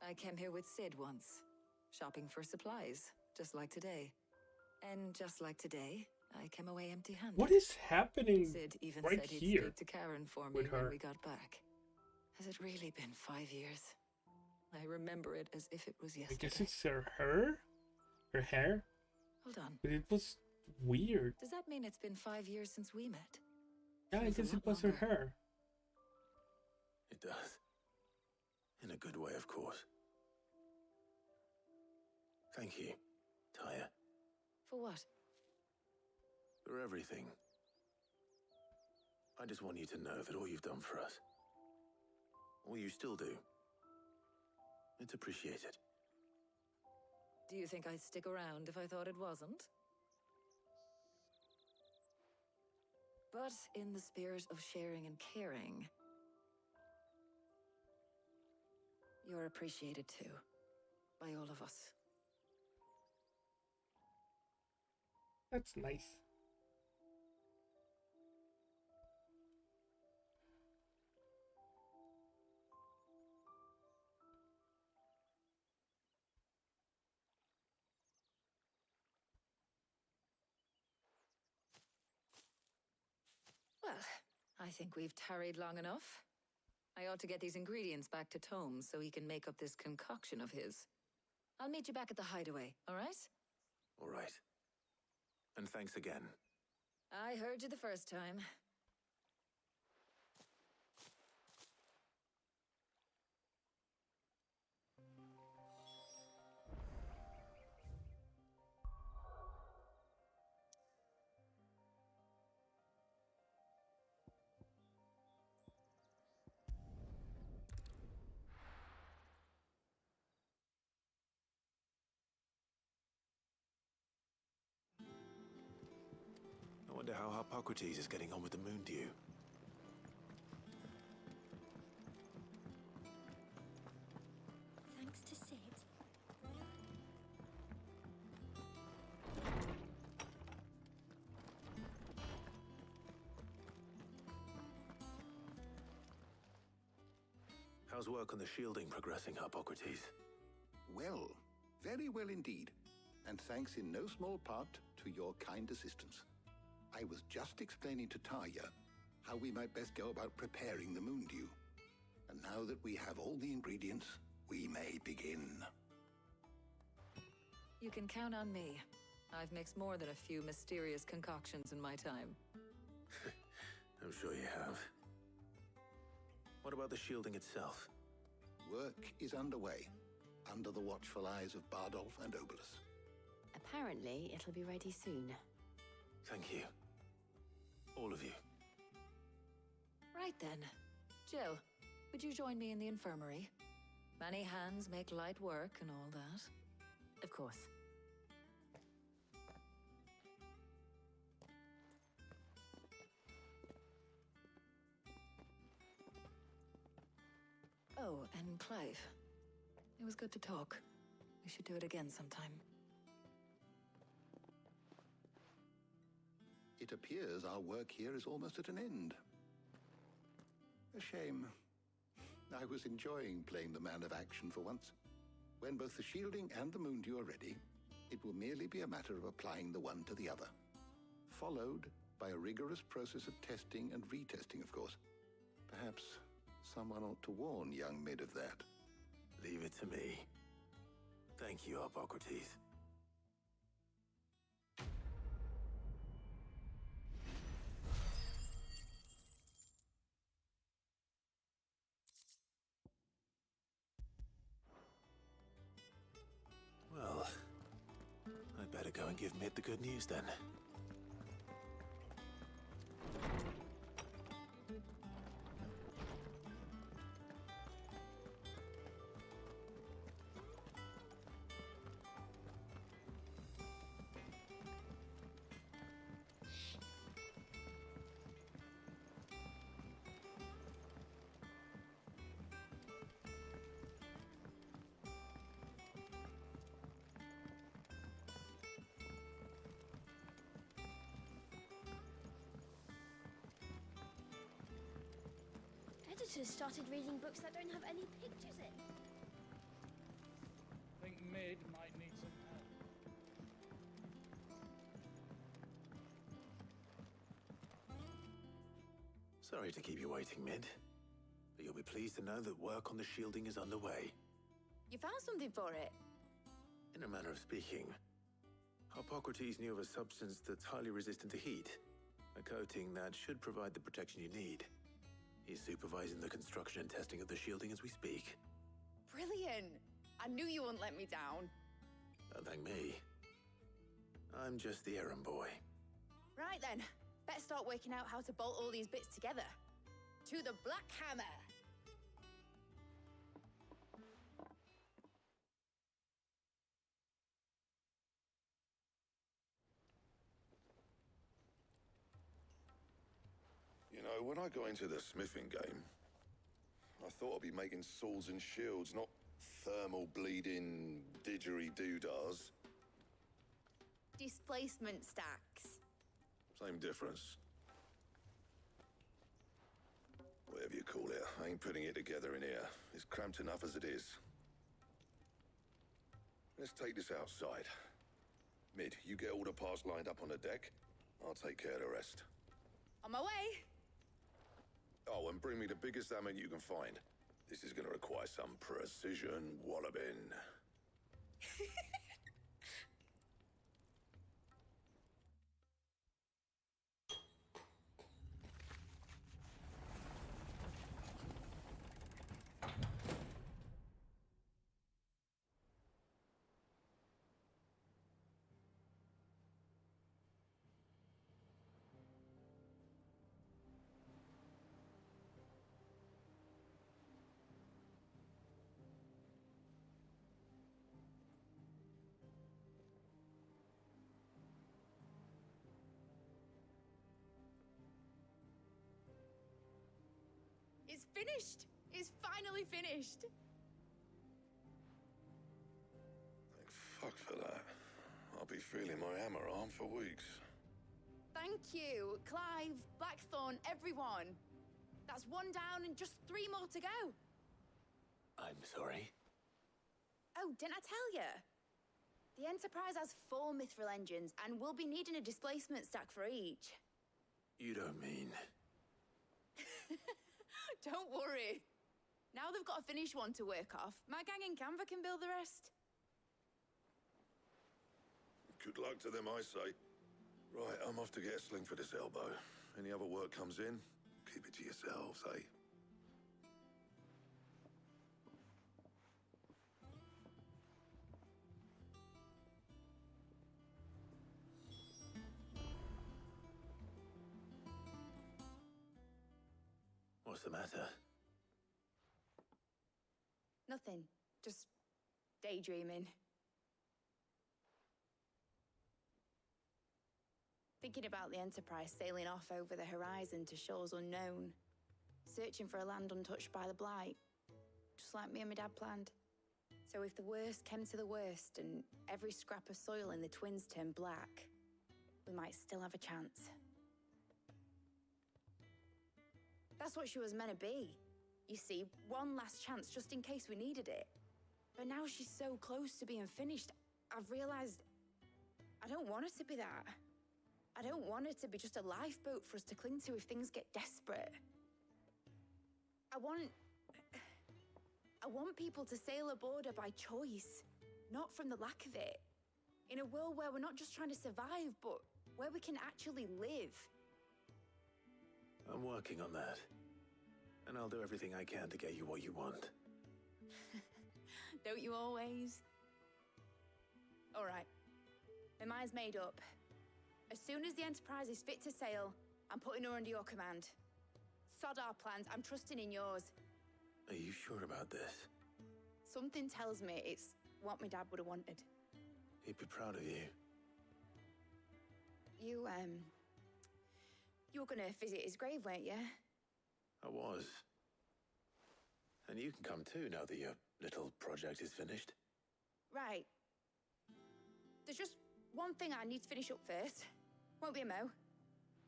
I came here with Sid once, shopping for supplies, just like today. And just like today, I came away empty-handed. What is happening Sid even right said he'd here speak to Karen for me with her? when we got back. Has it really been 5 years? I remember it as if it was I yesterday. guess it's her hair? Hold on. But it was weird. Does that mean it's been 5 years since we met? Yeah, I Feels a guess lot it was her longer. hair. It does. In a good way, of course. Thank you, Tyre, For what? for everything. I just want you to know that all you've done for us, all you still do, it's appreciated. Do you think I'd stick around if I thought it wasn't? But in the spirit of sharing and caring, you're appreciated too, by all of us. That's nice. Well, I think we've tarried long enough. I ought to get these ingredients back to Tome so he can make up this concoction of his. I'll meet you back at the hideaway, all right? All right. And thanks again. I heard you the first time. I wonder how Hippocrates is getting on with the moon dew. Thanks to Sid. How's work on the shielding progressing, Hippocrates? Well, very well indeed. And thanks in no small part to your kind assistance. I was just explaining to Tarja how we might best go about preparing the moon dew. And now that we have all the ingredients, we may begin. You can count on me. I've mixed more than a few mysterious concoctions in my time. I'm sure you have. What about the shielding itself? Work is underway, under the watchful eyes of Bardolph and Obolus. Apparently, it'll be ready soon. Thank you. All of you. Right then. Jill, would you join me in the infirmary? Many hands make light work and all that. Of course. Oh, and Clive. It was good to talk. We should do it again sometime. It appears our work here is almost at an end. A shame. I was enjoying playing the man of action for once. When both the shielding and the moon dew are ready, It will merely be a matter of applying the one to the other, followed by a rigorous process of testing and retesting, of course. Perhaps someone ought to warn young Mid of that. Leave it to me. Thank you, Hippocrates. Well, I'd better go and give Mid the good news then. Editors started reading books that don't have any pictures in. Think Mid might need some help. Sorry to keep you waiting, Mid. But you'll be pleased to know that work on the shielding is underway. You found something for it? In a manner of speaking, Hippocrates knew of a substance that's highly resistant to heat. A coating that should provide the protection you need. He's supervising the construction and testing of the shielding as we speak. Brilliant! I knew you wouldn't let me down. Don't thank me. I'm just the errand boy. Right then, better start working out how to bolt all these bits together. To the Black Hammer! You know, when I got into the smithing game, I thought I'd be making swords and shields, not thermal bleeding didgeridoo-dahs. Displacement stacks. Same difference. Whatever you call it, I ain't putting it together in here. It's cramped enough as it is. Let's take this outside. Mid, you get all the parts lined up on the deck. I'll take care of the rest. On my way! Oh, and bring me the biggest hammer you can find. This is gonna require some precision walloping. It's finished! It's finally finished! Thank fuck for that. I'll be feeling my hammer arm for weeks. Thank you, Clive, Blackthorn, everyone. That's one down and just 3 more to go. I'm sorry. Oh, didn't I tell you? The Enterprise has 4 mithril engines and we'll be needing a displacement stack for each. You don't mean... Don't worry. Now they've got a finished one to work off. My gang in Canva can build the rest. Good luck to them, I say. Right, I'm off to get a sling for this elbow. Any other work comes in, keep it to yourselves, eh? What's the matter? Nothing. Just daydreaming. Thinking about the Enterprise sailing off over the horizon to shores unknown. Searching for a land untouched by the Blight. Just like me and my dad planned. So if the worst came to the worst and every scrap of soil in the Twins turned black, we might still have a chance. That's what she was meant to be. You see, one last chance just in case we needed it. But now she's so close to being finished, I've realized I don't want it to be that. I don't want it to be just a lifeboat for us to cling to if things get desperate. I want people to sail aboard her by choice, not from the lack of it. In a world where we're not just trying to survive, but where we can actually live. I'm working on that. And I'll do everything I can to get you what you want. Don't you always? All right. My mind's made up. As soon as the Enterprise is fit to sail, I'm putting her under your command. Sod our plans, I'm trusting in yours. Are you sure about this? Something tells me it's what my dad would have wanted. He'd be proud of you. You were gonna visit his grave, weren't you? I was. And you can come too now that your little project is finished. Right. There's just one thing I need to finish up first. Won't be a mo.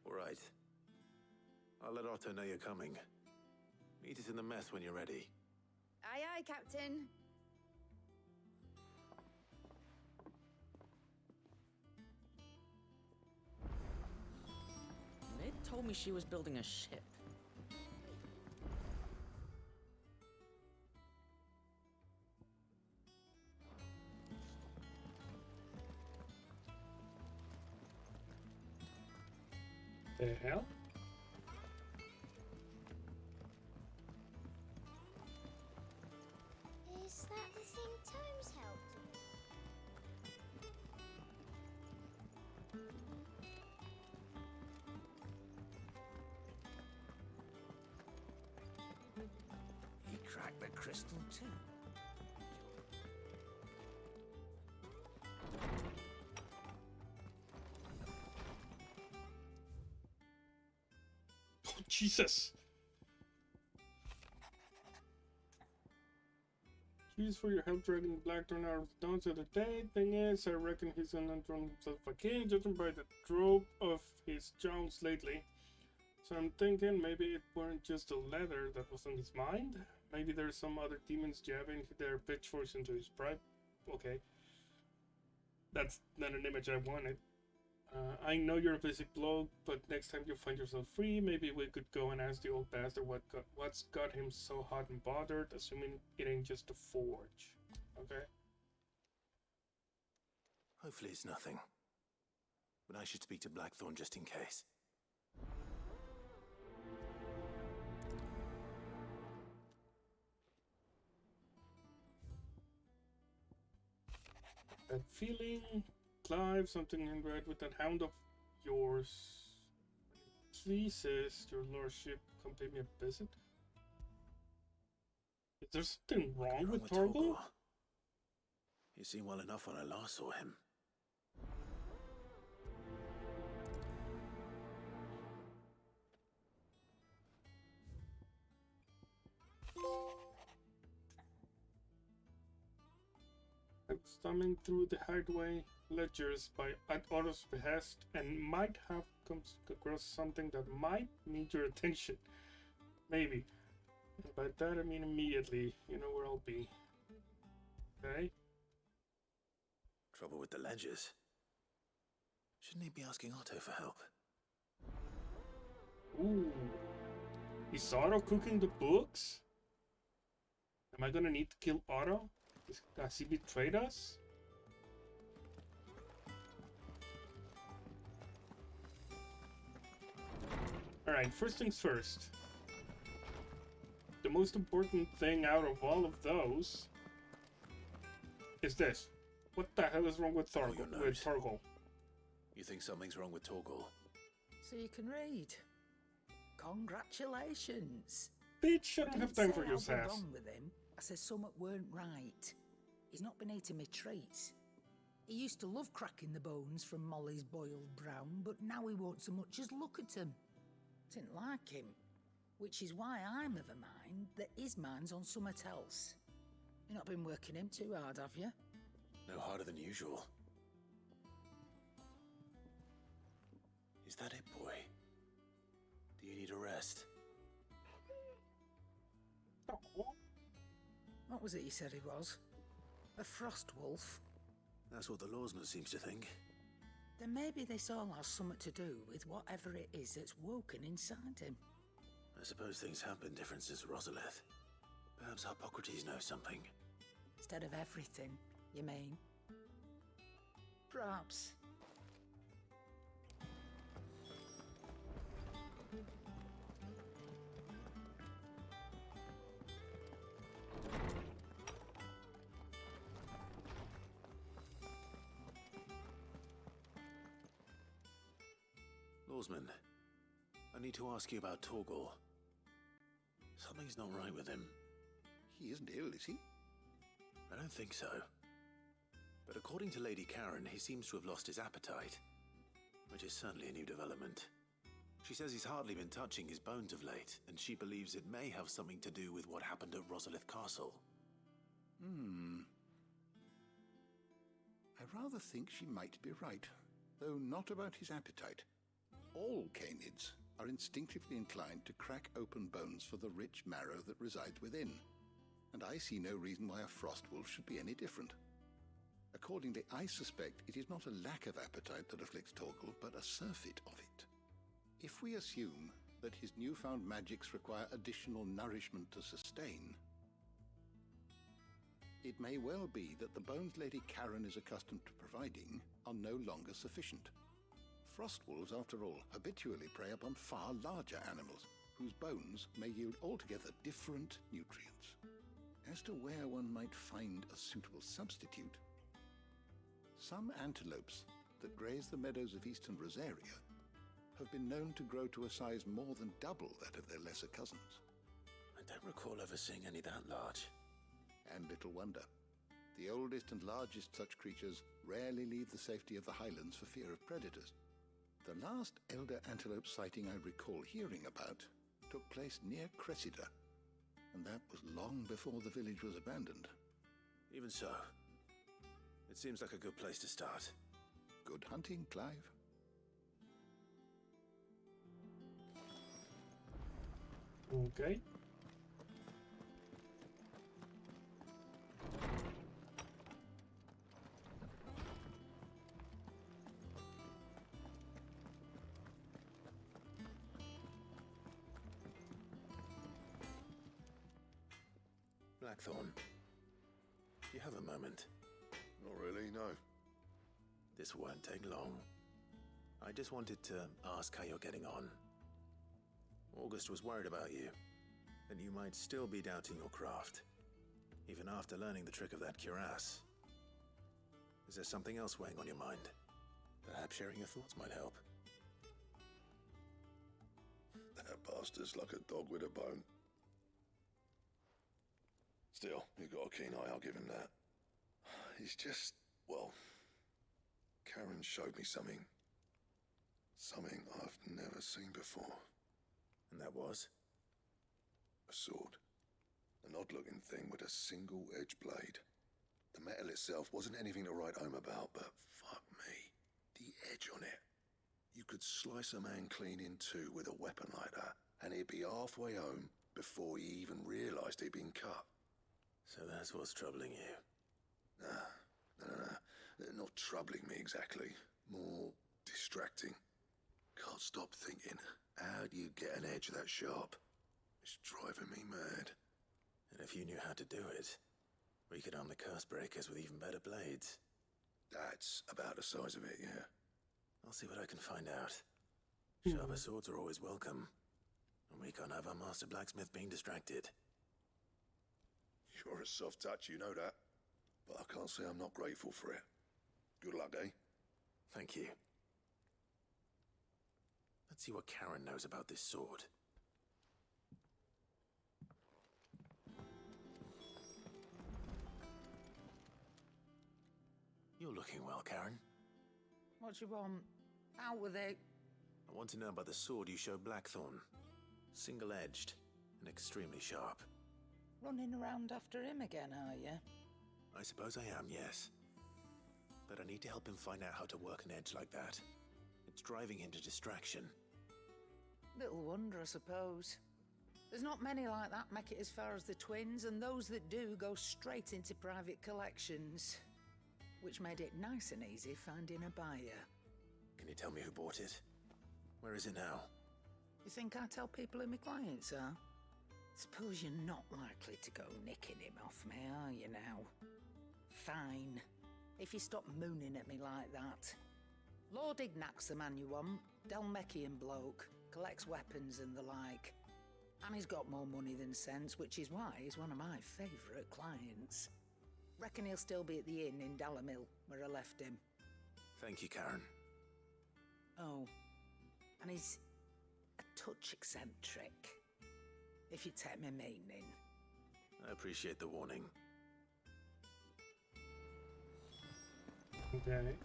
All right. I'll let Otto know you're coming. Meet us in the mess when you're ready. Aye, aye, Captain. Mid told me she was building a ship. The hell? Is that the thing Tomes helped He cracked the crystal too. Oh, Jesus! Cheers for your help dragging Blackthorn out of the downs the other day. Thing is, I reckon he's gonna throw himself a king, judging by the drop of his jounce lately. So I'm thinking maybe it weren't just the leather that was on his mind. Maybe there's some other demons jabbing their pitchforks into his pride. Okay. That's not an image I wanted. I know you're a busy bloke, but next time you find yourself free, maybe we could go and ask the old bastard what's got him so hot and bothered, assuming it ain't just a forge. Okay? Hopefully it's nothing. But I should speak to Blackthorn just in case. That feeling, Clive, something in red with that hound of yours. Pleases your lordship come pay me a visit. Is there something wrong with Torgal? You seemed well enough when I last saw him. I'm thumbing through the hideaway ledgers at Otto's behest and might have come across something that might need your attention. Maybe. And by that I mean immediately. You know where I'll be. Okay? Trouble with the ledgers. Shouldn't he be asking Otto for help? Ooh. Is Otto cooking the books? Am I gonna need to kill Otto? Has he betrayed us? Alright, first things first. The most important thing out of all of those is this. What the hell is wrong with Torgal? You think something's wrong with Torgal? So you can read. Congratulations. Bitch, I don't have time for your I sass. wrong with him. I said something weren't right. He's not been eating me treats. He used to love cracking the bones from Molly's boiled brown, but now he won't so much as look at them. Didn't like him, which is why I'm of a mind that his mind's on something else. You've not been working him too hard, have you? No harder than usual. Is that it, boy? Do you need a rest? What was it you said he was? A frost wolf? That's what the lawsman seems to think. Then maybe this all has something to do with whatever it is that's woken inside him. I suppose things have been different since Rosalith. Perhaps Hippocrates knows something. Instead of everything, you mean? Perhaps. Lawsman, I need to ask you about Torgal. Something's not right with him. He isn't ill, is he? I don't think so. But according to Lady Karen, he seems to have lost his appetite, which is certainly a new development. She says he's hardly been touching his bones of late, and she believes it may have something to do with what happened at Rosalith Castle. I rather think she might be right, though not about his appetite. All canids are instinctively inclined to crack open bones for the rich marrow that resides within, and I see no reason why a frost wolf should be any different. Accordingly, I suspect it is not a lack of appetite that afflicts Torgal, but a surfeit of it. If we assume that his newfound magics require additional nourishment to sustain, it may well be that the bones Lady Karen is accustomed to providing are no longer sufficient. Frost wolves, after all, habitually prey upon far larger animals, whose bones may yield altogether different nutrients. As to where one might find a suitable substitute, some antelopes that graze the meadows of eastern Rosaria have been known to grow to a size more than double that of their lesser cousins. I don't recall ever seeing any that large. And little wonder. The oldest and largest such creatures rarely leave the safety of the highlands for fear of predators. The last elder antelope sighting I recall hearing about took place near Cressida, and that was long before the village was abandoned. Even so, it seems like a good place to start. Good hunting, Clive. Okay. Blackthorn, do you have a moment? Not really, no. This won't take long. I just wanted to ask how you're getting on. August was worried about you, that you might still be doubting your craft, even after learning the trick of that cuirass. Is there something else weighing on your mind? Perhaps sharing your thoughts might help. That bastard's like a dog with a bone. Still, you've got a keen eye, I'll give him that. He's just, well, Karen showed me something. Something I've never seen before. And that was? A sword. An odd-looking thing with a single-edged blade. The metal itself wasn't anything to write home about, but fuck me. The edge on it. You could slice a man clean in two with a weapon like that, and he'd be halfway home before he even realised he'd been cut. So that's what's troubling you? No. Not troubling me exactly. More distracting. Can't stop thinking, how do you get an edge that sharp? It's driving me mad. And if you knew how to do it, we could arm the curse breakers with even better blades. That's about the size of it, yeah. I'll see what I can find out. Sharper swords are always welcome. And we can't have our master blacksmith being distracted. You're a soft touch, you know that. But I can't say I'm not grateful for it. Good luck, eh? Thank you. Let's see what Karen knows about this sword. You're looking well, Karen. What do you want? Out with it. I want to know about the sword you showed Blackthorn. Single-edged and extremely sharp. Running around after him again, are you? I suppose I am, yes. But I need to help him find out how to work an edge like that. It's driving him to distraction. Little wonder, I suppose. There's not many like that make it as far as the twins, and those that do go straight into private collections. Which made it nice and easy finding a buyer. Can you tell me who bought it? Where is it now? You think I tell people who my clients are? Suppose you're not likely to go nicking him off me, are you now? Fine. If you stop mooning at me like that. Lord Ignac's the man you want. Delmechian bloke. Collects weapons and the like. And he's got more money than sense, which is why he's one of my favourite clients. Reckon he'll still be at the inn in Dalamil, where I left him. Thank you, Karen. Oh, and he's a touch eccentric, if you take my meaning. I appreciate the warning. Okay.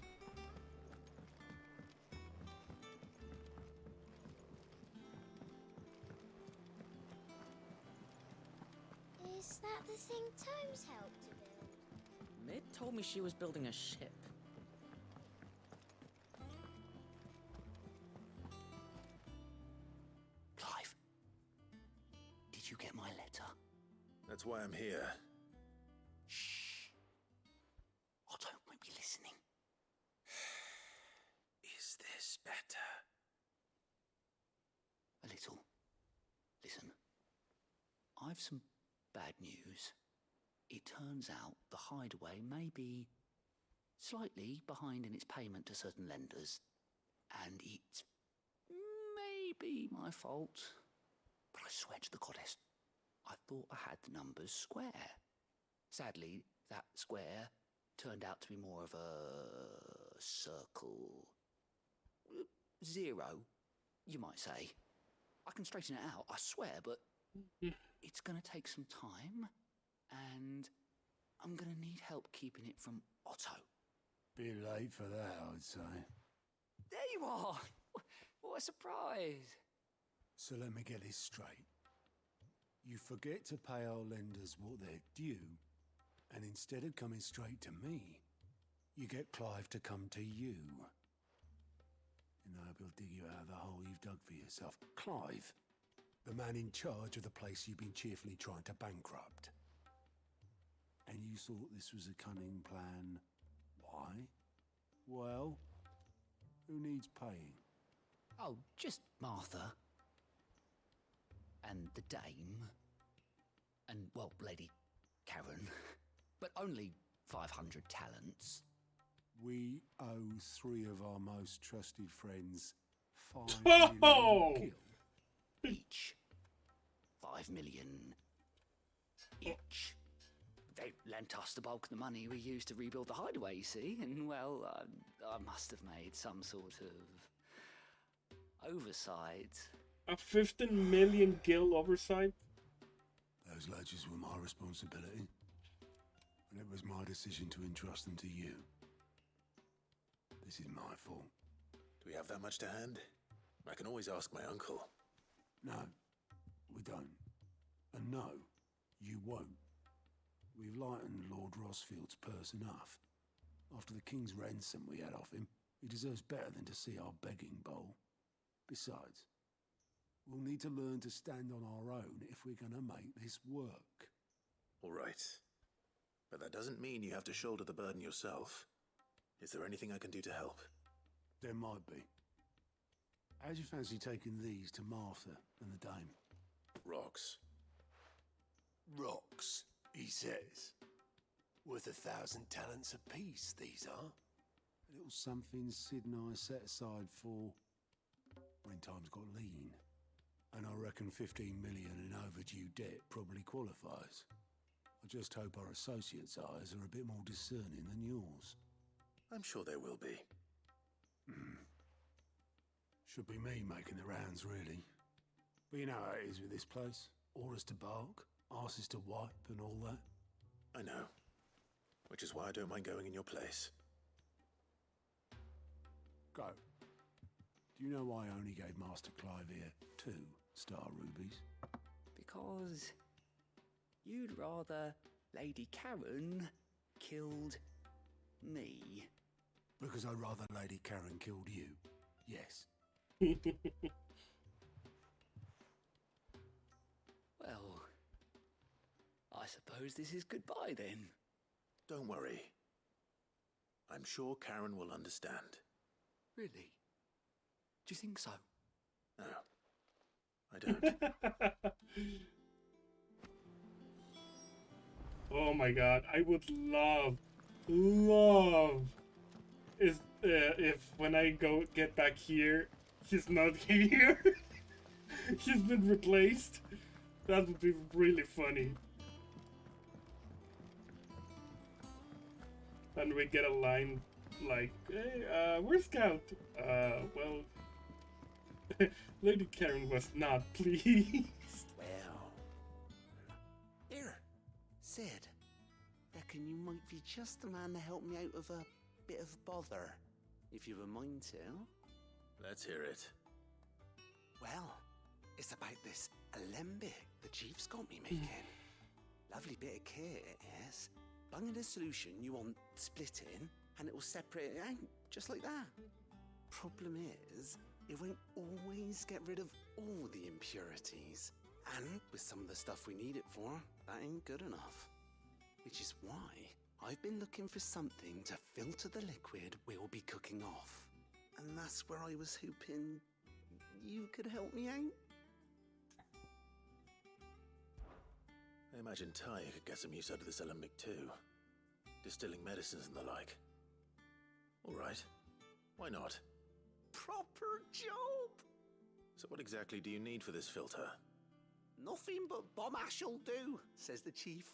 Is that the thing Tomes helped to build? Mid told me she was building a ship. Clive, did you get my letter? That's why I'm here. Shh. Otto won't be listening. Is this better? A little. Listen, I've some bad news. It turns out the hideaway may be slightly behind in its payment to certain lenders, and it may be my fault. But I swear to the goddess, I thought I had the numbers square. Sadly, that square turned out to be more of a circle. 0, you might say. I can straighten it out, I swear, but it's going to take some time, and I'm going to need help keeping it from Otto. Bit late for that, I'd say. There you are! What a surprise! So let me get this straight. You forget to pay our lenders what they're due, and instead of coming straight to me, you get Clive to come to you. And I will dig you out of the hole you've dug for yourself. Clive, the man in charge of the place you've been cheerfully trying to bankrupt. And you thought this was a cunning plan. Why? Well, who needs paying? Oh, just Martha. And the dame. And, well, Lady Karen. But only 500 talents. We owe 3 of our most trusted friends 5 million gil each. 5 million each. They lent us the bulk of the money we used to rebuild the hideaway, you see, and, well, I must have made some sort of oversight. A 15 million gil oversight? Those ledgers were my responsibility, and it was my decision to entrust them to you. This is my fault. Do we have that much to hand? I can always ask my uncle. No, we don't. And no, you won't. We've lightened Lord Rosfield's purse enough. After the king's ransom we had off him, he deserves better than to see our begging bowl. Besides, we'll need to learn to stand on our own if we're going to make this work. All right. But that doesn't mean you have to shoulder the burden yourself. Is there anything I can do to help? There might be. How'd you fancy taking these to Martha and the dame? Rocks. Rocks, he says. Worth 1,000 talents apiece, these are. A little something Sid and I set aside for when times got lean. And I reckon 15 million in overdue debt probably qualifies. I just hope our associates' eyes are a bit more discerning than yours. I'm sure there will be. Should be me making the rounds, really. But you know how it is with this place. Orders to bark, arses to wipe, and all that. I know. Which is why I don't mind going in your place. Go. Do you know why I only gave Master Clive here 2 star rubies? Because you'd rather Lady Karen killed me. Because I'd rather Lady Karen killed you. Yes. Well, I suppose this is goodbye then. Don't worry. I'm sure Karen will understand. Really? Do you think so? No, I don't. Oh my god, I would love is if when I get back here, he's not here. He's been replaced. That would be really funny. And we get a line like, hey, where's Scout? Well, Lady Karen was not pleased. Well, here, Sid. Reckon you might be just the man to help me out of a bit of bother, if you've a mind to. Let's hear it. Well, it's about this alembic the chief's got me making. Lovely bit of kit, it is. Bunging a solution you want splitting, and it'll separate it out, just like that. Problem is, it won't always get rid of all the impurities. And with some of the stuff we need it for, that ain't good enough. Which is why I've been looking for something to filter the liquid we'll be cooking off. And that's where I was hoping you could help me out. I imagine Ty could get some use out of this alembic too. Distilling medicines and the like. All right. Why not? Proper job! So what exactly do you need for this filter? Nothing but bomb ash'll do, says the chief.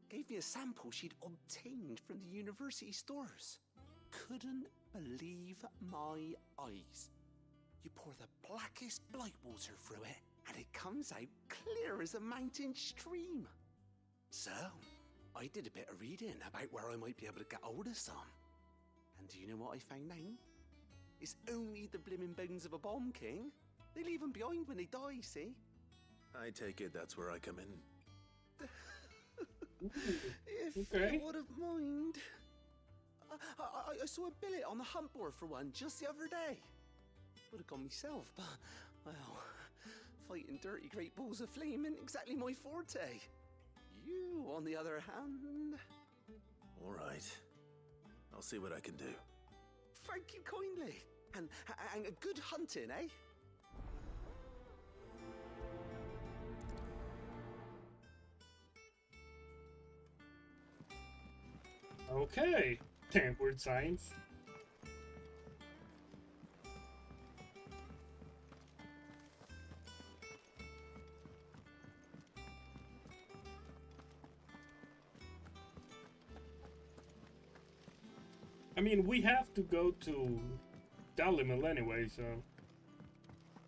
Gave me a sample she'd obtained from the university stores. Couldn't believe my eyes. You pour the blackest blight water through it, and it comes out clear as a mountain stream. So, I did a bit of reading about where I might be able to get hold of some. And do you know what I found out? It's only the blimmin' bones of a bomb king. They leave them behind when they die, see? I take it that's where I come in. If Okay. you wouldn't mind. I saw a billet on the hunt board for one just the other day. Would have gone myself, but, well, fighting dirty great balls of flame ain't exactly my forte. You, on the other hand... All right. I'll see what I can do. Thank you kindly. And a good hunting, eh? Okay. Tampered science. I mean, we have to go to Dalimil anyway, so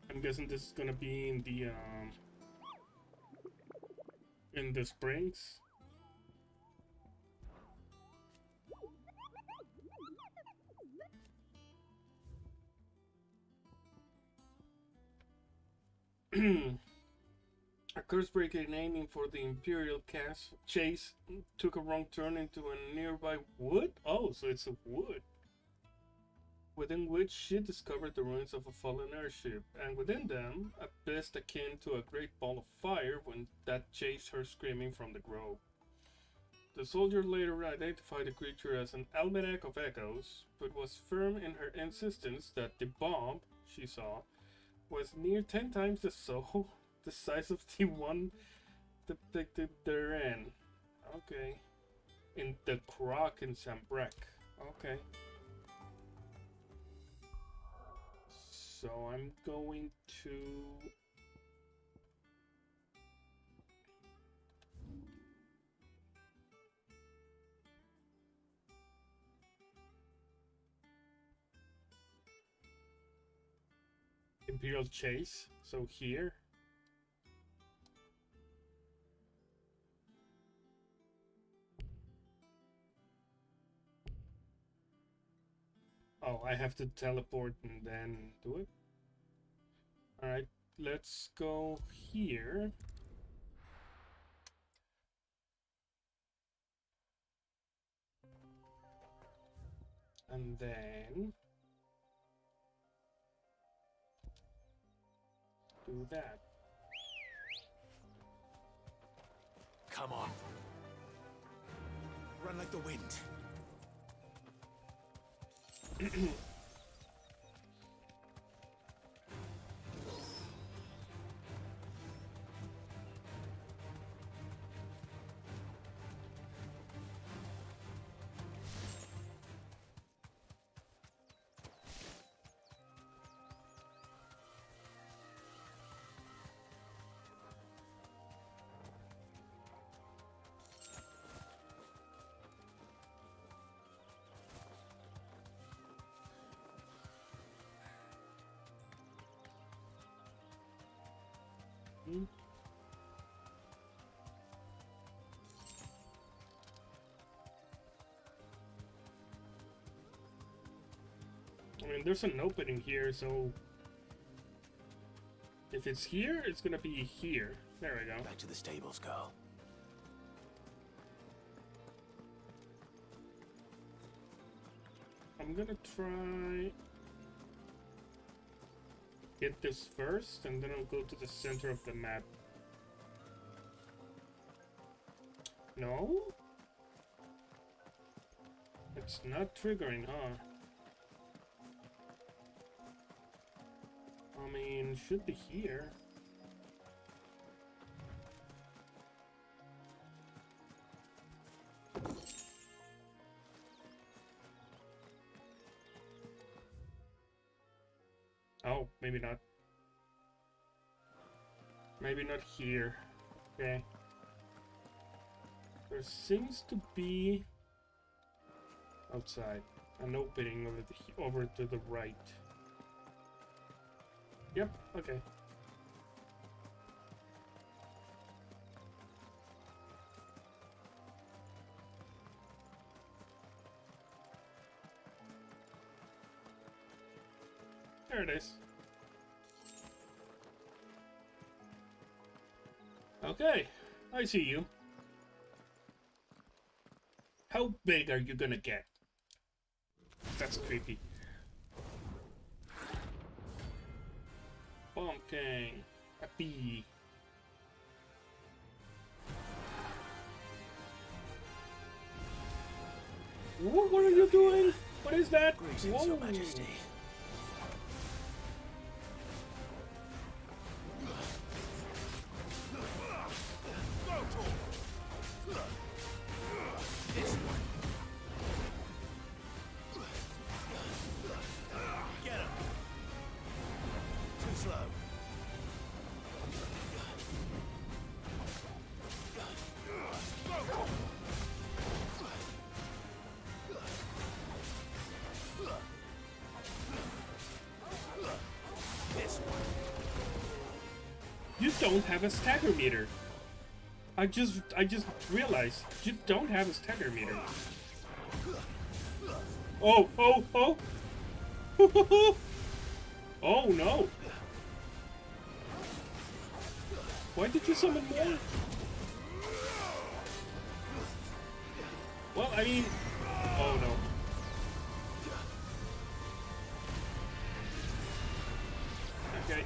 I'm guessing this is gonna be in the springs. A curse breaker aiming for the Imperial chase took a wrong turn into a nearby wood? Oh, so it's a wood. Within which she discovered the ruins of a fallen airship, and within them, a beast akin to a great ball of fire when that chased her screaming from the grove. The soldier later identified the creature as an almanac of echoes, but was firm in her insistence that the bomb she saw was near 10 times the size of the one depicted therein. Okay. In the Croc in Sambrek. Okay. So I'm going to... Imperial Chase. So here. Oh, I have to teleport and then do it? Alright, let's go here. And then... do that. Come on. Run like the wind. I mean, there's an opening here, so if it's here, it's gonna be here. There we go. Back to the stables, girl. I'm gonna try get this first, and then I'll go to the center of the map. No? It's not triggering, huh? I mean, should be here. Oh, maybe not. Maybe not here. Okay. There seems to be outside an opening over to the right. Yep, okay. There it is. Okay, I see you. How big are you gonna get? That's creepy. Bomb King. A bee. What are you doing? What is that? Greetings, Your Majesty. You don't have a stagger meter. I just realized you don't have a stagger meter. Oh, oh, oh. Oh no. Why did you summon more? Well, I mean, oh no. Okay.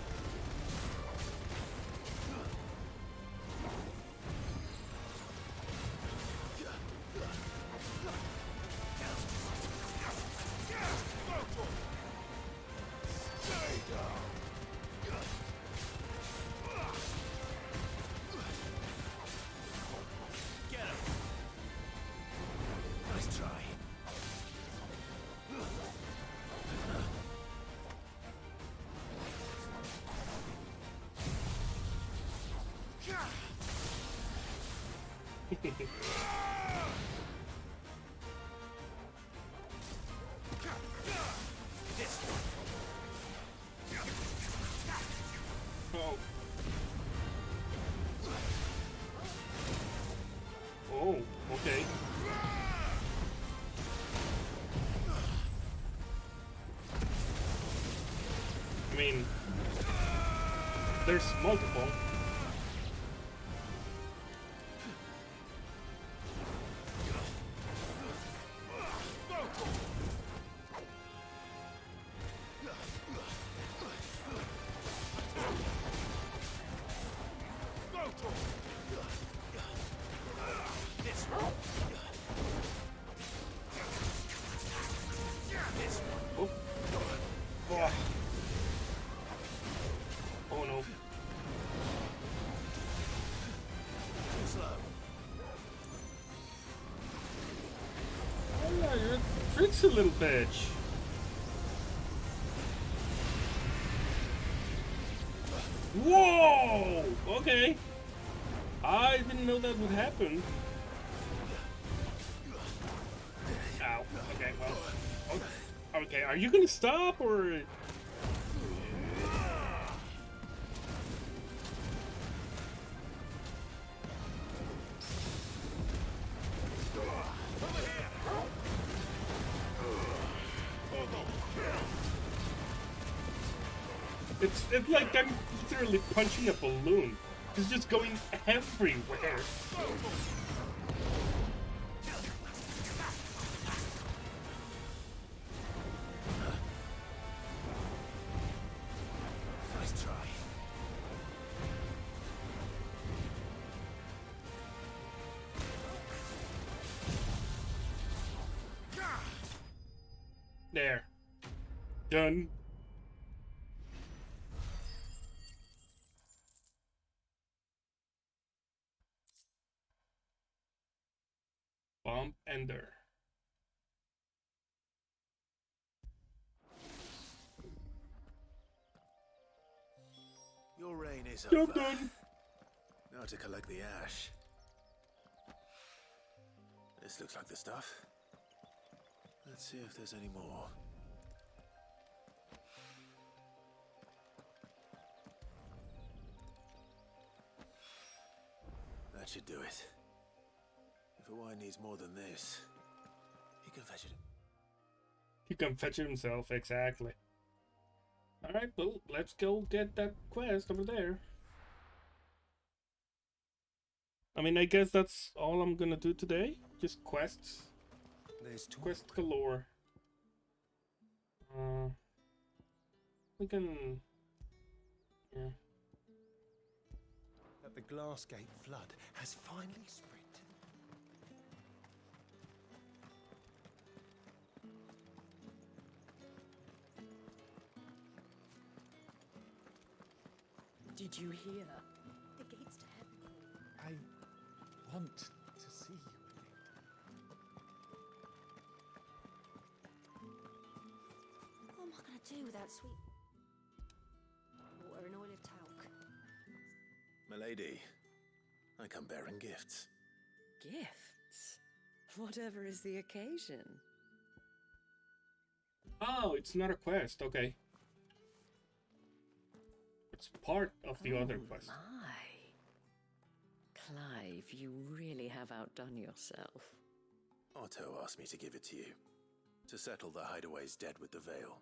Oh. Oh, okay. I mean, there's multiple. Oh no. Oh yeah, you're a tricksy little bitch. Whoa! Okay. I didn't know that would happen. Ow. Okay, well. Okay, are you gonna stop or? It's like I'm literally punching a balloon. It's just going everywhere. Nice try. There. Done. Bomb ender. Your reign is Job over. done. Now to collect the ash. This looks like the stuff. Let's see if there's any more. That should do it. If a wine needs more than this, he can fetch it. He can fetch it himself, exactly. Alright, well, let's go get that quest over there. I mean, I guess that's all I'm gonna do today. Just quests. Quest galore. We can... Yeah. That the Glassgate flood has finally spread to Did you hear? The gates to heaven. I want to see you again. What am I gonna do without sweet water and oil of talc? Milady, I come bearing gifts. Gifts? Whatever is the occasion. Oh, it's not a quest, okay. It's part of the other quest. My. Clive, you really have outdone yourself. Otto asked me to give it to you. To settle the Hideaway's debt with the Veil.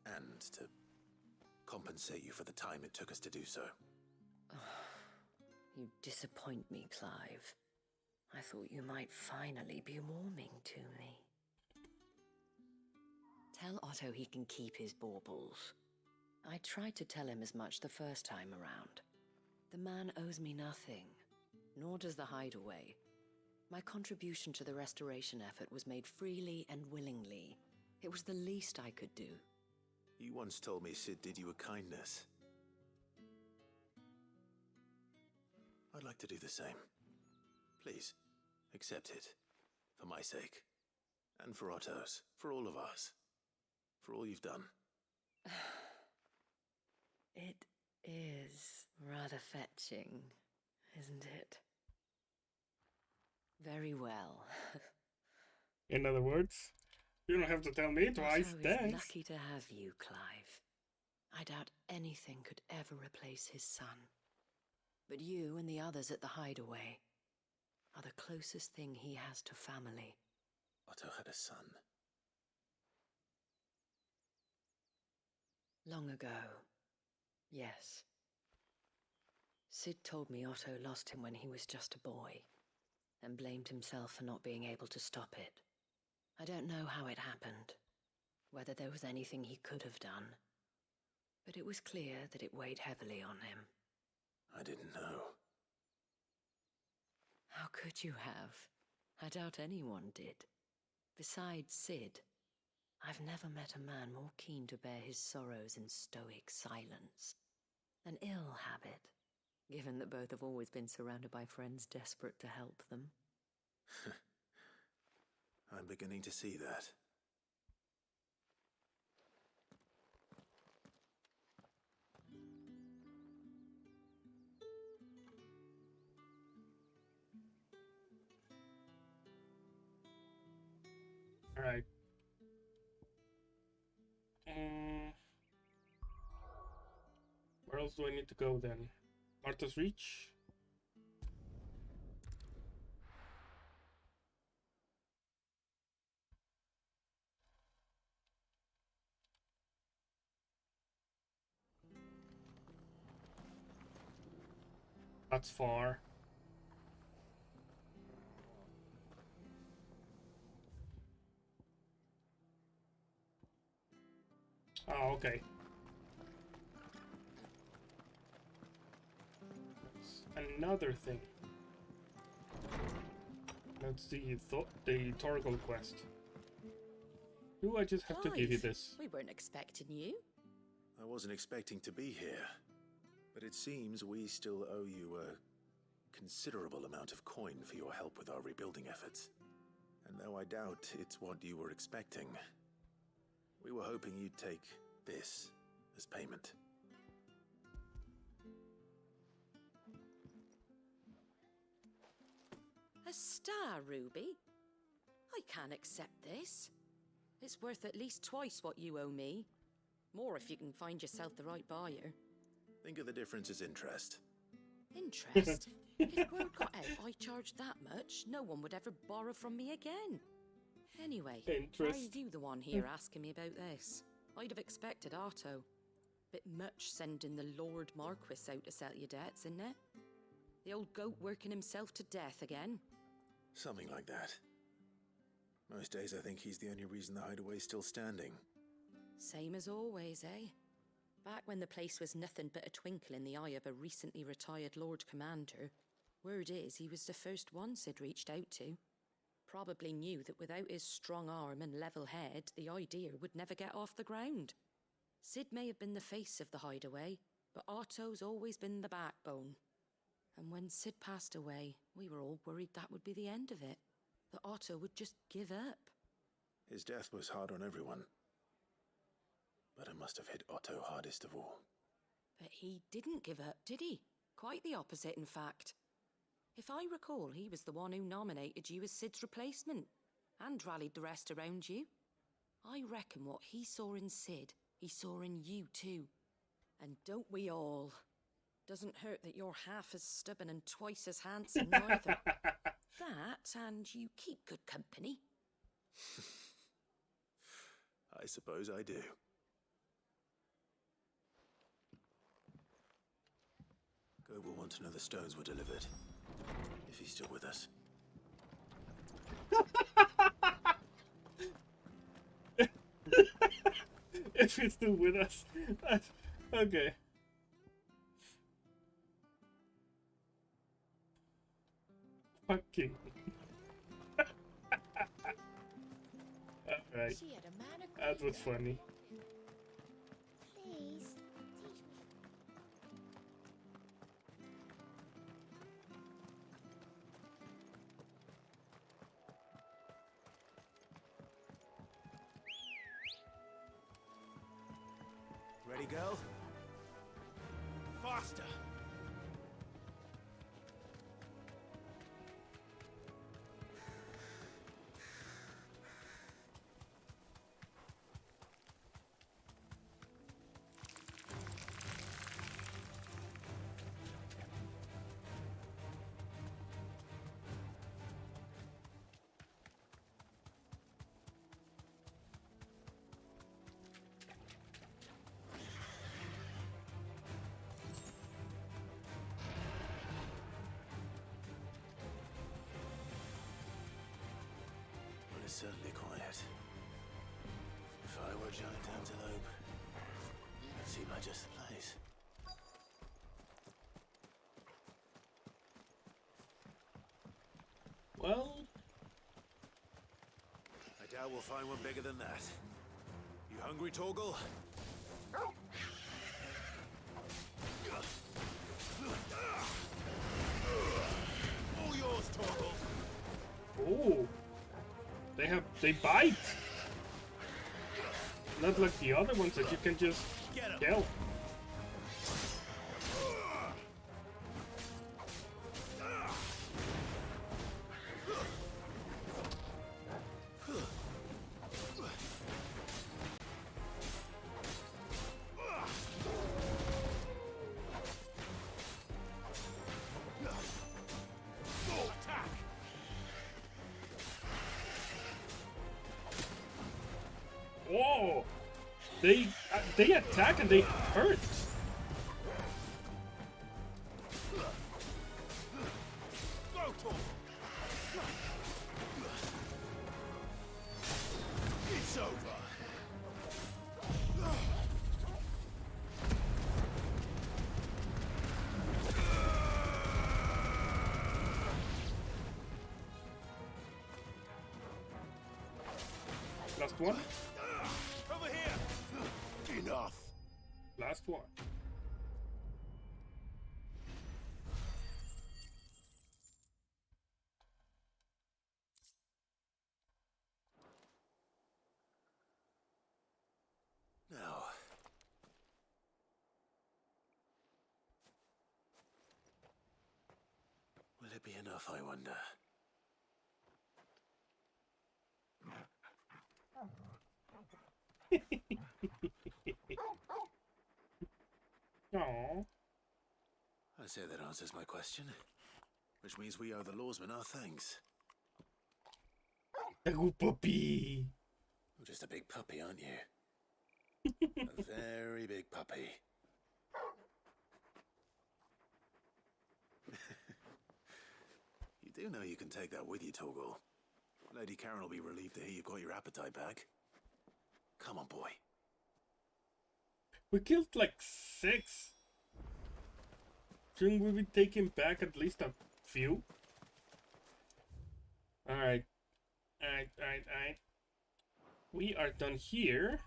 And to compensate you for the time it took us to do so. You disappoint me, Clive. I thought you might finally be warming to me. Tell Otto he can keep his baubles. I tried to tell him as much the first time around. The man owes me nothing, nor does the Hideaway. My contribution to the restoration effort was made freely and willingly. It was the least I could do. You once told me Sid did you a kindness. I'd like to do the same. Please, accept it. For my sake. And for Otto's. For all of us. For all you've done. It is rather fetching, isn't it? Very well. In other words, you don't have to tell me twice, Otto thanks. is lucky to have you, Clive. I doubt anything could ever replace his son. But you and the others at the Hideaway are the closest thing he has to family. Otto had a son. Long ago, yes. Sid told me Otto lost him when he was just a boy, and blamed himself for not being able to stop it. I don't know how it happened, whether there was anything he could have done, but it was clear that it weighed heavily on him. I didn't know. How could you have? I doubt anyone did. Besides Sid, I've never met a man more keen to bear his sorrows in stoic silence. An ill habit, given that both have always been surrounded by friends desperate to help them. I'm beginning to see that. Alright. Where else do I need to go then? Martha's Reach? That's far. Oh, okay. That's another thing. That's the Torgal quest. Do I just have to give you this? We weren't expecting you. I wasn't expecting to be here, but it seems we still owe you a considerable amount of coin for your help with our rebuilding efforts. And though I doubt it's what you were expecting, we were hoping you'd take this as payment. A star ruby? I can't accept this. It's worth at least twice what you owe me. More if you can find yourself the right buyer. Think of the difference as interest. Interest? If word got out I charged that much, no one would ever borrow from me again. Anyway, why are you the one here asking me about this? I'd have expected Otto. Bit much sending the Lord Marquis out to settle your debts, isn't it? The old goat working himself to death again? Something like that. Most days I think he's the only reason the hideaway's still standing. Same as always, eh? Back when the place was nothing but a twinkle in the eye of a recently retired Lord Commander, word is he was the first one Sid reached out to. Probably knew that without his strong arm and level head, the idea would never get off the ground. Sid may have been the face of the hideaway, but Otto's always been the backbone. And when Sid passed away, we were all worried that would be the end of it. That Otto would just give up. His death was hard on everyone. But it must have hit Otto hardest of all. But he didn't give up, did he? Quite the opposite, in fact. If I recall, he was the one who nominated you as Sid's replacement, and rallied the rest around you. I reckon what he saw in Sid, he saw in you too. And don't we all? Doesn't hurt that you're half as stubborn and twice as handsome neither. That, and you keep good company. I suppose I do. Go will want to know the stones were delivered. If he's still with us. If he's still with us. That's okay. Fucking. Alright. That was funny. Please, teach me. Ready, girl? Faster! Certainly quiet. If I were a giant antelope, it seemed like just the place. Well, I doubt we'll find one bigger than that. You hungry, Torgal? All yours, Torgal! oh. They bite! Not like the other ones that you can just kill. Whoa! They attack and they hurt. Last one. Over here. Enough. Last one. Now. Will it be enough, I wonder? Aww. I say that answers my question. Which means we owe the lawsman our thanks. A good puppy. You're just a big puppy, aren't you? A very big puppy. You do know you can take that with you, Torgal. Lady Karen will be relieved to hear you've got your appetite back. Come on, boy. We killed like 6. Shouldn't we be taking back at least a few? Alright. Alright. We are done here.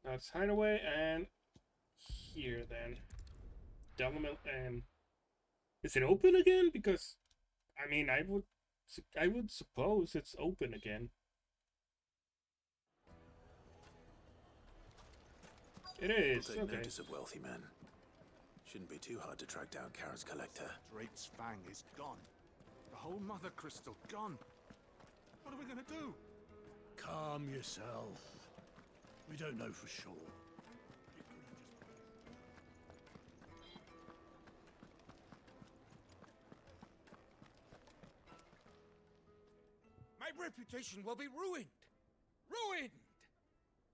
That's hideaway and here then. Development and is it open again? Because I mean I would suppose it's open again. It is. We'll take Okay. notice of wealthy men. Shouldn't be too hard to track down Karen's collector. Drake's Fang is gone. The whole Mother Crystal gone. What are we gonna do? Calm yourself. We don't know for sure. My reputation will be ruined. Ruined!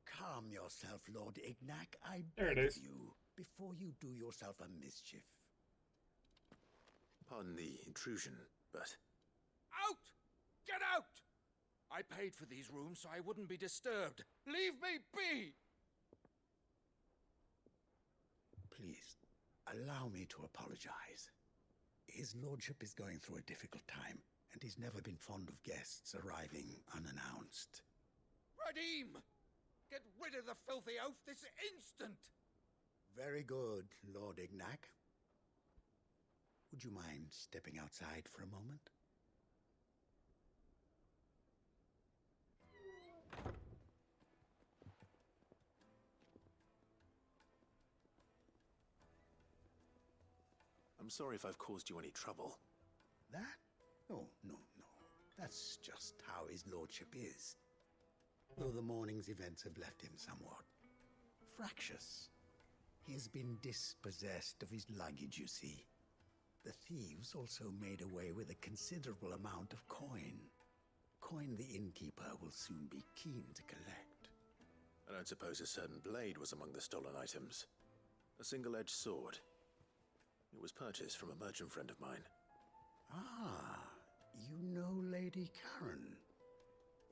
Calm yourself, Lord Ignac. I There it beg is. of you, before you do yourself a mischief. Pardon the intrusion, but Out! Get out! I paid for these rooms so I wouldn't be disturbed. Leave me be! Please, allow me to apologize. His lordship is going through a difficult time, and he's never been fond of guests arriving unannounced. Radim! Get rid of the filthy oaf this instant! Very good, Lord Ignac. Would you mind stepping outside for a moment? I'm sorry if I've caused you any trouble. That? Oh, no. That's just how his lordship is. Though the morning's events have left him somewhat fractious. He has been dispossessed of his luggage, you see. The thieves also made away with a considerable amount of coin. Coin the innkeeper will soon be keen to collect. I don't suppose a certain blade was among the stolen items. A single-edged sword. It was purchased from a merchant friend of mine. Ah, you know Lady Karen?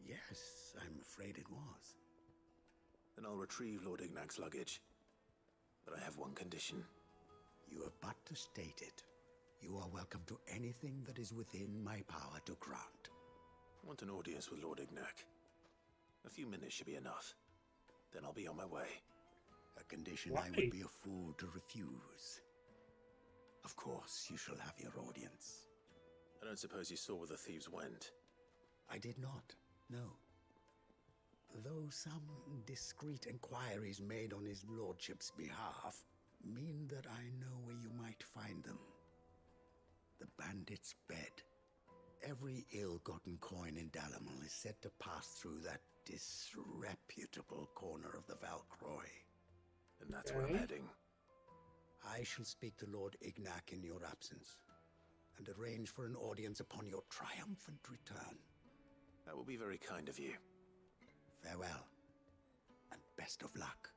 Yes, I'm afraid it was. Then I'll retrieve Lord Ignac's luggage. But I have one condition. You have but to state it. You are welcome to anything that is within my power to grant. I want an audience with Lord Ignac. A few minutes should be enough. Then I'll be on my way. A condition I would be a fool to refuse. Of course, you shall have your audience. I don't suppose you saw where the thieves went. I did not, no. Though some discreet inquiries made on his lordship's behalf mean that I know where you might find them. The bandit's bed. Every ill-gotten coin in Dalamil is said to pass through that disreputable corner of the Valcroy. And that's where I'm heading. I shall speak to Lord Ignac in your absence, and arrange for an audience upon your triumphant return. That will be very kind of you. Farewell, and best of luck.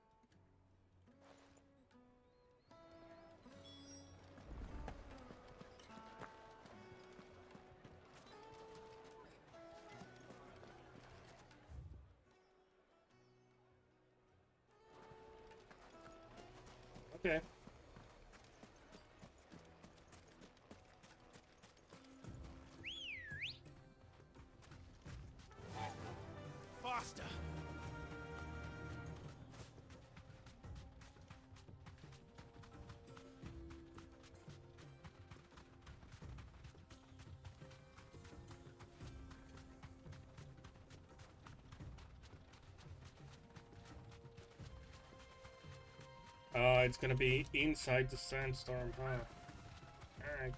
Okay. it's gonna be inside the sandstorm, huh? Alright.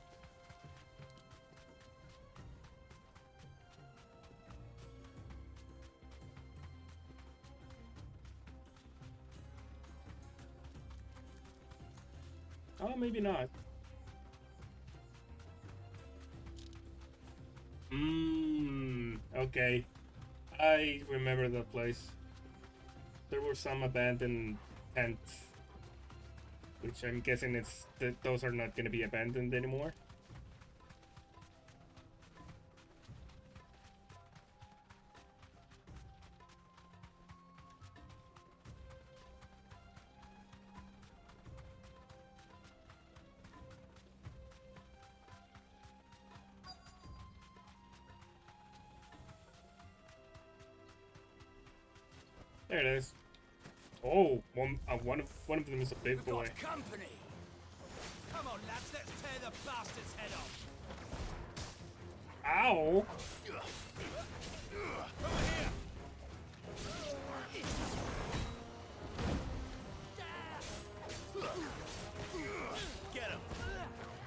Oh, maybe not. Okay. I remember that place. There were some abandoned tents, which I'm guessing those are not going to be abandoned anymore. There it is. Oh, one of them is a big boy. Company! Come on, lads, let's tear the bastard's head off! Ow! Over here! Get him!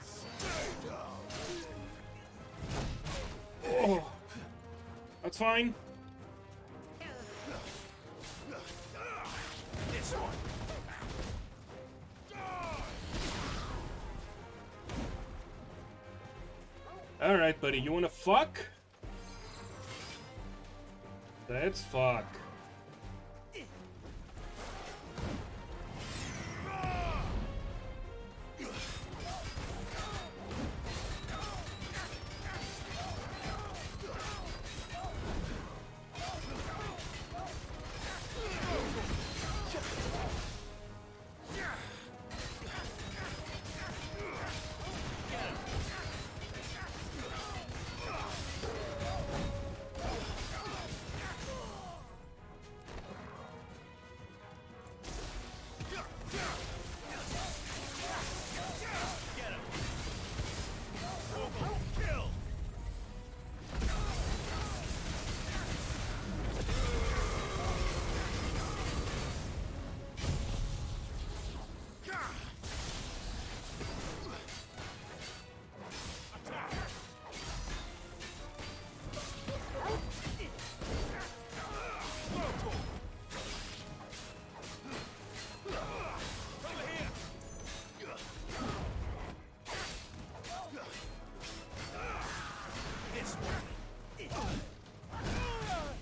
Stay down! Oh, that's fine. This one! Alright, buddy, you wanna fuck? Let's fuck.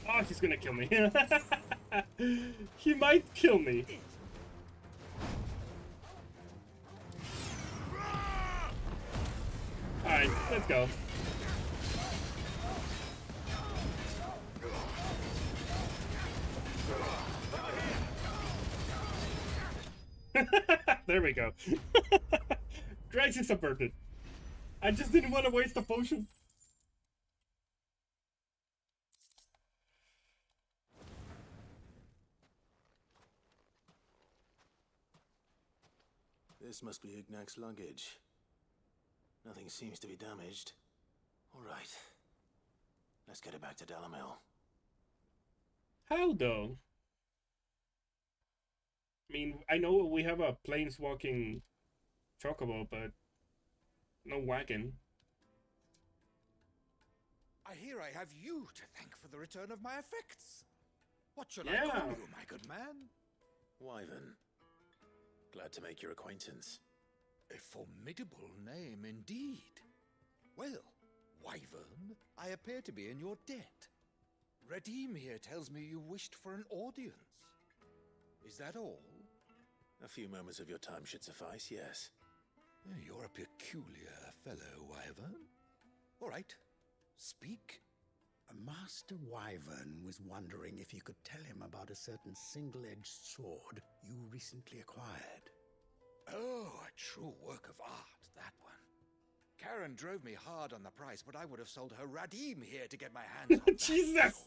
Oh, he's gonna kill me. He might kill me. Alright, let's go. There we go. Crisis averted. I just didn't want to waste a potion. This must be Ignac's luggage. Nothing seems to be damaged. All right. Let's get it back to Delamil. How though? I mean, I know we have a planeswalking chocobo, but no wagon. I hear I have you to thank for the return of my effects. What should I Yeah. call you, my good man? Wyvern. Glad to make your acquaintance. A formidable name indeed. Well, Wyvern, I appear to be in your debt. Redeem here tells me you wished for an audience. Is that all? A few moments of your time should suffice, yes. You're a peculiar fellow, Wyvern. All right, speak. Master Wyvern was wondering if you could tell him about a certain single-edged sword you recently acquired. Oh, a true work of art, that one. Karen drove me hard on the price, but I would have sold her Radim here to get my hands on Jesus!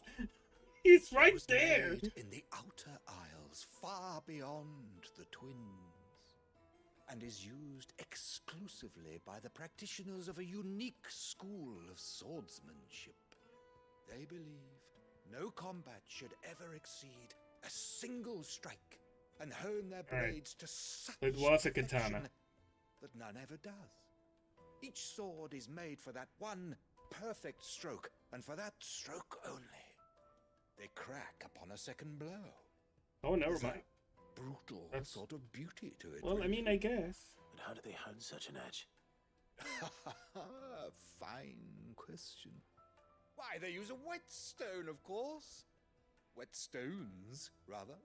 He's right it was there! made in the Outer Isles, far beyond the Twins, and is used exclusively by the practitioners of a unique school of swordsmanship. They believe no combat should ever exceed a single strike and hone their Alright. blades to such It was a perfection katana. that none ever does. Each sword is made for that one perfect stroke, and for that stroke only. They crack upon a second blow. Oh, never There's a mind. brutal That's- sort of beauty to it. Well, I mean, I guess. But how do they hone such an edge? Fine question. Why, they use a whetstone, of course. Whetstones, rather.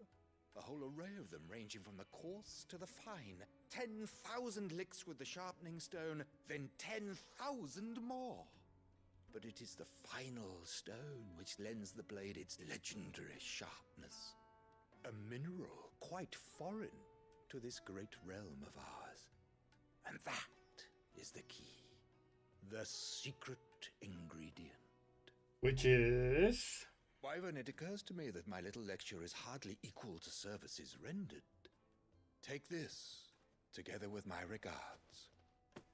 A whole array of them, ranging from the coarse to the fine. 10,000 licks with the sharpening stone, then 10,000 more. But it is the final stone which lends the blade its legendary sharpness. A mineral quite foreign to this great realm of ours. And that is the key. The secret ingredient. Which is... Wyvern, it occurs to me that my little lecture is hardly equal to services rendered. Take this, together with my regards.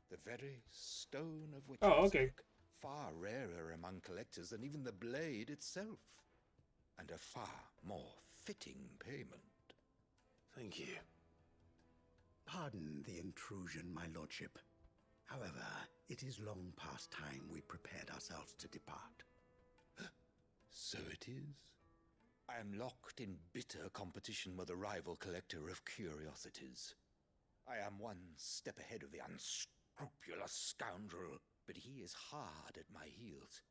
The very stone of which Oh, I okay. spoke, far rarer among collectors than even the blade itself, and a far more fitting payment. Thank you. Pardon the intrusion, my lordship. However, it is long past time we prepared ourselves to depart. So it is. I am locked in bitter competition with a rival collector of curiosities. I am one step ahead of the unscrupulous scoundrel, but he is hard at my heels.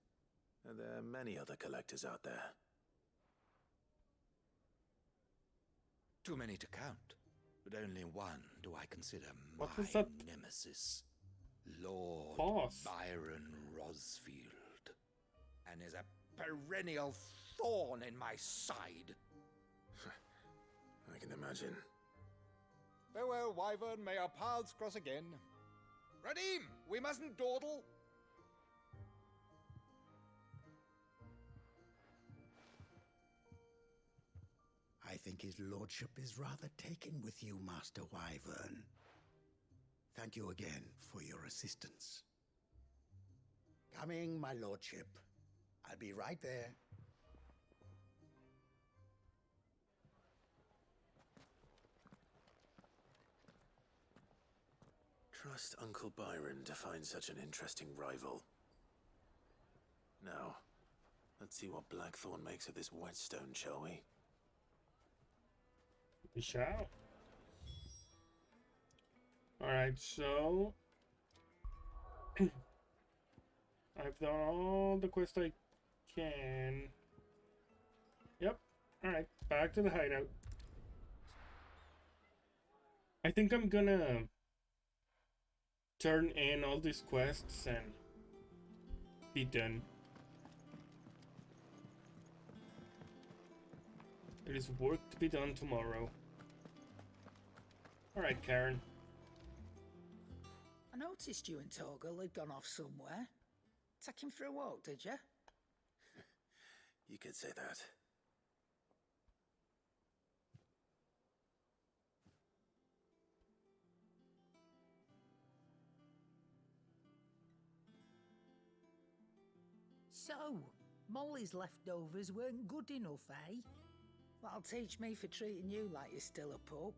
Are there many other collectors out there? Too many to count, but only one do I consider my What was that? nemesis. Lord Boss. Byron Rosfield, and is a perennial thorn in my side. I can imagine. Farewell, Wyvern, may our paths cross again. Radim, we mustn't dawdle. I think his lordship is rather taken with you, Master Wyvern. Thank you again for your assistance. Coming, my lordship. I'll be right there. Trust Uncle Byron to find such an interesting rival. Now, let's see what Blackthorn makes of this whetstone, shall we? We shall. Alright, so... I've done all the quests I can. Yep. Alright, back to the hideout. I think I'm gonna turn in all these quests and be done. There is work to be done tomorrow. Alright, Karen. I noticed you and Torgal had gone off somewhere. Take him for a walk, did you? You could say that. So, Molly's leftovers weren't good enough, eh? That'll teach me for treating you like you're still a pup.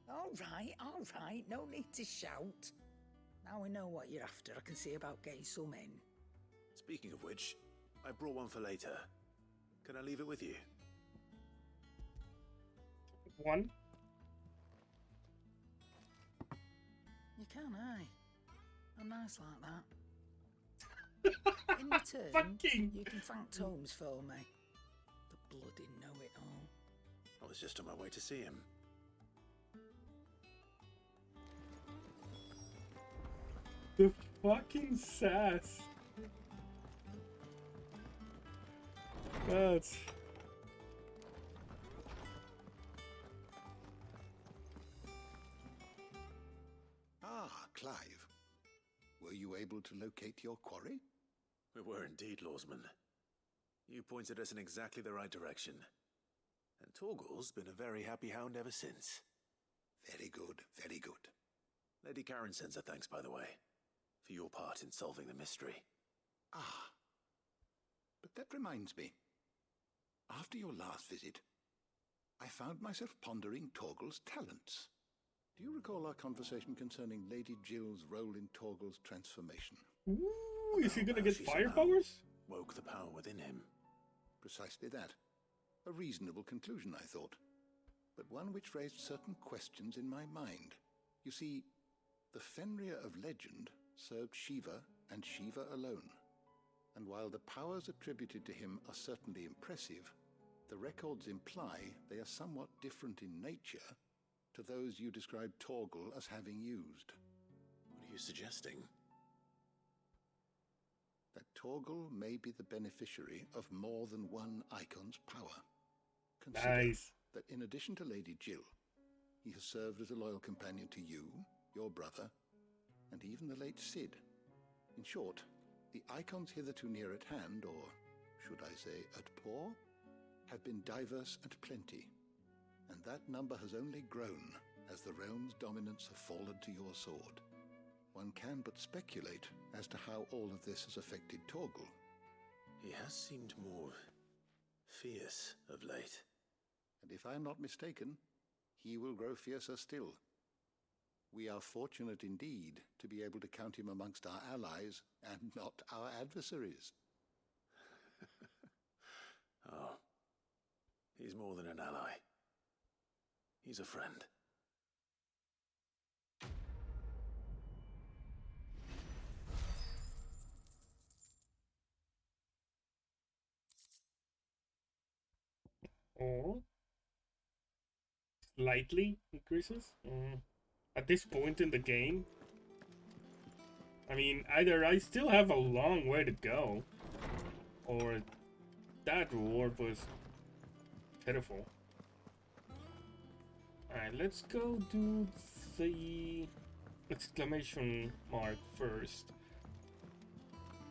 All right, no need to shout. Now we know what you're after, I can see about getting some in. Speaking of which, I brought one for later. Can I leave it with you? One? You can, eh? I'm nice like that. In return, you can thank Tomes for me. The bloody know-it-all. I was just on my way to see him. The fucking sass. That's... Ah, Clive. Were you able to locate your quarry? We were indeed, Lawsman. You pointed us in exactly the right direction. And Torgal's been a very happy hound ever since. Very good, very good. Lady Karen sends her thanks, by the way, for your part in solving the mystery. Ah. But that reminds me. After your last visit, I found myself pondering Torgal's talents. Do you recall our conversation concerning Lady Jill's role in Torgal's transformation? Ooh, is he gonna get fire powers? Woke the power within him. Precisely that. A reasonable conclusion, I thought, but one which raised certain questions in my mind. You see, the Fenrir of legend served Shiva and Shiva alone, and while the powers attributed to him are certainly impressive, the records imply they are somewhat different in nature to those you described Torgal as having used. What are you suggesting? That Torgal may be the beneficiary of more than one icon's power. Consider Nice. that in addition to Lady Jill, he has served as a loyal companion to you, your brother, and even the late Cid. In short, the icons hitherto near at hand, or should I say at paw, have been diverse and plenty, and that number has only grown as the realm's dominance have fallen to your sword. One can but speculate as to how all of this has affected Torgal. He has seemed more fierce of late. And if I am not mistaken, he will grow fiercer still. We are fortunate indeed to be able to count him amongst our allies and not our adversaries. Oh, he's more than an ally. He's a friend. Or slightly increases at this point in the game. I mean, either I still have a long way to go, or that reward was pitiful. Alright, let's go do the exclamation mark first.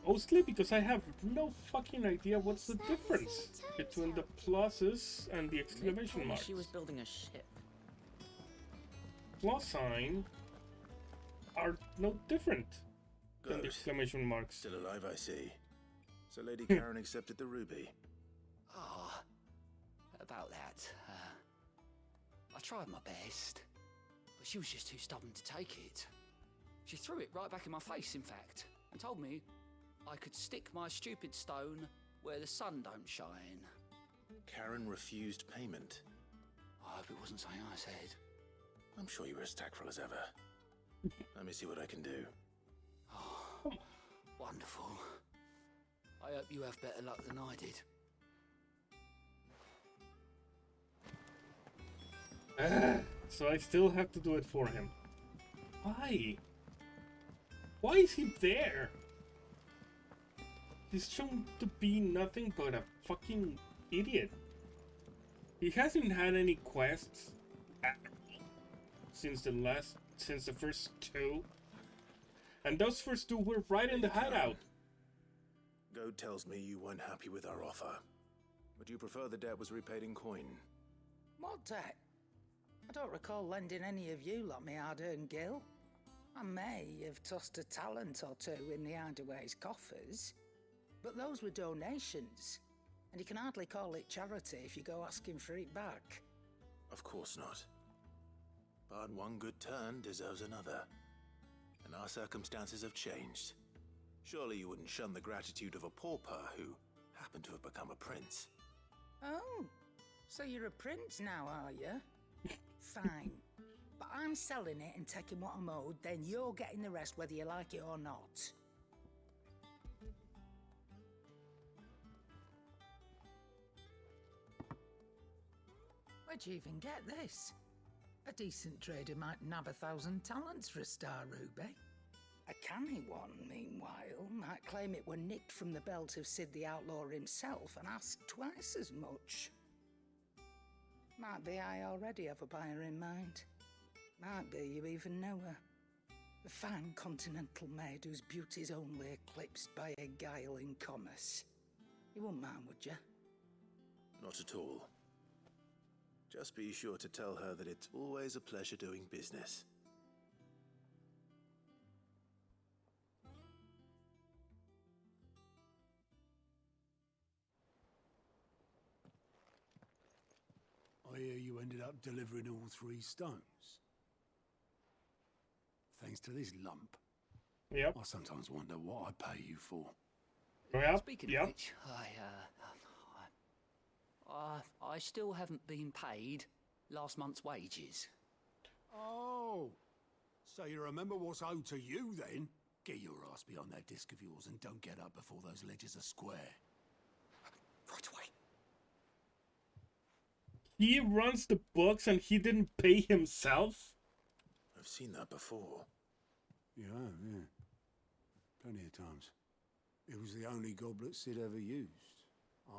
Mostly because I have no fucking idea what's the difference between the pluses and the exclamation marks. She was building a ship. Plus sign are no different than the Good. exclamation marks. Still alive, I see. So Lady Karen accepted the ruby. Ah, about that. I tried my best, but she was just too stubborn to take it. She threw it right back in my face, in fact, and told me I could stick my stupid stone where the sun don't shine. Karen refused payment. I hope it wasn't something I said. I'm sure you were as tactful as ever. Let me see what I can do. Oh, wonderful. I hope you have better luck than I did. So I still have to do it for him. Why? Why is he there? He's shown to be nothing but a fucking idiot. He hasn't had any quests since the first two. And those first two were right in the hideout. Goad tells me you weren't happy with our offer. Would you prefer the debt was repaid in coin? What debt? I don't recall lending any of you lot me hard-earned gil. I may have tossed a talent or two in the Hideaway's coffers, but those were donations, and you can hardly call it charity if you go asking for it back. Of course not. But one good turn deserves another. And our circumstances have changed. Surely you wouldn't shun the gratitude of a pauper who happened to have become a prince. Oh, so you're a prince now, are you? Fine. But I'm selling it and taking what I'm owed, then you're getting the rest whether you like it or not. Where'd you even get this? A decent trader might nab 1,000 talents for a star ruby. A canny one, meanwhile, might claim it were nicked from the belt of Cid the Outlaw himself and ask twice as much. Might be I already have a buyer in mind. Might be you even know her. A fine continental maid whose beauty's only eclipsed by a guile in commerce. You wouldn't mind, would you? Not at all. Just be sure to tell her that it's always a pleasure doing business. I hear ended up delivering all 3 stones. Thanks to this lump. Yep. I sometimes wonder what I pay you for. Yep. Speaking of which, I still haven't been paid last month's wages. Oh, so you remember what's owed to you then? Get your ass behind that disc of yours and don't get up before those ledgers are square. Right away. He runs the books and he didn't pay himself? I've seen that before. Yeah. Plenty of times. It was the only goblet Sid ever used.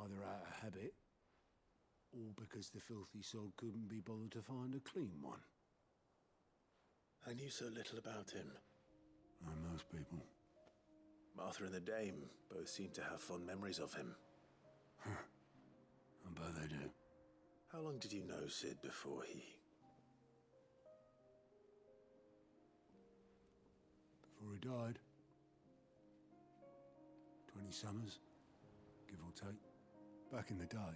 Either out of habit, or because the filthy sod couldn't be bothered to find a clean one. I knew so little about him. Like most people. Martha and the Dame both seem to have fond memories of him. I bet they do. How long did you know Sid before he... Before he died. 20 summers, give or take. Back in the day,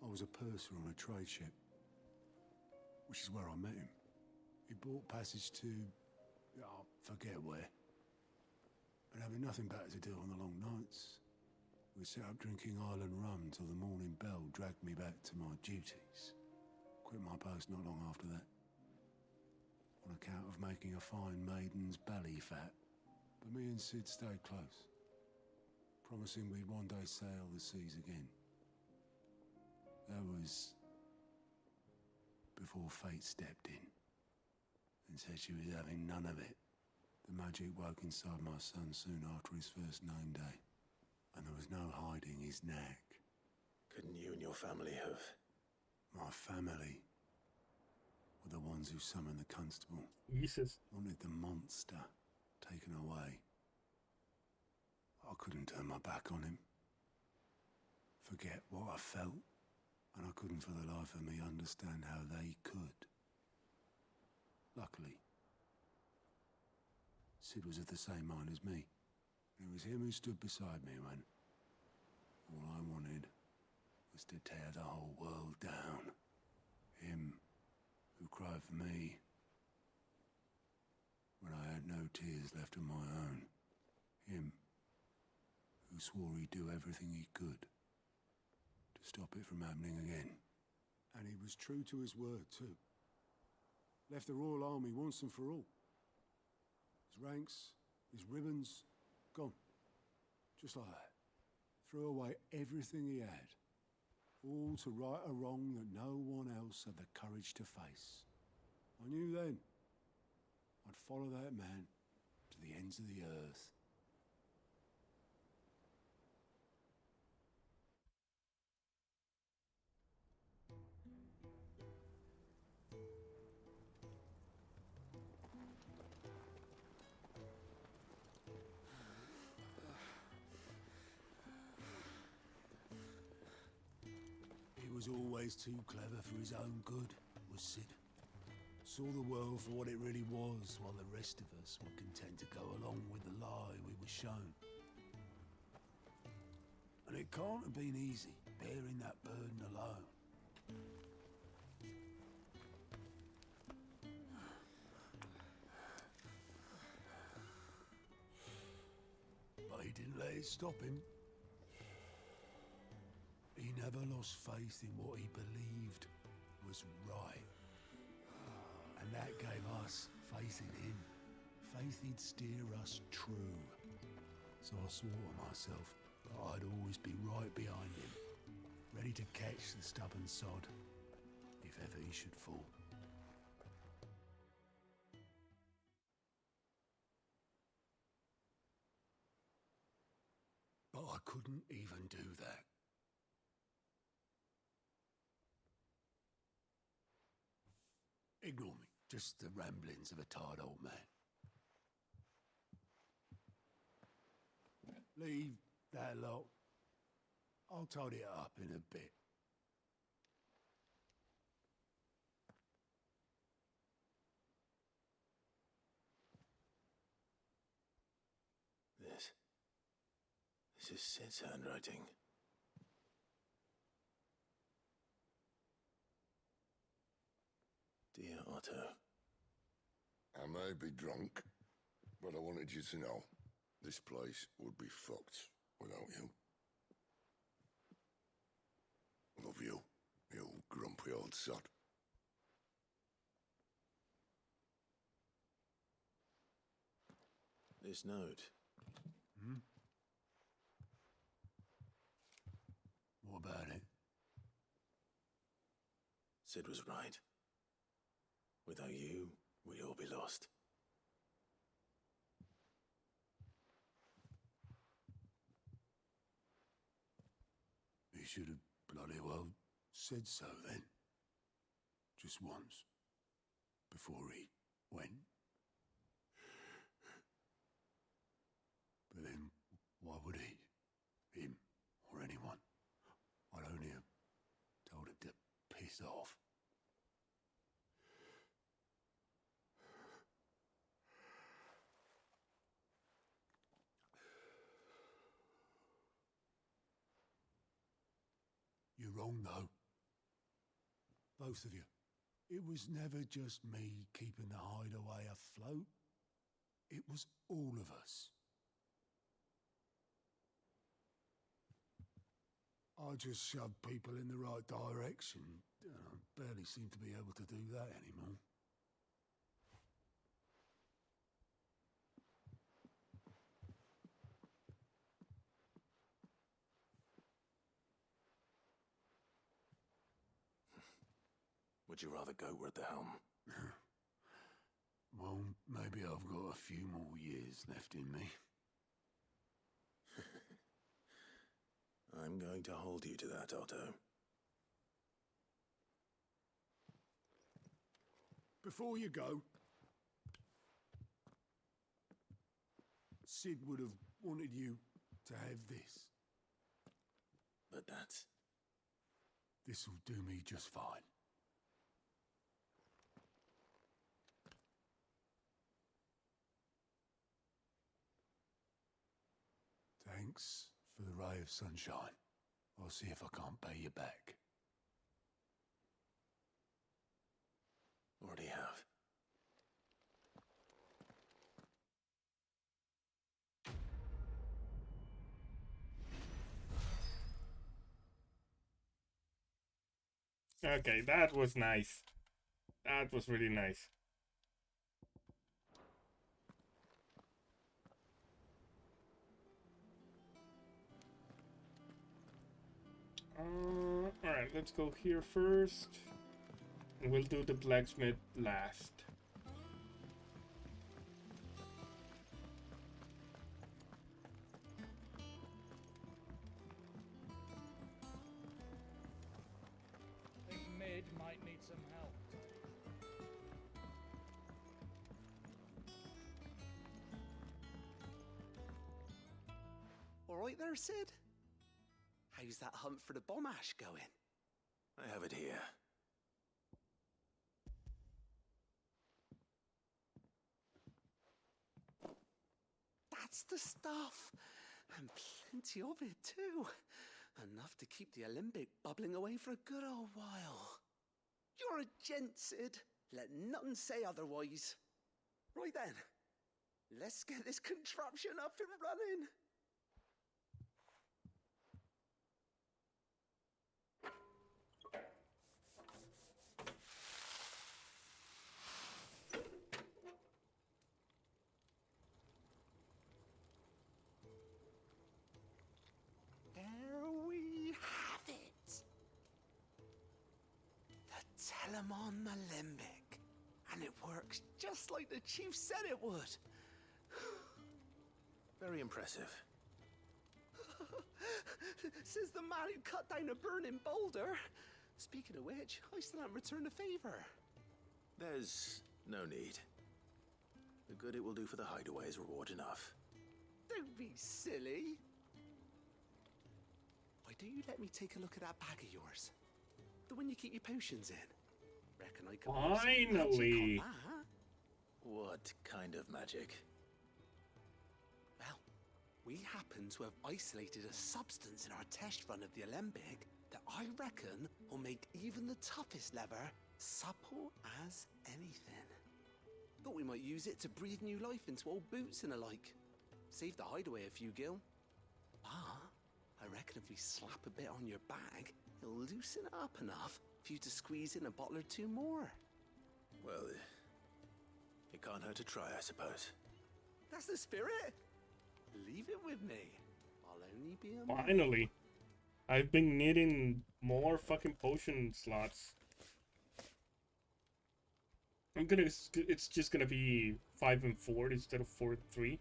I was a purser on a trade ship, which is where I met him. He bought passage to... I forget where. But having nothing better to do on the long nights, we set up drinking island rum till the morning bell dragged me back to my duties. Quit my post not long after that. On account of making a fine maiden's belly fat. But me and Sid stayed close, promising we'd one day sail the seas again. That was before fate stepped in and said she was having none of it. The magic woke inside my son soon after his first name day, and there was no hiding his knack. Couldn't you and your family have... My family were the ones who summoned the constable. Jesus. Wanted the monster taken away. I couldn't turn my back on him. Forget what I felt, and I couldn't for the life of me understand how they could. Luckily, Sid was of the same mind as me. It was him who stood beside me when all I wanted was to tear the whole world down. Him who cried for me when I had no tears left of my own. Him who swore he'd do everything he could to stop it from happening again. And he was true to his word, too. Left the Royal Army once and for all. His ranks, his ribbons, gone. Just like that. Threw away everything he had. All to right a wrong that no one else had the courage to face. I knew then I'd follow that man to the ends of the earth. He was always too clever for his own good, was Sid. Saw the world for what it really was, while the rest of us were content to go along with the lie we were shown. And it can't have been easy, bearing that burden alone. But he didn't let it stop him. He never lost faith in what he believed was right. And that gave us faith in him. Faith he'd steer us true. So I swore to myself that I'd always be right behind him, ready to catch the stubborn sod, if ever he should fall. But I couldn't even do that. Ignore me. Just the ramblings of a tired old man. Leave that lot. I'll tidy it up in a bit. This is Sid's handwriting. Dear Otto. I may be drunk, but I wanted you to know this place would be fucked without you. Love you, you grumpy old sod. This note. Hmm? What about it? Sid was right. Without you, we'd all be lost. He should have bloody well said so then. Just once. Before he went. But then, why would he? Him, or anyone? I'd only have told him to piss off. You're wrong, though. Both of you. It was never just me keeping the hideaway afloat. It was all of us. I just shoved people in the right direction. I barely seem to be able to do that anymore. Would you rather go at the helm? Well, maybe I've got a few more years left in me. I'm going to hold you to that, Otto. Before you go, Sid would have wanted you to have this. But that's... This'll do me just fine. Thanks for the ray of sunshine. I'll see if I can't pay you back. Already have. Okay, that was nice. That was really nice. Alright, let's go here first. And we'll do the blacksmith last. I think Mid might need some help. All right there, Sid? How's that hunt for the bomb ash going? I have it here. That's the stuff. And plenty of it, too. Enough to keep the alembic bubbling away for a good old while. You're a gent, Sid. Let none say otherwise. Right then, let's get this contraption up and running. There we have it. The Telemon Alembic. And it works just like the chief said it would. Very impressive. Says the man who cut down a burning boulder. Speaking of which, I still haven't returned the favor. There's no need. The good it will do for the hideaway is reward enough. Don't be silly. Why don't you let me take a look at that bag of yours? The one you keep your potions in. Reckon I can work some Finally. magic on that. What kind of magic? Well, we happen to have isolated a substance in our test run of the alembic that I reckon will make even the toughest lever Supple as anything. Thought we might use it to breathe new life into old boots and alike. Save the hideaway a few gil. Ah, I reckon if we slap a bit on your bag, it'll loosen it up enough for you to squeeze in a bottle or two more. Well, it can't hurt to try, I suppose. That's the spirit. Leave it with me. I'll only be a man. Finally. I've been needing more fucking potion slots. It's just gonna be 5 and 4 instead of 4 and 3.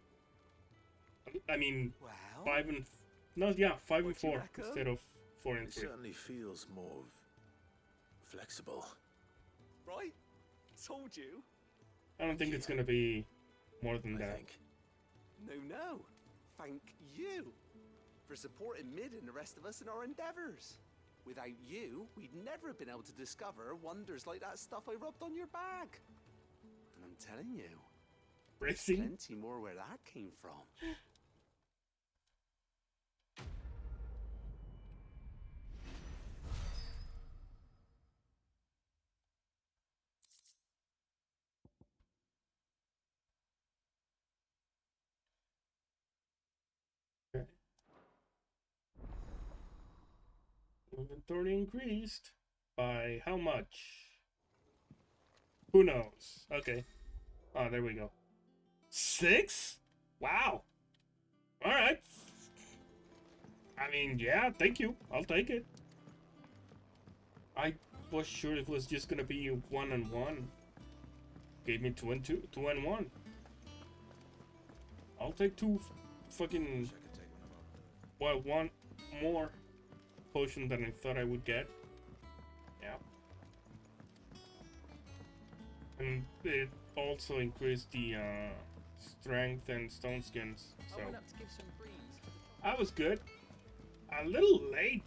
I mean, well, 5 and... No, yeah, 5 and 4 instead of 4 and 3. It certainly feels more flexible. Right? Told you. I don't think it's gonna be more than that. No. Thank you for supporting Mid and the rest of us in our endeavors. Without you, we'd never have been able to discover wonders like that stuff I rubbed on your bag. And I'm telling you, there's plenty more where that came from. Inventory increased by how much? Who knows? Okay. Oh, there we go. 6? Wow. Alright. I mean, yeah, thank you. I'll take it. I was sure it was just gonna be 1 and 1. Gave me 2 and 2. 2 and 1. I'll take 2 fucking... Well, 1 more potion than I thought I would get. Yeah. And it also increased the strength and stone skins, so I was good. A little late,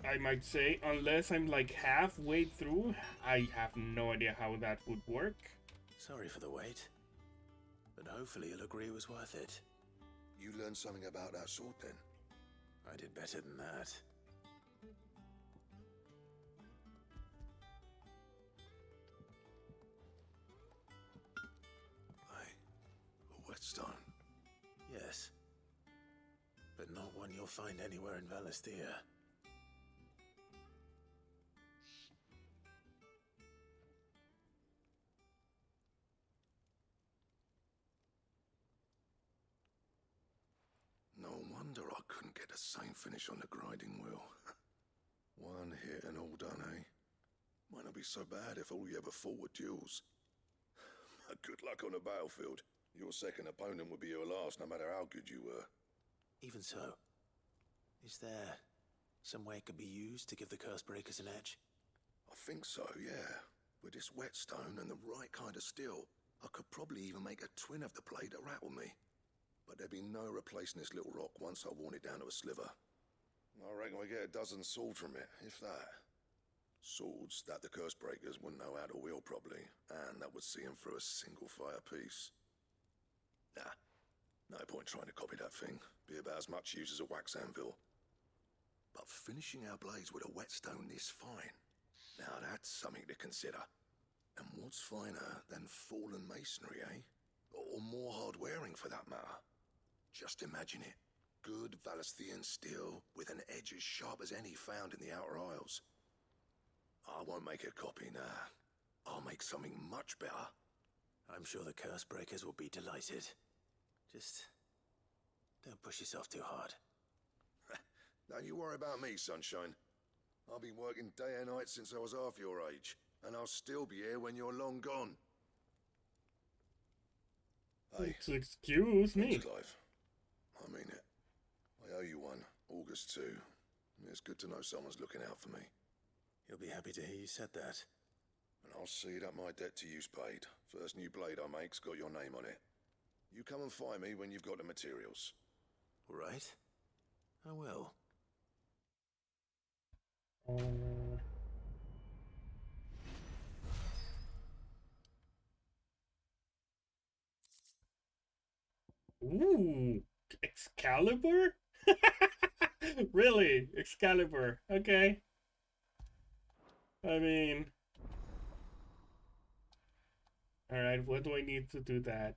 I might say, unless I'm like halfway through. I have no idea how that would work. Sorry for the wait, but hopefully you'll agree it was worth it. You learned something about that sword then? I did better than that. A whetstone? Yes. But not one you'll find anywhere in Valisthea. No wonder I couldn't get the same finish on the grinding wheel. One hit and all done, eh? Might not be so bad if all you ever fought were duels. Good luck on the battlefield. Your second opponent would be your last, no matter how good you were. Even so, is there some way it could be used to give the Cursebreakers an edge? I think so, yeah. With this whetstone and the right kind of steel, I could probably even make a twin of the blade that rattled me. But there'd be no replacing this little rock once I worn it down to a sliver. I reckon we get a dozen swords from it, if that. Swords that the Cursebreakers wouldn't know how to wield properly, and that would see them through a single fire piece. Nah, no point trying to copy that thing. Be about as much use as a wax anvil. But finishing our blades with a whetstone this fine, now that's something to consider. And what's finer than fallen masonry, eh? Or more hard-wearing, for that matter. Just imagine it. Good Valisthean steel with an edge as sharp as any found in the Outer Isles. I won't make a copy, nah. I'll make something much better. I'm sure the Cursebreakers will be delighted. Just don't push yourself too hard. Don't you worry about me, sunshine. I've been working day and night since I was half your age, and I'll still be here when you're long gone. Hey, excuse me. Thanks, Clive. I mean it. I owe you one. August 2. It's good to know someone's looking out for me. You'll be happy to hear you said that. And I'll see that my debt to you's paid. First new blade I make's got your name on it. You come and find me when you've got the materials. All right. I will. Ooh, Excalibur? Really? Excalibur. Okay. I mean, Alright, what do I need to do that?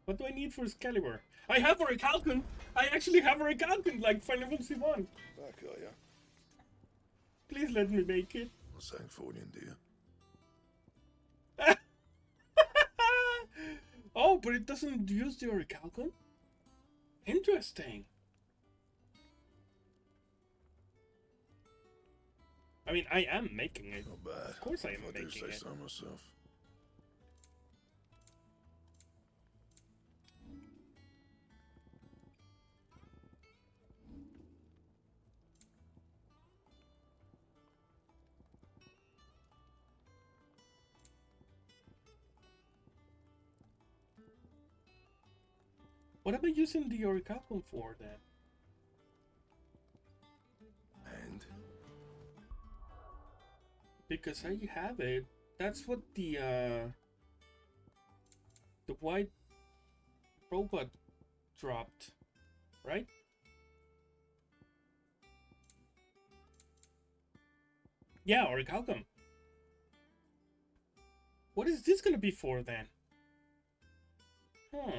What do I need for Excalibur? I have a recalcant! I actually have a recalcant, like Final Fantasy 1. Back, are ya? Please let me make it. Not saying Fordian, do you? Oh, but it doesn't use the recalcant? Interesting. I mean, I am making it. Not bad. Of course I am If I do making say it. so myself. What am I using the orichalcum for then? And? Because I have it. That's what the white robot dropped, right? Yeah, orichalcum. What is this gonna be for then? Huh.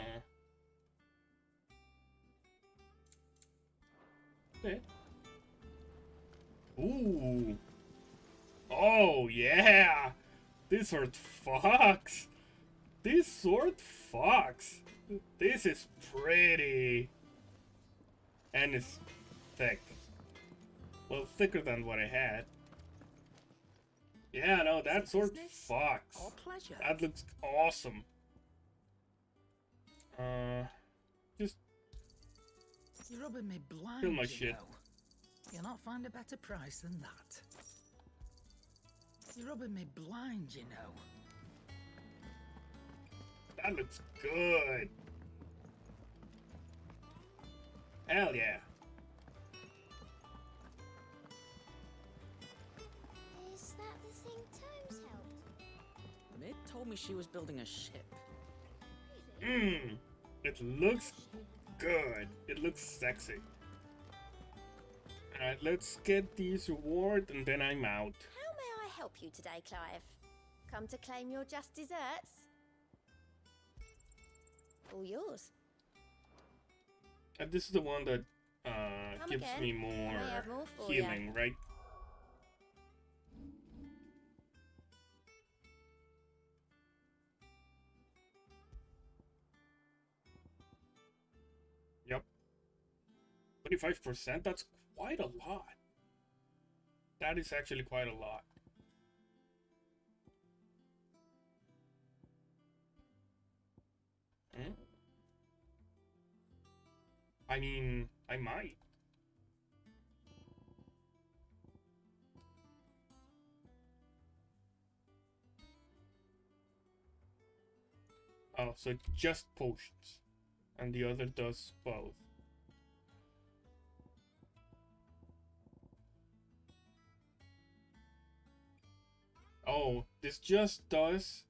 Okay. Ooh. Oh, yeah. This sword fucks. This sword fucks. This is pretty. And it's thick. Well, thicker than what I had. Yeah, no, that sword fucks. Or pleasure? That looks awesome. Just You're rubbing me blind, kill my you shit. know. You'll not find a better price than that. You're rubbing me blind, you know. That looks good. Hell yeah. Is that the thing Tomes helped? Mid told me she was building a ship. Mmm. It looks good. It looks sexy. Alright, let's get these rewards and then I'm out. How may I help you today, Clive? Come to claim your just desserts? All yours. And this is the one that Come gives again. me I more may have more for healing, ya. right? Yep. 25%? That's quite a lot. That is actually quite a lot. Hmm? I mean, I might. Oh, so just potions. And the other does both. Oh, this just does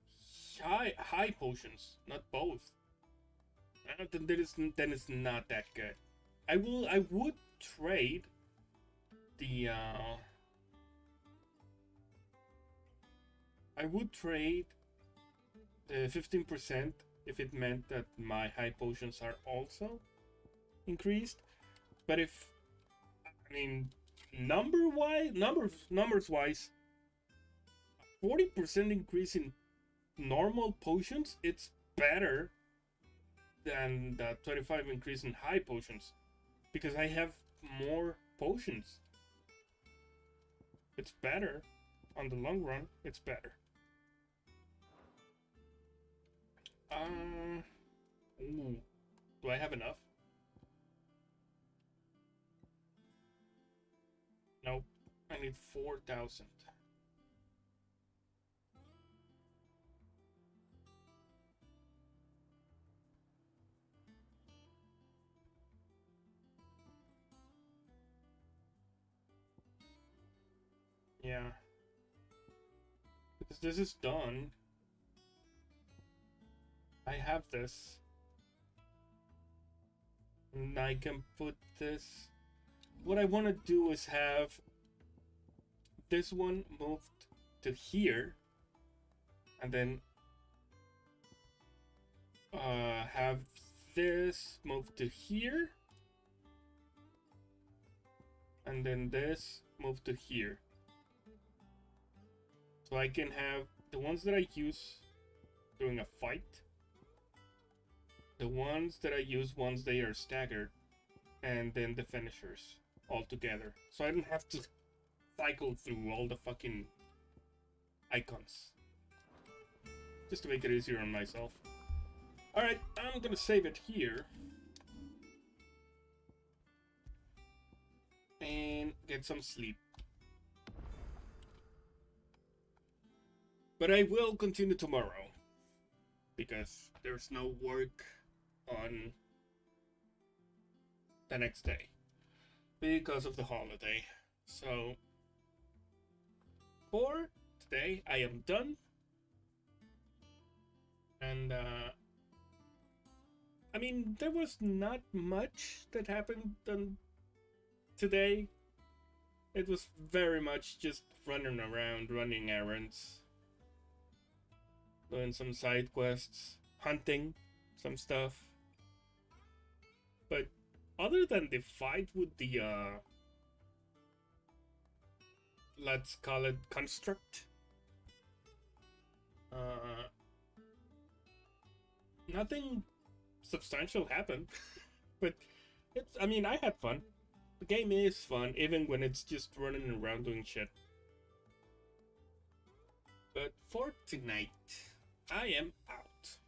high potions, not both. Then it's not that good. I would trade the I would trade the 15% if it meant that my high potions are also increased. But if, I mean, numbers wise, 40% increase in normal potions, it's better than the 25 increase in high potions because I have more potions. It's better on the long run. It's better. Ooh, do I have enough? Nope. I need 4,000. Yeah. Because this is done. I have this. And I can put this. What I want to do is have this one moved to here, and then have this move to here, and then this move to here. So I can have the ones that I use during a fight, the ones that I use once they are staggered, and then the finishers all together. So I don't have to cycle through all the fucking icons. Just to make it easier on myself. Alright, I'm gonna save it here. And get some sleep. But I will continue tomorrow. Because there's no work on the next day. Because of the holiday. So, for today, I am done. And, I mean, there was not much that happened today. It was very much just running around, running errands, doing some side quests, hunting some stuff. But other than the fight with the, let's call it construct, nothing substantial happened. But it's, I mean, I had fun. The game is fun, even when it's just running around doing shit. But for tonight, I am out.